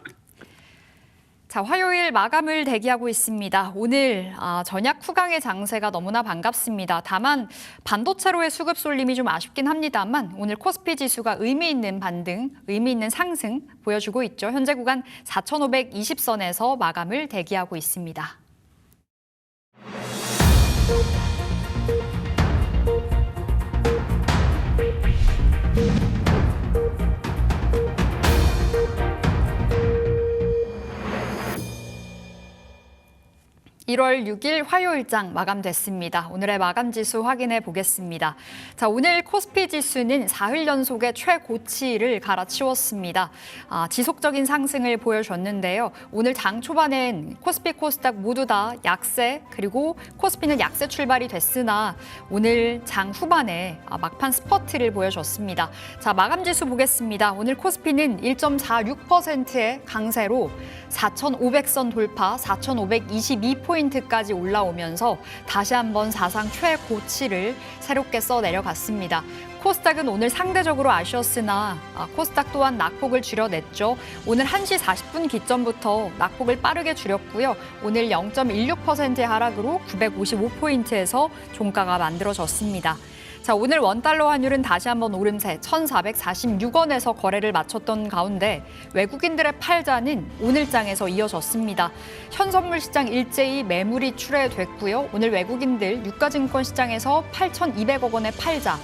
자, 화요일 마감을 대기하고 있습니다. 오늘 전약 후강의 장세가 너무나 반갑습니다. 다만 반도체로의 수급 쏠림이 좀 아쉽긴 합니다만 오늘 코스피 지수가 의미 있는 반등, 의미 있는 상승 보여주고 있죠. 현재 구간 4,520선에서 마감을 대기하고 있습니다. (1월 6일) 화요일장 마감됐습니다. 오늘의 마감 지수 확인해 보겠습니다. 자, 오늘 코스피 지수는 사흘 연속의 최고치를 갈아치웠습니다. 지속적인 상승을 보여줬는데요. 오늘 장 초반엔 코스피, 코스닥 모두 다 약세, 그리고 코스피는 약세 출발이 됐으나 오늘 장 후반에 막판 스퍼트를 보여줬습니다. 자, 마감 지수 보겠습니다. 오늘 코스피는 1.46%의 강세로 4,500선 돌파, 4,522포인트까지 올라오면서 다시 한번 사상 최고치를 새롭게 써 내려갔습니다. 코스닥은 오늘 상대적으로 아쉬웠으나 코스닥 또한 낙폭을 줄여냈죠. 오늘 1시 40분 기점부터 낙폭을 빠르게 줄였고요. 오늘 0.16%의 하락으로 955포인트에서 종가가 만들어졌습니다. 자, 오늘 원달러 환율은 다시 한번 오름세 1,446원에서 거래를 마쳤던 가운데 외국인들의 팔자는 오늘장에서 이어졌습니다. 현선물 시장 일제히 매물이 출회됐고요. 오늘 외국인들 유가증권 시장에서 8,200억 원의 팔자.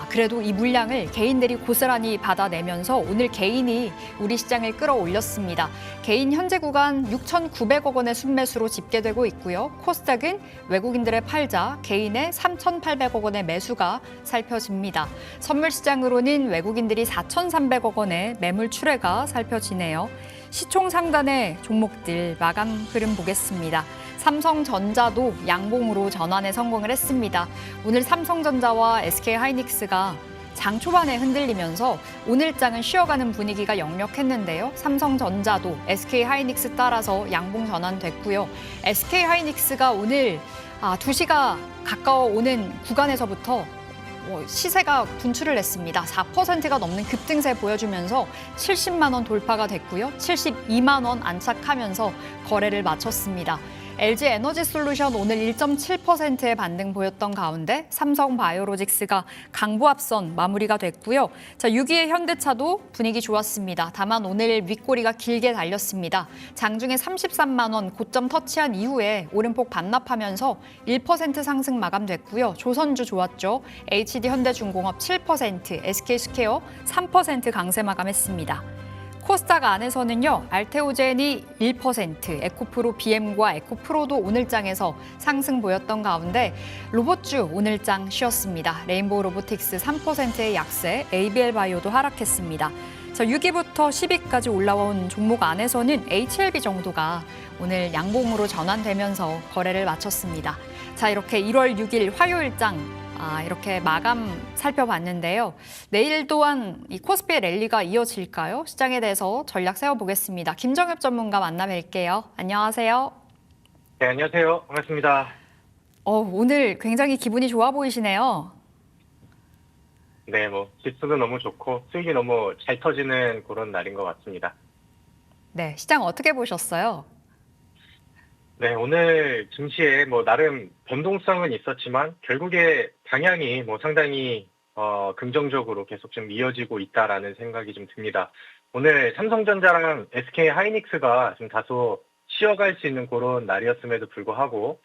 그래도 이 물량을 개인들이 고스란히 받아내면서 오늘 개인이 우리 시장을 끌어올렸습니다. 개인 현재 구간 6,900억 원의 순매수로 집계되고 있고요. 코스닥은 외국인들의 팔자, 개인의 3,800억 원의 매수가 살펴집니다. 선물 시장으로는 외국인들이 4,300억 원의 매물 출회가 살펴지네요. 시총 상단의 종목들 마감 흐름 보겠습니다. 삼성전자도 양봉으로 전환에 성공을 했습니다. 오늘 삼성전자와 SK하이닉스가 장 초반에 흔들리면서 오늘장은 쉬어가는 분위기가 역력했는데요. 삼성전자도 SK하이닉스 따라서 양봉 전환됐고요. SK하이닉스가 오늘 2시가 가까워오는 구간에서부터 시세가 분출을 했습니다. 4%가 넘는 급등세 보여주면서 70만 원 돌파가 됐고요. 72만 원 안착하면서 거래를 마쳤습니다. LG 에너지솔루션 오늘 1.7%의 반등 보였던 가운데 삼성바이오로직스가 강보 앞선 마무리가 됐고요. 자, 6위의 현대차도 분위기 좋았습니다. 다만 오늘 윗꼬리가 길게 달렸습니다. 장중에 33만 원 고점 터치한 이후에 오름폭 반납하면서 1% 상승 마감됐고요. 조선주 좋았죠. HD 현대중공업 7%, SK스퀘어 3% 강세 마감했습니다. 코스닥 안에서는요, 알테오젠이 1%, 에코프로 BM과 에코프로도 오늘장에서 상승 보였던 가운데 로봇주 오늘장 쉬었습니다. 레인보우 로보틱스 3%의 약세, ABL 바이오도 하락했습니다. 자, 6위부터 10위까지 올라온 종목 안에서는 HLB 정도가 오늘 양봉으로 전환되면서 거래를 마쳤습니다. 자, 이렇게 1월 6일 화요일장 이렇게 마감 살펴봤는데요. 내일 또한 이 코스피의 랠리가 이어질까요? 시장에 대해서 전략 세워보겠습니다. 김정엽 전문가 만나 뵐게요. 안녕하세요. 네, 안녕하세요. 반갑습니다. 오늘 굉장히 기분이 좋아 보이시네요. 네, 지수도 너무 좋고 수익이 너무 잘 터지는 그런 날인 것 같습니다. 네, 시장 어떻게 보셨어요? 네, 오늘 증시에 나름 변동성은 있었지만 결국에 방향이 상당히 긍정적으로 계속 좀 이어지고 있다라는 생각이 좀 듭니다. 오늘 삼성전자랑 SK 하이닉스가 좀 다소 쉬어갈 수 있는 그런 날이었음에도 불구하고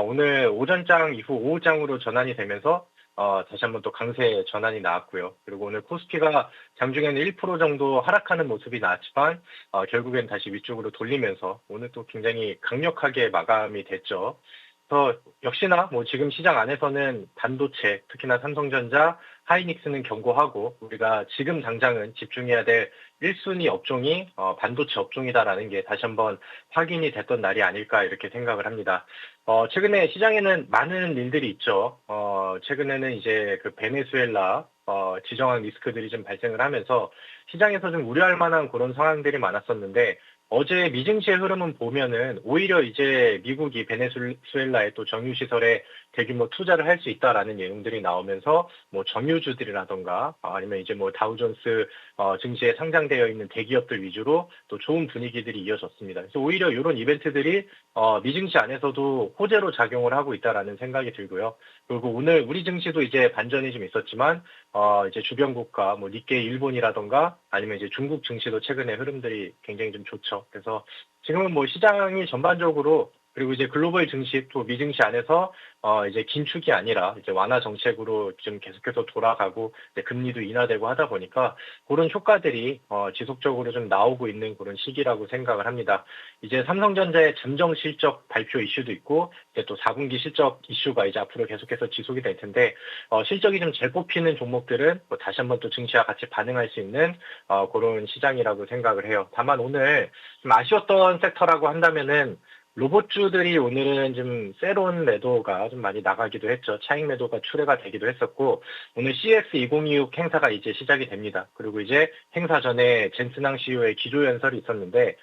오늘 오전장 이후 오후장으로 전환이 되면서 다시 한번 또 강세 전환이 나왔고요. 그리고 오늘 코스피가 장중에는 1% 정도 하락하는 모습이 나왔지만 결국엔 다시 위쪽으로 돌리면서 오늘 또 굉장히 강력하게 마감이 됐죠. 그래서 역시나 지금 시장 안에서는 반도체, 특히나 삼성전자, 하이닉스는 경고하고 우리가 지금 당장은 집중해야 될 1순위 업종이 반도체 업종이다라는 게 다시 한번 확인이 됐던 날이 아닐까 이렇게 생각을 합니다. 최근에 시장에는 많은 일들이 있죠. 최근에는 이제 그 베네수엘라 지정학 리스크들이 좀 발생을 하면서 시장에서 좀 우려할 만한 그런 상황들이 많았었는데 어제 미증시의 흐름은 보면은 오히려 이제 미국이 베네수엘라의 또 정유시설에 대규모 투자를 할 수 있다라는 내용들이 나오면서 정유주들이라던가 아니면 이제 다우존스 증시에 상장되어 있는 대기업들 위주로 또 좋은 분위기들이 이어졌습니다. 그래서 오히려 이런 이벤트들이 미증시 안에서도 호재로 작용을 하고 있다라는 생각이 들고요. 그리고 오늘 우리 증시도 이제 반전이 좀 있었지만 이제 주변 국가 니케이 일본이라던가 아니면 이제 중국 증시도 최근에 흐름들이 굉장히 좀 좋죠. 그래서 지금은 시장이 전반적으로 그리고 이제 글로벌 증시 또 미증시 안에서 이제 긴축이 아니라 이제 완화 정책으로 좀 계속해서 돌아가고 이제 금리도 인하되고 하다 보니까 그런 효과들이 지속적으로 좀 나오고 있는 그런 시기라고 생각을 합니다. 이제 삼성전자의 잠정 실적 발표 이슈도 있고 이제 또 4분기 실적 이슈가 이제 앞으로 계속해서 지속이 될 텐데 실적이 좀 잘 뽑히는 종목들은 다시 한번 또 증시와 같이 반응할 수 있는 그런 시장이라고 생각을 해요. 다만 오늘 좀 아쉬웠던 섹터라고 한다면은 로봇주들이 오늘은 좀 새로운 매도가 좀 많이 나가기도 했죠. 차익 매도가 출회가 되기도 했었고 오늘 CES 2026 행사가 이제 시작이 됩니다. 그리고 이제 행사 전에 젠슨항 CEO의 기조연설이 있었는데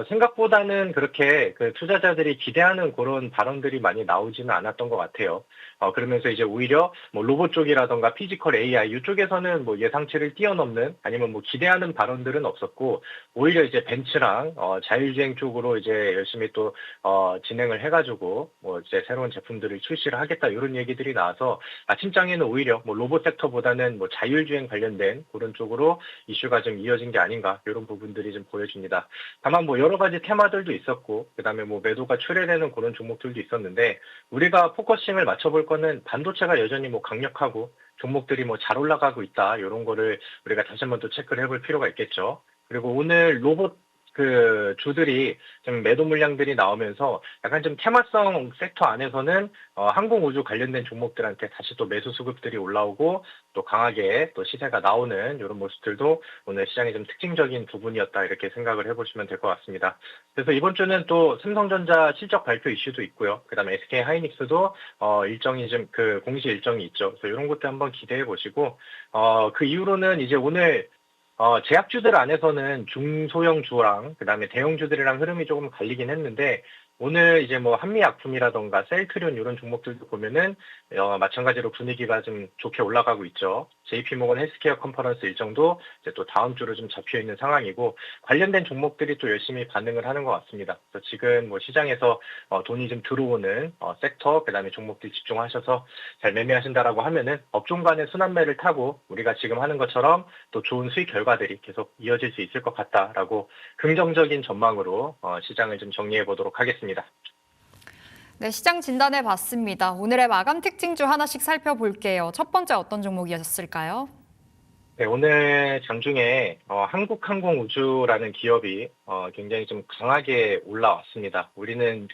생각보다는 그렇게 그 투자자들이 기대하는 그런 발언들이 많이 나오지는 않았던 것 같아요. 그러면서 이제 오히려 로봇 쪽이라던가 피지컬 AI 이쪽에서는 예상치를 뛰어넘는 아니면 기대하는 발언들은 없었고 오히려 이제 벤츠랑 자율주행 쪽으로 이제 열심히 또 진행을 해가지고 이제 새로운 제품들을 출시를 하겠다 이런 얘기들이 나와서 아침장에는 오히려 로봇 섹터보다는 자율주행 관련된 그런 쪽으로 이슈가 좀 이어진 게 아닌가 이런 부분들이 좀 보여집니다. 다만 여러 가지 테마들도 있었고 그다음에 매도가 출회되는 그런 종목들도 있었는데 우리가 포커싱을 맞춰볼 거는 반도체가 여전히 강력하고 종목들이 잘 올라가고 있다 이런 거를 우리가 다시 한번 또 체크를 해볼 필요가 있겠죠. 그리고 오늘 로봇 그 주들이 좀 매도 물량들이 나오면서 약간 좀 테마성 섹터 안에서는 항공우주 관련된 종목들한테 다시 또 매수 수급들이 올라오고 또 강하게 또 시세가 나오는 이런 모습들도 오늘 시장의 좀 특징적인 부분이었다 이렇게 생각을 해보시면 될 것 같습니다. 그래서 이번 주는 또 삼성전자 실적 발표 이슈도 있고요. 그다음에 SK 하이닉스도 일정이 좀 그 공시 일정이 있죠. 그래서 이런 것도 한번 기대해 보시고 그 이후로는 이제 오늘 제약주들 안에서는 중소형주랑 그다음에 대형주들이랑 흐름이 조금 갈리긴 했는데 오늘 이제 한미약품이라던가 셀트리온 이런 종목들도 보면은 마찬가지로 분위기가 좀 좋게 올라가고 있죠. JP모건 헬스케어 컨퍼런스 일정도 이제 또 다음 주로 좀 잡혀 있는 상황이고 관련된 종목들이 또 열심히 반응을 하는 것 같습니다. 그래서 지금 시장에서 돈이 좀 들어오는 섹터 그다음에 종목들 집중하셔서 잘 매매하신다라고 하면은 업종 간의 순환매를 타고 우리가 지금 하는 것처럼 또 좋은 수익 결과들이 계속 이어질 수 있을 것 같다라고 긍정적인 전망으로 시장을 좀 정리해 보도록 하겠습니다. 네, 시장 진단해 봤습니다. 오늘의 마감 특징주 하나씩 살펴볼게요. 첫 번째 어떤 종목이었을까요? 네, 오늘 장중에 한국항공우주라는 기업이 굉장히 좀 강하게 올라왔습니다. 우리는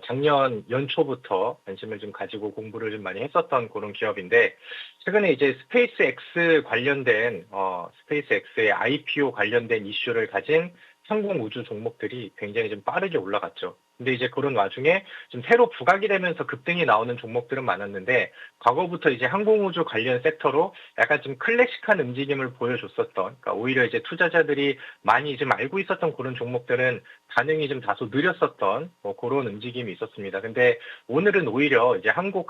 작년 연초부터 관심을 좀 가지고 공부를 좀 많이 했었던 그런 기업인데, 최근에 이제 스페이스X 관련된, 스페이스X의 IPO 관련된 이슈를 가진 항공우주 종목들이 굉장히 좀 빠르게 올라갔죠. 근데 이제 그런 와중에 좀 새로 부각이 되면서 급등이 나오는 종목들은 많았는데, 과거부터 이제 항공우주 관련 섹터로 약간 좀 클래식한 움직임을 보여줬었던, 그러니까 오히려 이제 투자자들이 많이 좀 알고 있었던 그런 종목들은 반응이 좀 다소 느렸었던 그런 움직임이 있었습니다. 근데 오늘은 오히려 이제 한국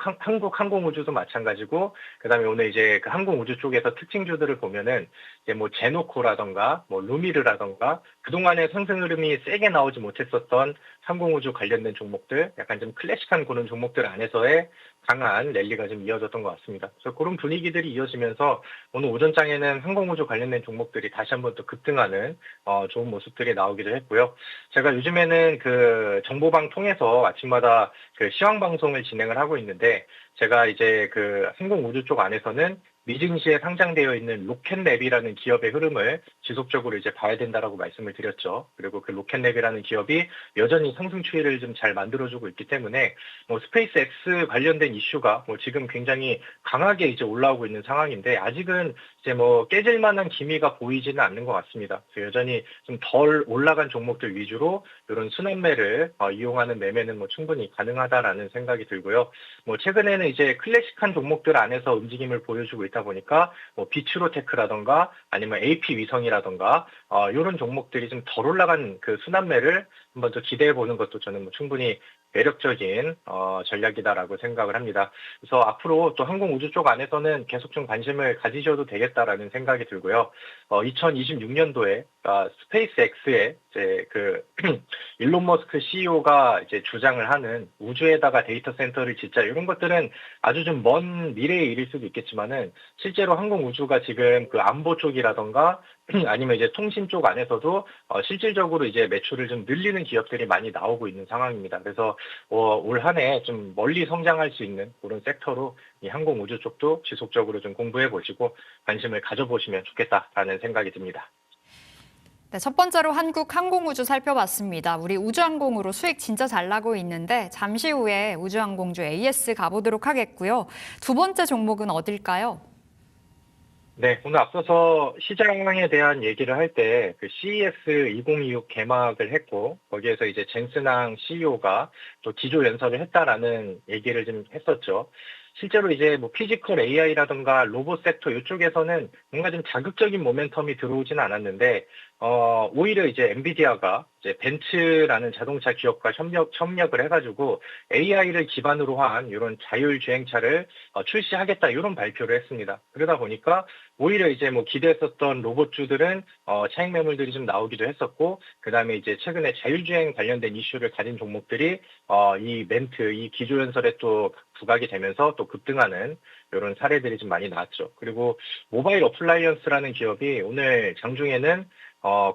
항공우주도 마찬가지고, 그다음에 오늘 이제 그 항공우주 쪽에서 특징주들을 보면은 이제 뭐 제노코라던가 뭐 루미르라던가 그동안의 상승 흐름이 세게 나오지 못했었던 항공우주 관련된 종목들, 약간 좀 클래식한 그런 종목들 안에서의 강한 랠리가 좀 이어졌던 것 같습니다. 그래서 그런 분위기들이 이어지면서 오늘 오전장에는 항공우주 관련된 종목들이 다시 한번 또 급등하는 좋은 모습들이 나오기도 했고요. 제가 요즘에는 그 정보방 통해서 아침마다 그 시황 방송을 진행을 하고 있는데, 제가 이제 그 항공우주 쪽 안에서는 미증시에 상장되어 있는 로켓랩이라는 기업의 흐름을 지속적으로 이제 봐야 된다라고 말씀을 드렸죠. 그리고 그 로켓랩이라는 기업이 여전히 상승 추이를 좀 잘 만들어주고 있기 때문에 뭐 스페이스X 관련된 이슈가 뭐 지금 굉장히 강하게 이제 올라오고 있는 상황인데, 아직은 이제 뭐 깨질 만한 기미가 보이지는 않는 것 같습니다. 그래서 여전히 좀 덜 올라간 종목들 위주로 이런 순환매를 이용하는 매매는 뭐 충분히 가능하다라는 생각이 들고요. 뭐 최근에는 이제 클래식한 종목들 안에서 움직임을 보여주고 있다 보니까 뭐 비추로테크라던가 아니면 AP 위성이라던가 이런 종목들이 좀 덜 올라간 그 순환매를 한번 더 기대해 보는 것도 저는 뭐 충분히 매력적인 전략이다라고 생각을 합니다. 그래서 앞으로 또 항공우주 쪽 안에서는 계속 좀 관심을 가지셔도 되겠다라는 생각이 들고요. 2026년도에 스페이스X의 이제 그 일론 머스크 CEO가 이제 주장을 하는 우주에다가 데이터 센터를 짓자, 이런 것들은 아주 좀 먼 미래의 일일 수도 있겠지만은, 실제로 항공우주가 지금 그 안보 쪽이라던가 아니면 이제 통신 쪽 안에서도 실질적으로 이제 매출을 좀 늘리는 기업들이 많이 나오고 있는 상황입니다. 그래서 올 한 해 좀 멀리 성장할 수 있는 그런 섹터로 이 항공우주 쪽도 지속적으로 좀 공부해 보시고 관심을 가져보시면 좋겠다라는 생각이 듭니다. 네, 첫 번째로 한국 항공우주 살펴봤습니다. 우리 우주항공으로 수익 진짜 잘 나고 있는데 잠시 후에 우주항공주 AS 가보도록 하겠고요. 두 번째 종목은 어딜까요? 네, 오늘 앞서서 시장에 대한 얘기를 할 때 그 CES 2026 개막을 했고, 거기에서 이제 젠슨항 CEO가 또 기조 연설을 했다라는 얘기를 좀 했었죠. 실제로 이제 뭐 피지컬 AI라든가 로봇 섹터 이쪽에서는 뭔가 좀 자극적인 모멘텀이 들어오지는 않았는데, 오히려 이제 엔비디아가 이제 벤츠라는 자동차 기업과 협력을 해가지고 AI를 기반으로 한 이런 자율주행차를 출시하겠다, 이런 발표를 했습니다. 그러다 보니까 오히려 이제 뭐 기대했었던 로봇주들은 차익 매물들이 좀 나오기도 했었고, 그 다음에 이제 최근에 자율주행 관련된 이슈를 가진 종목들이 이 멘트, 이 기조연설에 또 부각이 되면서 또 급등하는 이런 사례들이 좀 많이 나왔죠. 그리고 모바일 어플라이언스라는 기업이 오늘 장중에는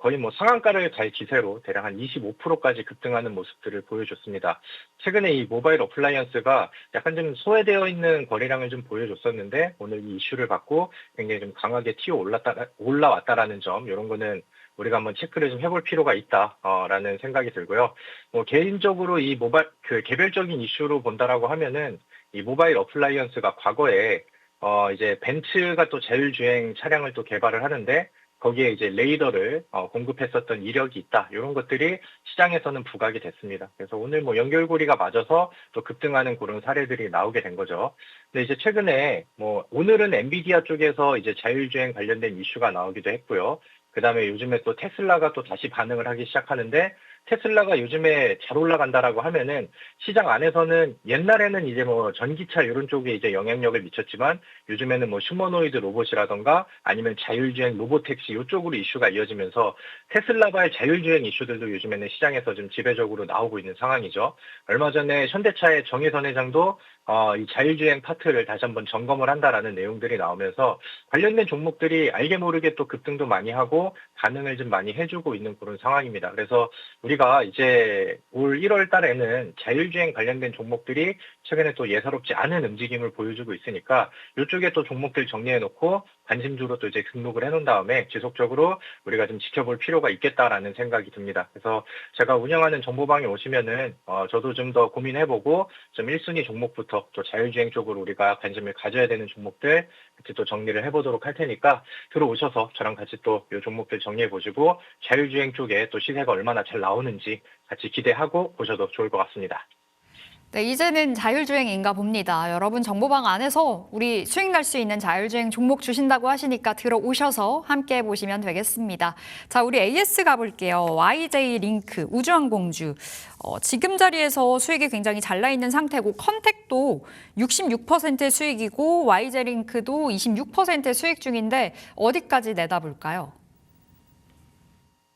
거의 뭐 상한가를 갈 기세로 대략 한 25%까지 급등하는 모습들을 보여줬습니다. 최근에 이 모바일 어플라이언스가 약간 좀 소외되어 있는 거래량을 좀 보여줬었는데, 오늘 이 이슈를 받고 굉장히 좀 강하게 올라왔다라는 점, 이런 거는 우리가 한번 체크를 좀 해볼 필요가 있다라는 생각이 들고요. 뭐 개인적으로 이 개별적인 이슈로 본다라고 하면은 이 모바일 어플라이언스가 과거에 이제 벤츠가 또 자율주행 차량을 또 개발을 하는데, 거기에 이제 레이더를 공급했었던 이력이 있다, 이런 것들이 시장에서는 부각이 됐습니다. 그래서 오늘 뭐 연결고리가 맞아서 또 급등하는 그런 사례들이 나오게 된 거죠. 근데 이제 최근에 뭐 오늘은 엔비디아 쪽에서 이제 자율주행 관련된 이슈가 나오기도 했고요. 그 다음에 요즘에 또 테슬라가 또 다시 반응을 하기 시작하는데, 테슬라가 요즘에 잘 올라간다라고 하면은 시장 안에서는 옛날에는 이제 뭐 전기차 이런 쪽에 이제 영향력을 미쳤지만, 요즘에는 뭐 휴머노이드 로봇이라던가 아니면 자율주행 로보택시 이쪽으로 이슈가 이어지면서 테슬라발 자율주행 이슈들도 요즘에는 시장에서 좀 지배적으로 나오고 있는 상황이죠. 얼마 전에 현대차의 정의선 회장도 이 자율주행 파트를 다시 한번 점검을 한다라는 내용들이 나오면서 관련된 종목들이 알게 모르게 또 급등도 많이 하고 반응을 좀 많이 해주고 있는 그런 상황입니다. 그래서 우리가 이제 올 1월 달에는 자율주행 관련된 종목들이 최근에 또 예사롭지 않은 움직임을 보여주고 있으니까 이쪽에 또 종목들 정리해놓고 관심주로 또 이제 등록을 해놓은 다음에 지속적으로 우리가 좀 지켜볼 필요가 있겠다라는 생각이 듭니다. 그래서 제가 운영하는 정보방에 오시면은 저도 좀 더 고민해보고 좀 1순위 종목부터 또 자율주행 쪽으로 우리가 관심을 가져야 되는 종목들 같이 또 정리를 해보도록 할 테니까 들어오셔서 저랑 같이 또 이 종목들 정리해보시고 자율주행 쪽에 또 시세가 얼마나 잘 나오는지 같이 기대하고 보셔도 좋을 것 같습니다. 네, 이제는 자율주행인가 봅니다. 여러분 정보방 안에서 우리 수익 날 수 있는 자율주행 종목 주신다고 하시니까 들어오셔서 함께 보시면 되겠습니다. 자, 우리 AS 가볼게요. YJ-링크, 우주항공주. 지금 자리에서 수익이 굉장히 잘 나 있는 상태고 컨택도 66% 수익이고 YJ-링크도 26% 수익 중인데 어디까지 내다볼까요?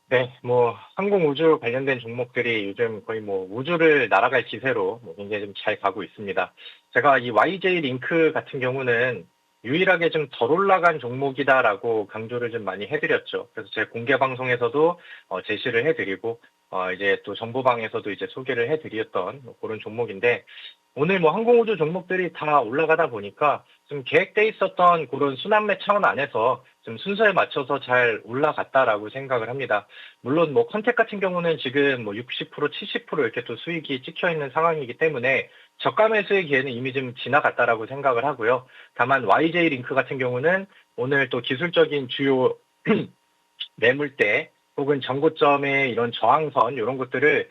네, 뭐 항공 우주 관련된 종목들이 요즘 거의 뭐 우주를 날아갈 기세로 굉장히 좀 잘 가고 있습니다. 제가 이 YJ 링크 같은 경우는 유일하게 좀 덜 올라간 종목이다라고 강조를 좀 많이 해드렸죠. 그래서 제 공개 방송에서도 제시를 해드리고 이제 또 정보방에서도 이제 소개를 해드렸던 그런 종목인데 오늘 뭐 항공우주 종목들이 다 올라가다 보니까 좀 계획돼 있었던 그런 순환매 차원 안에서 좀 순서에 맞춰서 잘 올라갔다라고 생각을 합니다. 물론 뭐 컨택 같은 경우는 지금 뭐 60%, 70% 이렇게 또 수익이 찍혀 있는 상황이기 때문에 저가 매수의 기회는 이미 좀 지나갔다라고 생각을 하고요. 다만 YJ 링크 같은 경우는 오늘 또 기술적인 주요 매물대 혹은 전고점의 이런 저항선 이런 것들을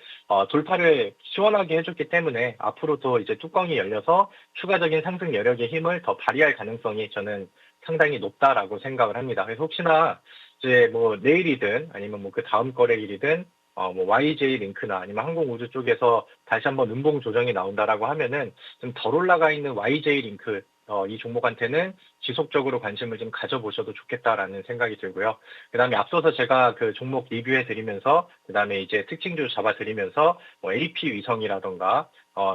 돌파를 시원하게 해줬기 때문에 앞으로도 이제 뚜껑이 열려서 추가적인 상승 여력의 힘을 더 발휘할 가능성이 저는 상당히 높다라고 생각을 합니다. 그래서 혹시나 이제 뭐 내일이든 아니면 뭐 그 다음 거래일이든 뭐 YJ 링크나 아니면 항공우주 쪽에서 다시 한번 음봉 조정이 나온다라고 하면은 좀 덜 올라가 있는 YJ 링크 이 종목한테는 지속적으로 관심을 좀 가져보셔도 좋겠다라는 생각이 들고요. 그다음에 앞서서 제가 그 종목 리뷰해 드리면서 그다음에 이제 특징주 잡아 드리면서 뭐 AP 위성이라던가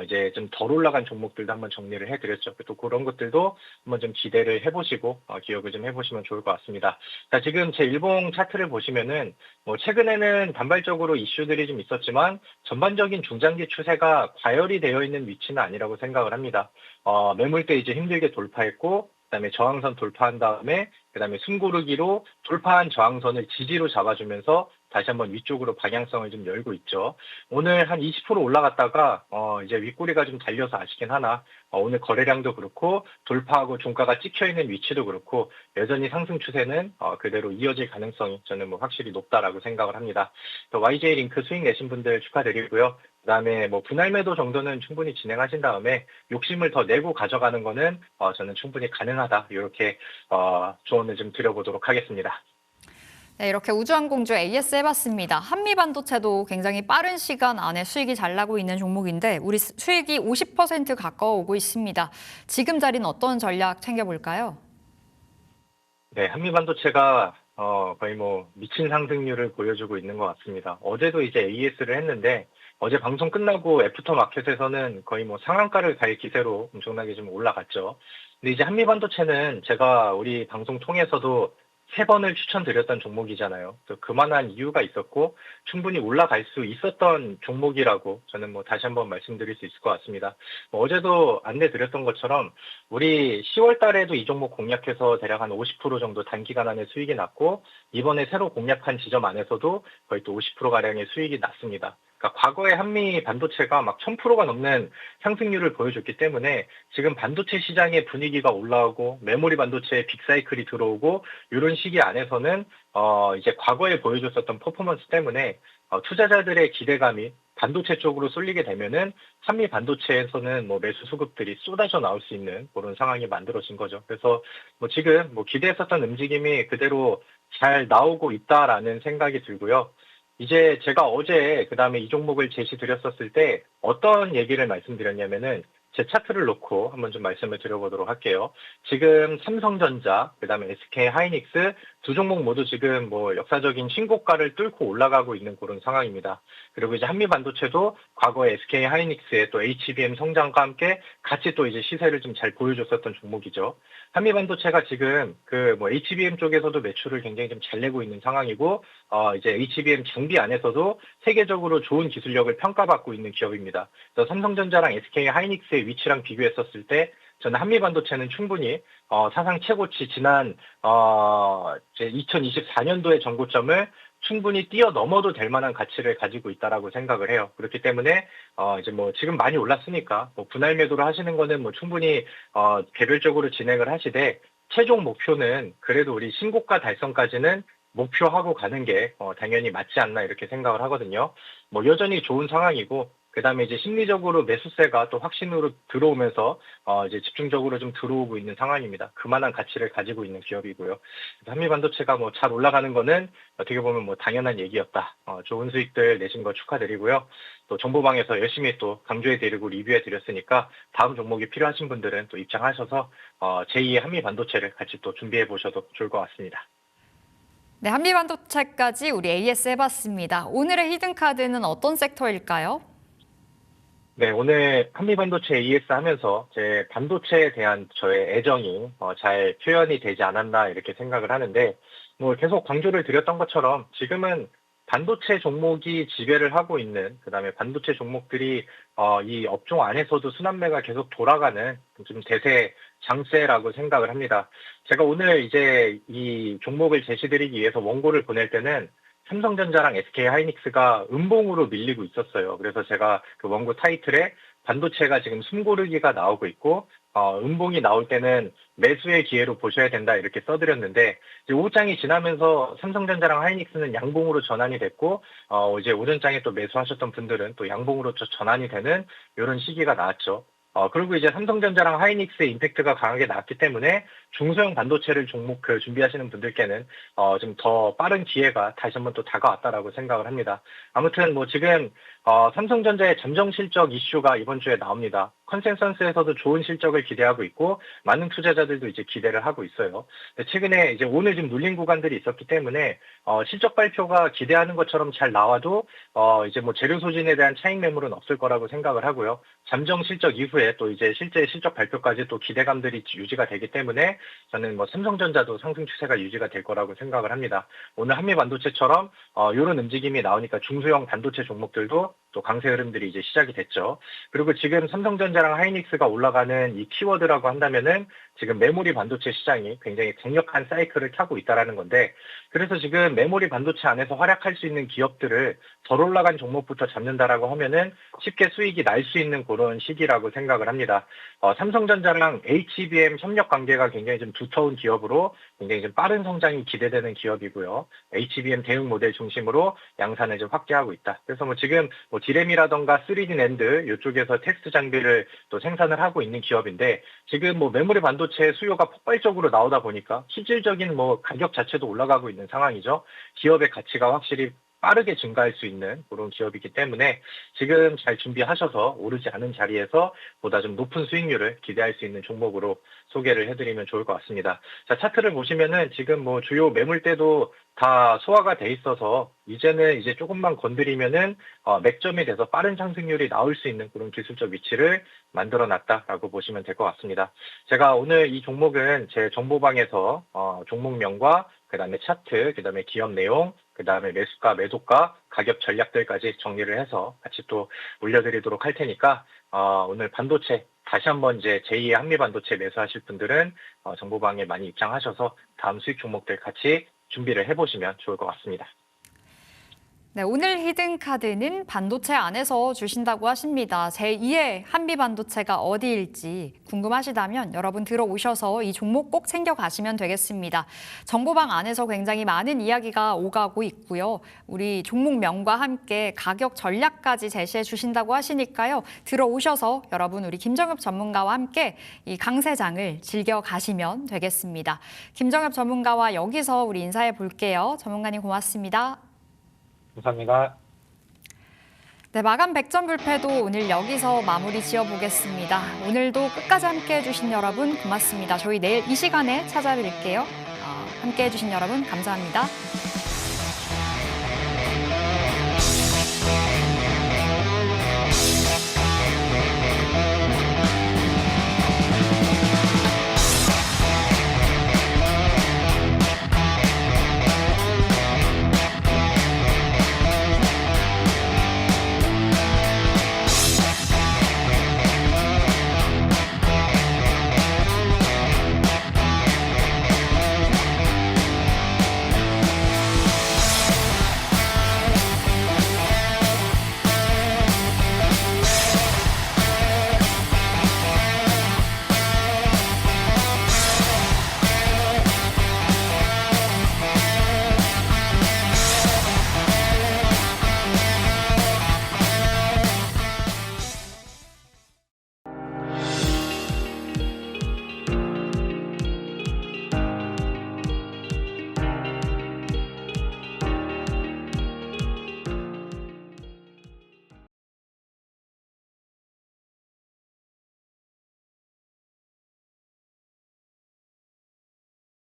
이제 좀 덜 올라간 종목들도 한번 정리를 해 드렸죠. 또 그런 것들도 한번 좀 기대를 해보시고 기억을 좀 해보시면 좋을 것 같습니다. 자, 지금 제 일봉 차트를 보시면은 뭐 최근에는 단발적으로 이슈들이 좀 있었지만 전반적인 중장기 추세가 과열이 되어 있는 위치는 아니라고 생각을 합니다. 매물대 이제 힘들게 돌파했고 그다음에 저항선 돌파한 다음에 그다음에 숨고르기로 돌파한 저항선을 지지로 잡아주면서 다시 한번 위쪽으로 방향성을 좀 열고 있죠. 오늘 한 20% 올라갔다가 이제 윗꼬리가 좀 달려서 아쉽긴 하나 오늘 거래량도 그렇고 돌파하고 종가가 찍혀 있는 위치도 그렇고 여전히 상승 추세는 그대로 이어질 가능성이 저는 뭐 확실히 높다라고 생각을 합니다. YJ 링크 수익 내신 분들 축하드리고요. 그다음에 뭐 분할 매도 정도는 충분히 진행하신 다음에 욕심을 더 내고 가져가는 거는 저는 충분히 가능하다 이렇게 조언을 좀 드려보도록 하겠습니다. 네, 이렇게 우주항공주 AS 해봤습니다. 한미반도체도 굉장히 빠른 시간 안에 수익이 잘 나고 있는 종목인데 우리 수익이 50% 가까워 오고 있습니다. 지금 자리는 어떤 전략 챙겨볼까요? 네, 한미반도체가 거의 뭐 미친 상승률을 보여주고 있는 것 같습니다. 어제도 이제 AS를 했는데 어제 방송 끝나고 애프터마켓에서는 거의 뭐 상한가를 갈 기세로 엄청나게 좀 올라갔죠. 근데 이제 한미반도체는 제가 우리 방송 통해서도 3번을 추천드렸던 종목이잖아요. 그만한 이유가 있었고 충분히 올라갈 수 있었던 종목이라고 저는 뭐 다시 한번 말씀드릴 수 있을 것 같습니다. 어제도 안내드렸던 것처럼 우리 10월 달에도 이 종목 공략해서 대략 한 50% 정도 단기간 안에 수익이 났고 이번에 새로 공략한 지점 안에서도 거의 또 50%가량의 수익이 났습니다. 그러니까 과거에 한미 반도체가 막 1000%가 넘는 상승률을 보여줬기 때문에 지금 반도체 시장의 분위기가 올라오고 메모리 반도체의 빅사이클이 들어오고 이런 시기 안에서는 이제 과거에 보여줬었던 퍼포먼스 때문에 투자자들의 기대감이 반도체 쪽으로 쏠리게 되면은 한미 반도체에서는 뭐 매수 수급들이 쏟아져 나올 수 있는 그런 상황이 만들어진 거죠. 그래서 뭐 지금 뭐 기대했었던 움직임이 그대로 잘 나오고 있다라는 생각이 들고요. 이제 제가 어제 그다음에 이 종목을 제시드렸었을 때 어떤 얘기를 말씀드렸냐면은 제 차트를 놓고 한번 좀 말씀을 드려보도록 할게요. 지금 삼성전자, 그다음에 SK 하이닉스 두 종목 모두 지금 뭐 역사적인 신고가를 뚫고 올라가고 있는 그런 상황입니다. 그리고 이제 한미 반도체도 과거에 SK 하이닉스의 또 HBM 성장과 함께 같이 또 이제 시세를 좀 잘 보여줬었던 종목이죠. 한미 반도체가 지금 그 뭐 HBM 쪽에서도 매출을 굉장히 좀 잘 내고 있는 상황이고 이제 HBM 장비 안에서도 세계적으로 좋은 기술력을 평가받고 있는 기업입니다. 그래서 삼성전자랑 SK 하이닉스의 위치랑 비교했었을 때 저는 한미반도체는 충분히 사상 최고치 지난 이제 2024년도의 전고점을 충분히 뛰어넘어도 될 만한 가치를 가지고 있다라고 생각을 해요. 그렇기 때문에 이제 뭐 지금 많이 올랐으니까 뭐 분할 매도를 하시는 거는 뭐 충분히 개별적으로 진행을 하시되 최종 목표는 그래도 우리 신고가 달성까지는 목표하고 가는 게 당연히 맞지 않나 이렇게 생각을 하거든요. 뭐 여전히 좋은 상황이고 그다음에 이제 심리적으로 매수세가 또 확신으로 들어오면서 이제 집중적으로 좀 들어오고 있는 상황입니다. 그만한 가치를 가지고 있는 기업이고요. 한미반도체가 뭐 잘 올라가는 거는 어떻게 보면 뭐 당연한 얘기였다. 좋은 수익들 내신 거 축하드리고요. 또 정보방에서 열심히 또 강조해드리고 리뷰해드렸으니까 다음 종목이 필요하신 분들은 또 입장하셔서 제2의 한미반도체를 같이 또 준비해 보셔도 좋을 것 같습니다. 네, 한미반도체까지 우리 AS 해봤습니다. 오늘의 히든카드는 어떤 섹터일까요? 네, 오늘 한미반도체 AS 하면서 제 반도체에 대한 저의 애정이 잘 표현이 되지 않았나 이렇게 생각을 하는데 뭐 계속 강조를 드렸던 것처럼 지금은 반도체 종목이 지배를 하고 있는 그다음에 반도체 종목들이 이 업종 안에서도 순환매가 계속 돌아가는 좀 대세 장세라고 생각을 합니다. 제가 오늘 이제 이 종목을 제시드리기 위해서 원고를 보낼 때는 삼성전자랑 SK 하이닉스가 음봉으로 밀리고 있었어요. 그래서 제가 그 원고 타이틀에 반도체가 지금 숨고르기가 나오고 있고 음봉이 나올 때는 매수의 기회로 보셔야 된다 이렇게 써드렸는데 이제 오후장이 지나면서 삼성전자랑 하이닉스는 양봉으로 전환이 됐고 이제 오전장에 또 매수하셨던 분들은 또 양봉으로 전환이 되는 이런 시기가 나왔죠. 그리고 이제 삼성전자랑 하이닉스의 임팩트가 강하게 나왔기 때문에 중소형 반도체를 종목 준비하시는 분들께는 좀 더 빠른 기회가 다시 한번 또 다가왔다라고 생각을 합니다. 아무튼 뭐 지금 삼성전자의 잠정 실적 이슈가 이번 주에 나옵니다. 컨센서스에서도 좋은 실적을 기대하고 있고 많은 투자자들도 이제 기대를 하고 있어요. 최근에 이제 오늘 좀 눌린 구간들이 있었기 때문에 실적 발표가 기대하는 것처럼 잘 나와도 이제 뭐 재료 소진에 대한 차익 매물은 없을 거라고 생각을 하고요. 잠정 실적 이후에 또 이제 실제 실적 발표까지 또 기대감들이 유지가 되기 때문에 저는 뭐 삼성전자도 상승 추세가 유지가 될 거라고 생각을 합니다. 오늘 한미반도체처럼 이런 움직임이 나오니까 중소형 반도체 종목들도 또 강세 흐름들이 이제 시작이 됐죠. 그리고 지금 삼성전자랑 하이닉스가 올라가는 이 키워드라고 한다면은 지금 메모리 반도체 시장이 굉장히 강력한 사이클을 타고 있다라는 건데 그래서 지금 메모리 반도체 안에서 활약할 수 있는 기업들을 덜 올라간 종목부터 잡는다라고 하면은 쉽게 수익이 날 수 있는 그런 시기라고 생각을 합니다. 삼성전자랑 HBM 협력 관계가 굉장히 좀 두터운 기업으로 굉장히 좀 빠른 성장이 기대되는 기업이고요. HBM 대응 모델 중심으로 양산을 좀 확대하고 있다. 그래서 뭐 지금 뭐 디램이라던가 3D 낸드 이쪽에서 테스트 장비를 또 생산을 하고 있는 기업인데 지금 뭐 메모리 반도체 수요가 폭발적으로 나오다 보니까 실질적인 뭐 가격 자체도 올라가고 있는 상황이죠. 기업의 가치가 확실히 빠르게 증가할 수 있는 그런 기업이기 때문에 지금 잘 준비하셔서 오르지 않은 자리에서 보다 좀 높은 수익률을 기대할 수 있는 종목으로 소개를 해드리면 좋을 것 같습니다. 자, 차트를 보시면은 지금 뭐 주요 매물대도 다 소화가 돼 있어서 이제는 이제 조금만 건드리면은 맥점이 돼서 빠른 상승률이 나올 수 있는 그런 기술적 위치를 만들어 놨다라고 보시면 될 것 같습니다. 제가 오늘 이 종목은 제 정보방에서 종목명과 그다음에 차트, 그다음에 기업 내용, 그다음에 매수가, 매도가, 가격 전략들까지 정리를 해서 같이 또 올려드리도록 할 테니까 오늘 반도체 다시 한번 이제 제2의 한미반도체 매수하실 분들은 정보방에 많이 입장하셔서 다음 수익 종목들 같이 준비를 해보시면 좋을 것 같습니다. 네, 오늘 히든카드는 반도체 안에서 주신다고 하십니다. 제2의 한미반도체가 어디일지 궁금하시다면 여러분 들어오셔서 이 종목 꼭 챙겨가시면 되겠습니다. 정보방 안에서 굉장히 많은 이야기가 오가고 있고요. 우리 종목명과 함께 가격 전략까지 제시해 주신다고 하시니까요. 들어오셔서 여러분 우리 김정엽 전문가와 함께 이 강세장을 즐겨가시면 되겠습니다. 김정엽 전문가와 여기서 우리 인사해 볼게요. 전문가님 고맙습니다. 감사합니다. 네, 마감 100점 불패도 오늘 여기서 마무리 지어보겠습니다. 오늘도 끝까지 함께해 주신 여러분 고맙습니다. 저희 내일 이 시간에 찾아뵐게요. 함께해 주신 여러분 감사합니다.